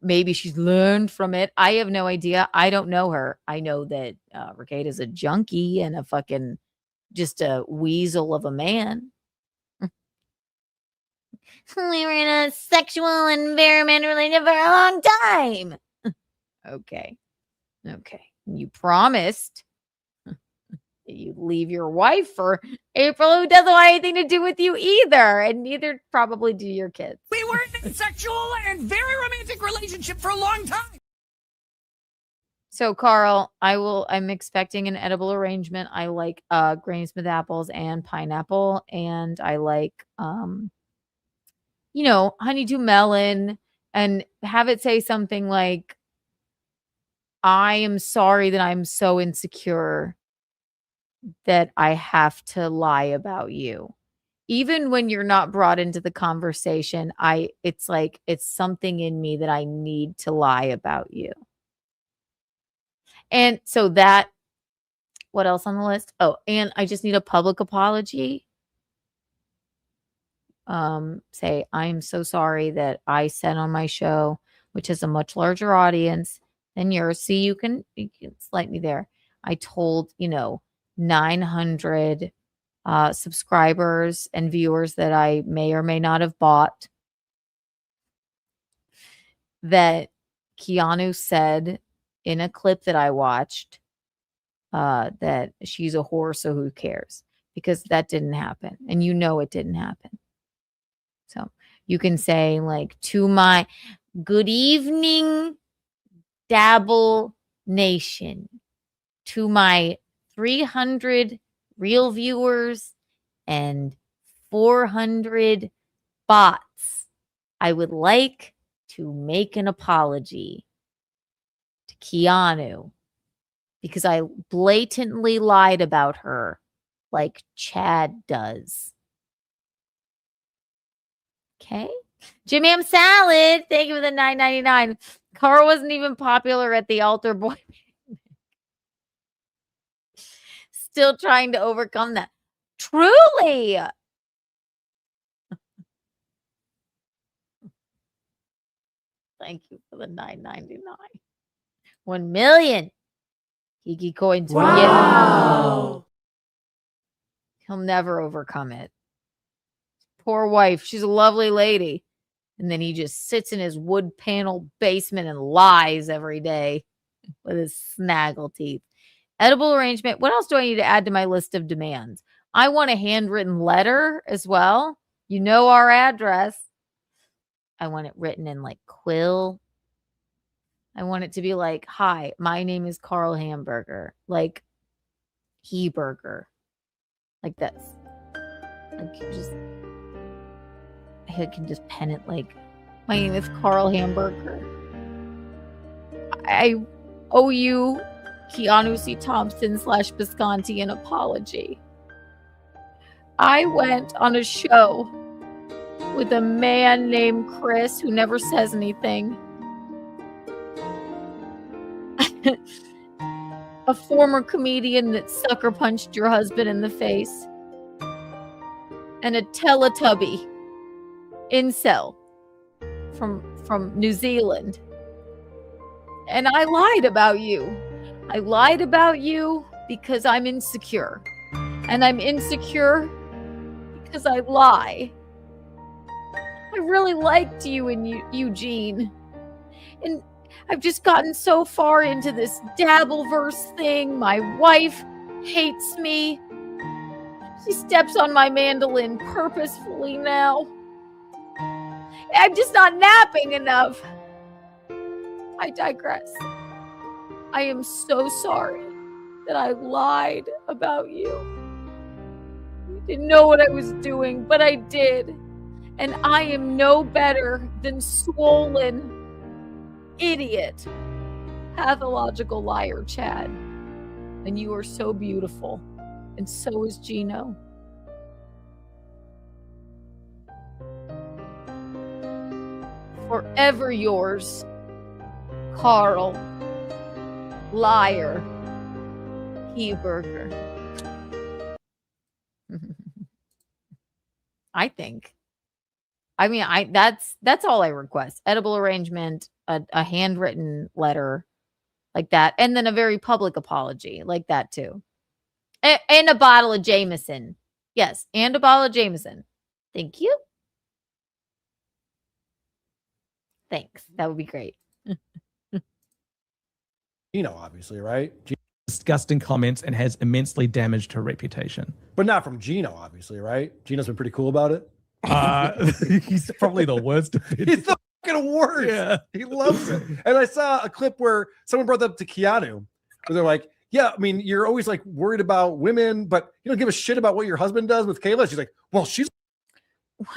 Maybe she's learned from it. I have no idea. I don't know her. I know that Rekida's a junkie and a fucking just a weasel of a man. We were in a sexual environment relationship for a long time. Okay. You promised that you'd leave your wife for April, who doesn't want anything to do with you either, and neither probably do your kids. We were in a sexual and very romantic relationship for a long time. So, Carl, I'm expecting an edible arrangement. I like Granny Smith apples and pineapple, and I like honeydew melon, and have it say something like, I am sorry that I'm so insecure that I have to lie about you. Even when you're not brought into the conversation, it's like it's something in me that I need to lie about you. And so what else on the list? Oh, and I just need a public apology. Say, I'm so sorry that I said on my show, which has a much larger audience than yours. See, you can slight me there. I told, 900 subscribers and viewers that I may or may not have bought that Keanu said in a clip that I watched that she's a whore, so who cares? Because that didn't happen. And it didn't happen. So you can say, like, to my good evening, Dabble Nation, to my 300 real viewers and 400 bots, I would like to make an apology to Keanu because I blatantly lied about her like Chad does. Okay. Jimmy M. Salad, thank you for the $9.99. Carl wasn't even popular at the altar boy. Still trying to overcome that. Truly. Thank you for the $9.99. 1 million Kiki coins. Wow. He'll never overcome it. Poor wife. She's a lovely lady. And then he just sits in his wood panel basement and lies every day with his snaggle teeth. Edible arrangement. What else do I need to add to my list of demands? I want a handwritten letter as well. You know our address. I want it written in like quill. I want it to be like, hi, my name is Carl Hamburger. Like he burger. Like this. I can just pen it like, my name is Carl Hamburger. I owe you, Keanu C. Thompson / Bisconti, an apology. I went on a show with a man named Chris who never says anything. A former comedian that sucker punched your husband in the face. And a Teletubby incel from New Zealand. And I lied about you. I lied about you because I'm insecure. And I'm insecure because I lie. I really liked you and Eugene. And I've just gotten so far into this Dabbleverse thing. My wife hates me. She steps on my mandolin purposefully now. I'm just not napping enough. I digress. I am so sorry that I lied about you. You didn't know what I was doing, but I did. And I am no better than swollen, idiot, pathological liar, Chad. And you are so beautiful. And so is Gino. Forever yours, Carl, liar, Heburger. I think. I mean, that's all I request. Edible arrangement, a handwritten letter like that, and then a very public apology like that too. And a bottle of Jameson. Yes, and a bottle of Jameson. Thank you. Thanks. That would be great. Obviously, right? Disgusting comments and has immensely damaged her reputation. But not from Gino, obviously, right? Gino's been pretty cool about it. He's probably the worst. He's the fucking worst. Yeah. He loves it. And I saw a clip where someone brought that up to Keanu, where they're like, yeah, I mean, you're always like worried about women, but you don't give a shit about what your husband does with Kayla. She's like, well, she's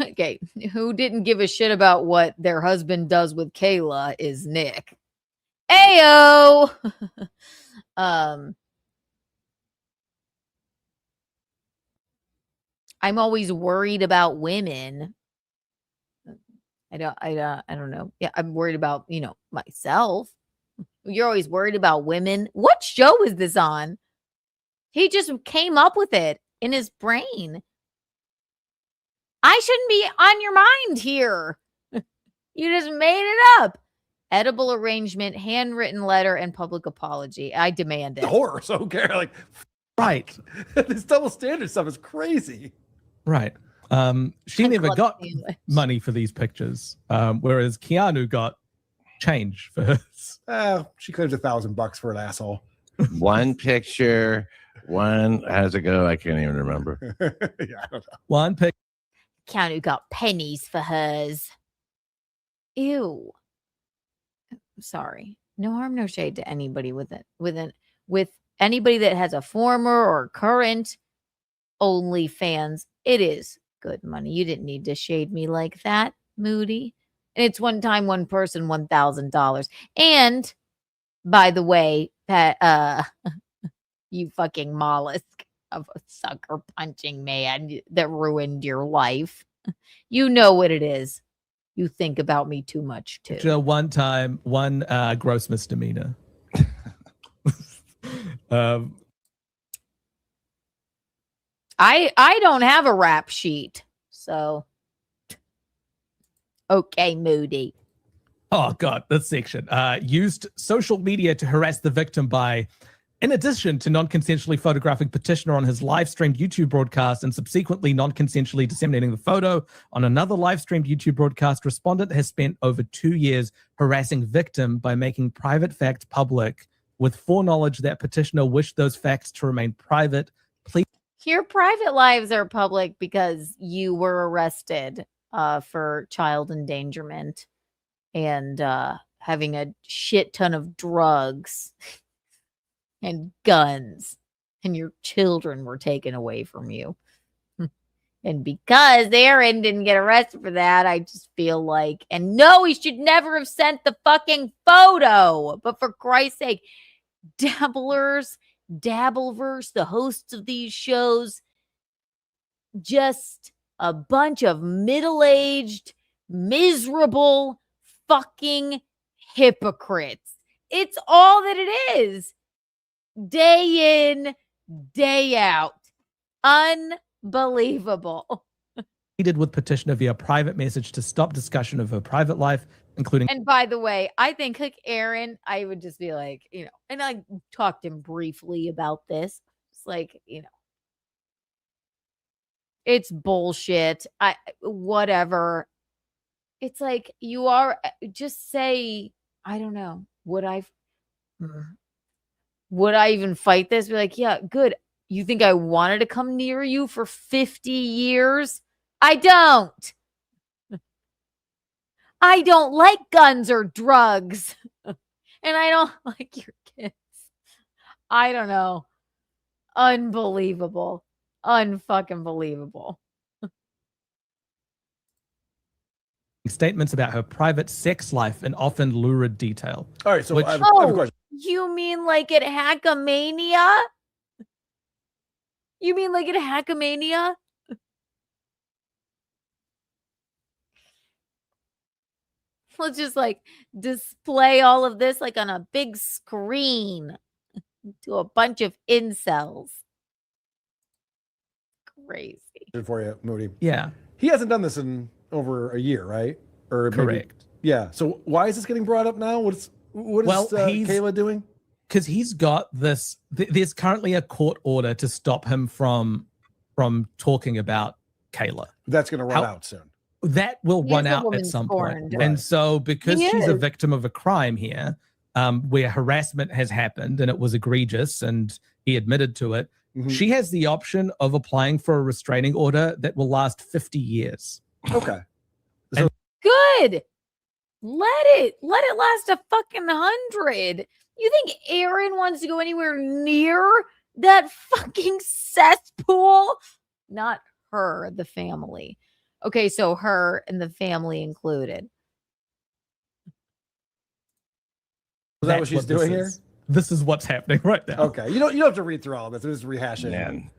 Okay. Who didn't give a shit about what their husband does with Kayla is Nick. Ayo. I'm always worried about women. I don't know. Yeah, I'm worried about, myself. You're always worried about women. What show is this on? He just came up with it in his brain. I shouldn't be on your mind here. You just made it up. Edible arrangement, handwritten letter, and public apology. I demand it. horror. So who cares? Like, Right. this double standard stuff is crazy. Right. She never got money for these pictures, whereas Keanu got change for hers. She claims $1,000 for an asshole. One picture, one, how's it go? I can't even remember. Yeah, I don't know. One picture. Keanu got pennies for hers. Ew. Sorry. No harm, no shade to anybody with anybody that has a former or current OnlyFans. It is good money. You didn't need to shade me like that, Moody. And it's one time, one person, $1,000. And by the way, Pat, you fucking mollusk of a sucker punching man that ruined your life. You know what it is. You think about me too much too. One time, one gross misdemeanor. I don't have a rap sheet, so okay, Moody. Oh God, this section used social media to harass the victim by, in addition to non-consensually photographing petitioner on his live-streamed YouTube broadcast and subsequently non-consensually disseminating the photo on another live-streamed YouTube broadcast, respondent has spent over 2 years harassing victim by making private facts public with foreknowledge that petitioner wished those facts to remain private. Please. Your private lives are public because you were arrested for child endangerment and having a shit ton of drugs and guns, and your children were taken away from you. And because Aaron didn't get arrested for that, I just feel like, and no, he should never have sent the fucking photo. But for Christ's sake, Dabbleverse, the hosts of these shows, just a bunch of middle-aged, miserable fucking hypocrites. It's all that it is. Day in, day out. Unbelievable. Pleaded with petitioner via private message to stop discussion of her private life, including. And by the way, I think like Aaron, I would just be like, and I talked to him briefly about this. It's like, it's bullshit. Whatever. It's like you are just say, I don't know. Would I even fight this? Be like, yeah, good. You think I wanted to come near you for 50 years? I don't. I don't like guns or drugs. And I don't like your kids. I don't know. Unbelievable. Unfucking believable. Statements about her private sex life in often lurid detail. All right, so I have a question. You mean like at Hackamania? You mean like at Hackamania? Let's just like display all of this like on a big screen to a bunch of incels. Crazy. For you, Moody. Yeah. He hasn't done this in over a year, right? Or correct. Maybe, yeah. So why is this getting brought up now? What is Kayla doing? Because he's got this. There's currently a court order to stop him from talking about Kayla. That's going to run out soon. that will He run is a out woman at some point. scorned. And so because He she's a is. victim of a crime here, where harassment has happened and it was egregious and he admitted to it, she has the option of applying for a restraining order that will last 50 years. Okay. Good. Let it last a fucking 100. You think Aaron wants to go anywhere near that fucking cesspool? Not her, the family. Okay, so her and the family included. Is that what she's doing here? This is what's happening right now. Okay. You don't have to read through all this. We're just rehashing.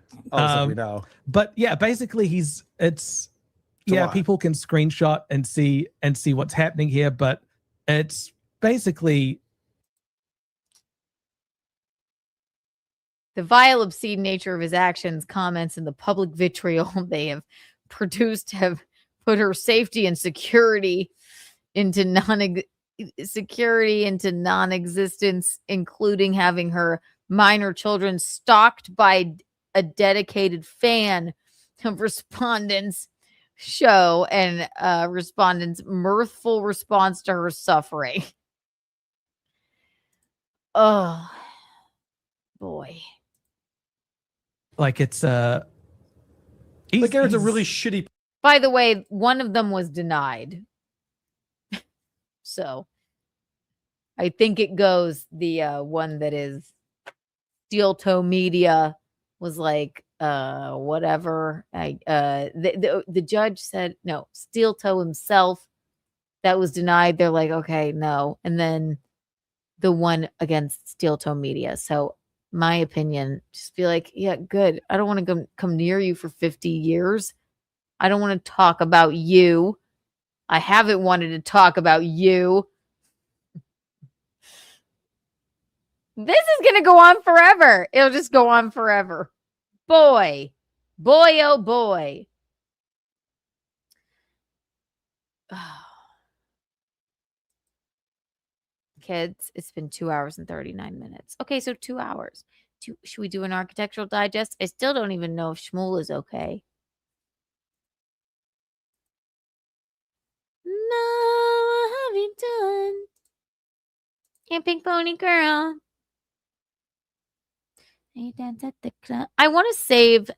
We know. But yeah, basically people can screenshot and see what's happening here, but it's basically The vile, obscene nature of his actions, comments, and the public vitriol they have produced have put her safety and security into non-existence, including having her minor children stalked by a dedicated fan of respondents' show and respondents' mirthful response to her suffering. Oh boy. Like it's Aaron's a really shitty. By the way, one of them was denied. So I think it goes the one that is Steel Toe Media was like whatever. The judge said no, Steel Toe himself, that was denied. They're like, okay, no. And then the one against Steel Toe Media. So my opinion, just be like, yeah, good. I don't want to come near you for 50 years. I don't want to talk about you. I haven't wanted to talk about you. This is going to go on forever. It'll just go on forever. Boy, oh boy. Kids, it's been 2 hours and 39 minutes. Okay, so 2 hours. Should we do an architectural digest? I still don't even know if Shmuel is okay. No, what have you done? Yeah, Pink Pony Girl. You dance at the club. I want to save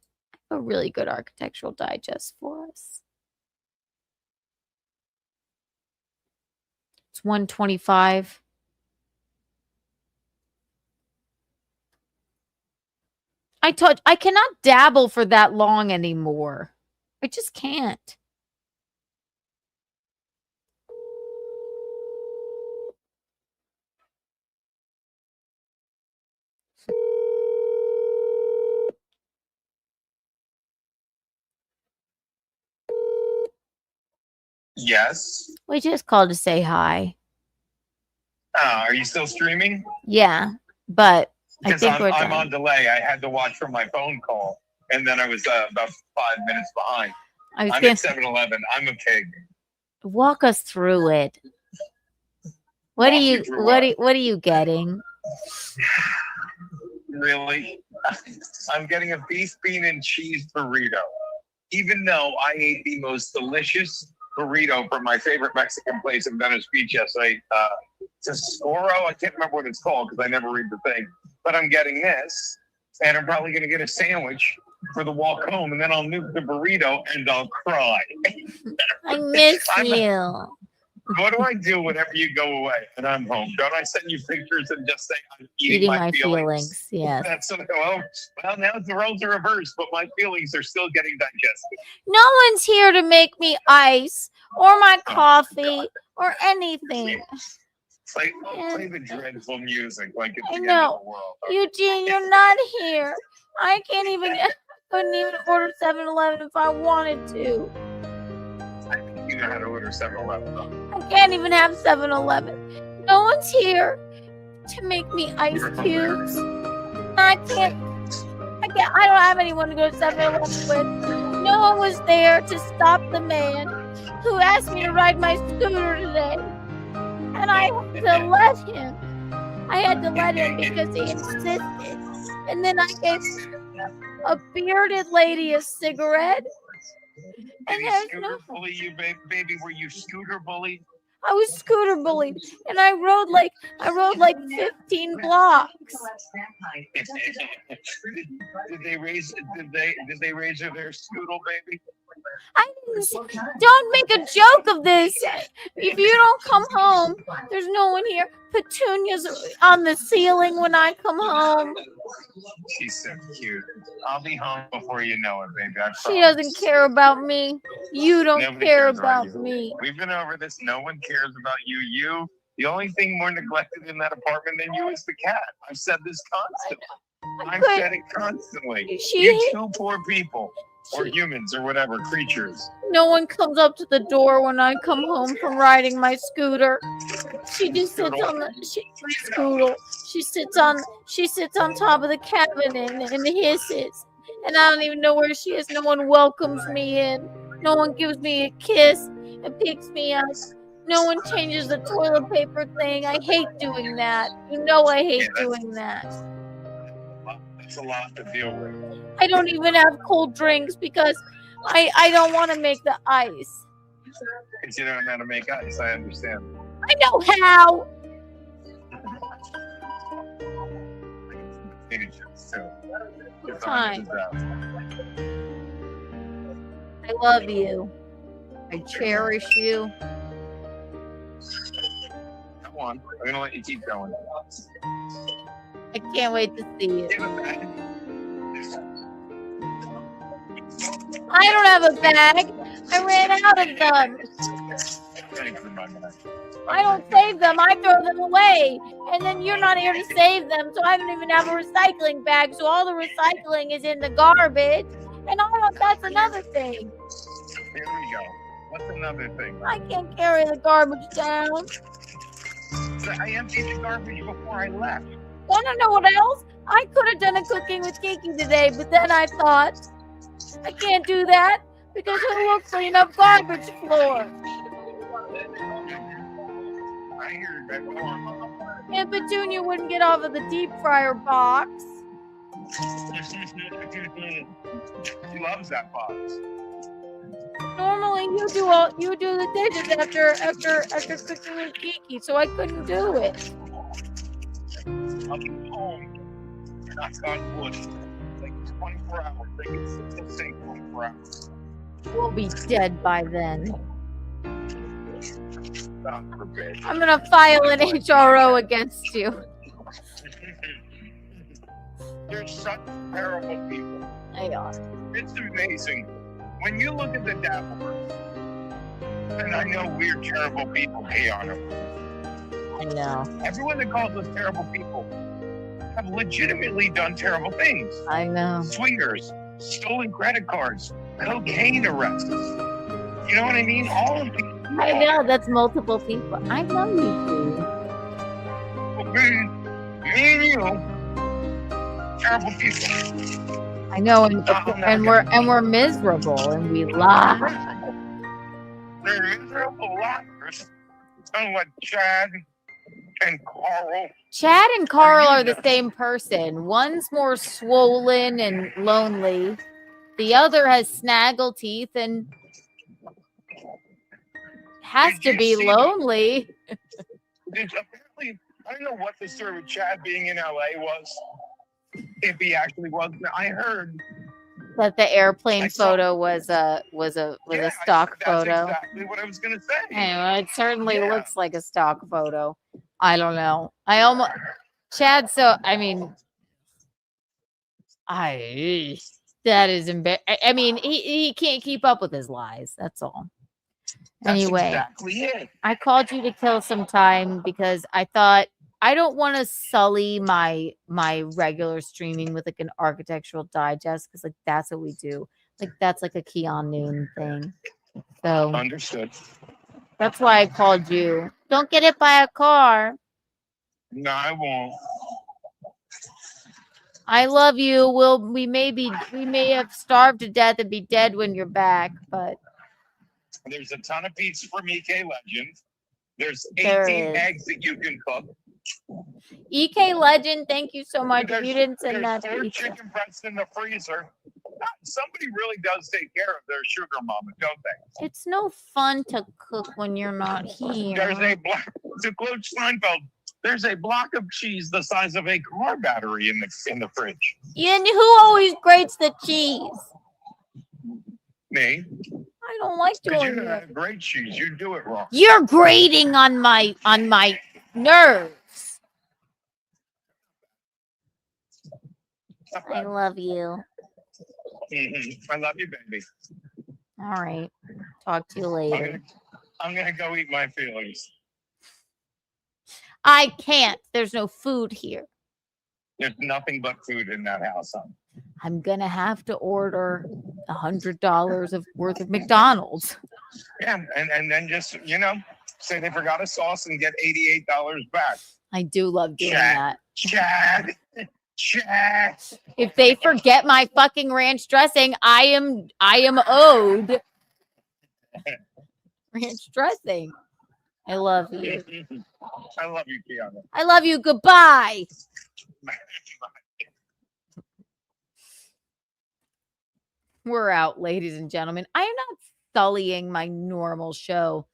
a really good architectural digest for us. It's 1:25. I cannot dabble for that long anymore. I just can't. Yes. We just called to say hi. Are you still streaming? Yeah, but I Because think we're I'm done. on delay. I had to watch from my phone call, and then I was about 5 minutes behind. I was I'm gonna- at 7-Eleven. I'm a pig. Walk us through it. What are you what are you getting? Really? I'm getting a beef, bean, and cheese burrito. Even though I ate the most delicious burrito from my favorite Mexican place in Venice Beach yesterday. Tesoro, I can't remember what it's called because I never read the thing. But I'm getting this, and I'm probably going to get a sandwich for the walk home, and then I'll nuke the burrito, and I'll cry. I miss you. What do I do whenever you go away and I'm home? Don't I send you pictures and just say I'm Eating my feelings. Yes. That's well, now the roles are reversed, but my feelings are still getting digested. No one's here to make me ice or my coffee or anything. Play the dreadful music like it's I the end know. of the world. Eugene, you're not here. I couldn't even order 7-Eleven if I wanted to. You know how to order 7-Eleven. I can't even have 7-Eleven. No one's here to make me ice cubes. I don't have anyone to go to 7-Eleven with. No one was there to stop the man who asked me to ride my scooter today. And I had to let him. I had to let him because he insisted. And then I gave a bearded lady a cigarette. Did he there's scooter bully you, baby? Were you scooter bullied? I was scooter bullied, and I rode like 15 blocks. Did they raise you their scoodle, baby? Don't make a joke of this. If you don't come home, there's no one here. Petunia's on the ceiling when I come home. She's so cute. I'll be home before you know it, baby. I She promise. doesn't care about me. You don't Nobody care cares about you. me. We've been over this. No one cares about you. The only thing more neglected in that apartment than you is the cat. I've said this constantly. I've said it constantly. You two poor people, or humans, or whatever, creatures. No one comes up to the door when I come home from riding my scooter. She just sits on the scooter. She sits on top of the cabinet and hisses. And I don't even know where she is. No one welcomes me in. No one gives me a kiss and picks me up. No one changes the toilet paper thing. I hate doing that. You know I hate doing that. That's a lot to deal with. I don't even have cold drinks because I don't want to make the ice. Because you don't know how to make ice, I understand. I know how. Fine. I love you. I cherish you. Come on, I'm gonna let you keep going. I can't wait to see you. I don't have a bag. I ran out of them. I don't save them. I throw them away. And then you're not here to save them. So I don't even have a recycling bag. So all the recycling is in the garbage. And that's another thing. Here we go. What's another thing? I can't carry the garbage down. So I emptied the garbage before I left. Want to know what else? I could have done a cooking with Kiki today, but then I thought, I can't do that because who will clean up garbage floor? I hear that. And Petunia wouldn't get off of the deep fryer box. She loves that box. Normally you do the dishes after cooking with Kiki, so I couldn't do it. I'll be home. Knock on wood. Like 24 hours. Like it's say 24 hours. We'll be dead by then. I'm gonna file an HRO against you. They're such terrible people. They are. It's amazing. When you look at the dabblers, and I know we're terrible people, Keanu. I know. Everyone that calls us terrible people have legitimately done terrible things. I know. Swingers, stolen credit cards, cocaine arrests. You know what I mean? All of these. I know, that's multiple people. I know you do. Me and you, terrible people. I know, and we're miserable, and we lie. They're miserable liars. Sound like Chad and Carl. Chad and Carl are the same person. One's more swollen and lonely. The other has snaggle teeth and has to be lonely. Apparently, I don't know what the story with Chad being in LA was. If he actually was, I heard that the airplane photo was a stock photo. That's exactly what I was gonna say. Anyway, it certainly looks like a stock photo. I don't know. Chad. So I mean, that is embarrassing. I mean, he can't keep up with his lies. That's all. Anyway, exactly it. I called you to kill some time because I thought I don't want to sully my regular streaming with like an architectural digest because like that's what we do. Like that's like a Keanu thing. So understood. That's why I called you. Don't get hit by a car. No, I won't. I love you. We may have starved to death and be dead when you're back, but there's a ton of pizza from EK Legend. There's 18 eggs that you can cook. EK Legend, thank you so much. You didn't send that There's 4 pizza. chicken breasts in the freezer. Somebody really does take care of their sugar mama, don't they? It's no fun to cook when you're not here. There's a block, to quote Seinfeld, there's a block of cheese the size of a car battery in the fridge. Yeah, and who always grates the cheese? Me? I don't like Because doing you that. have great cheese. You do it wrong. You're grating on my nerves. I love you. I love you, baby. All right. Talk to you later. I'm gonna go eat my feelings. I can't. There's no food here. There's nothing but food in that house, huh? I'm gonna have to order $100 of worth of McDonald's. Yeah, and then just say they forgot a sauce and get $88 back. I do love doing that. Chad. If they forget my fucking ranch dressing, I am owed ranch dressing. I love you. I love you, Keanu. I love you. Goodbye. We're out, ladies and gentlemen. I am not sullying my normal show.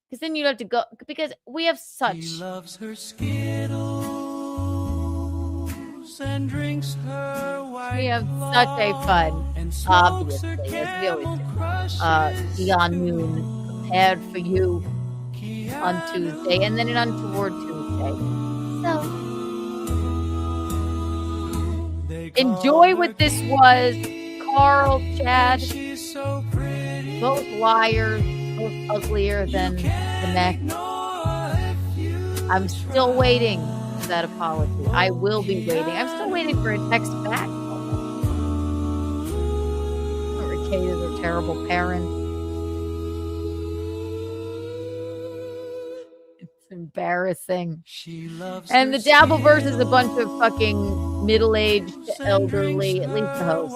Because then you'd have to go, because we have such. She loves her Skittles and drinks her white. We have such a fun, obviously, as we always do. Beyond Noon prepared for you on Tuesday and then an Untoward Tuesday. So enjoy what this was. Carl, Chad, both liars, both uglier than the next. I'm still waiting for that apology. I will be waiting. I'm still waiting for a text back. Ricadas are terrible parents. It's embarrassing. And the Dabbleverse is a bunch of fucking middle-aged, elderly, at least the host,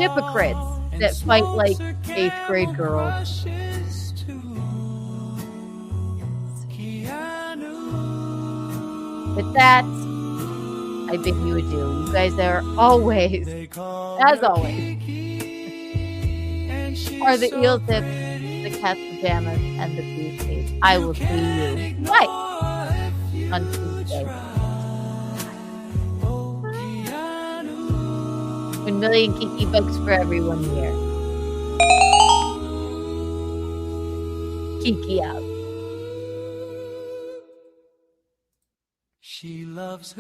hypocrites that fight like 8th grade girls. With that, I bid you adieu. You guys are always, as always, are the eel tips, the cat's pajamas, and the beef cage. I will see you twice on Tuesday. 1 million Kiki bucks for everyone here. Kiki out. She loves her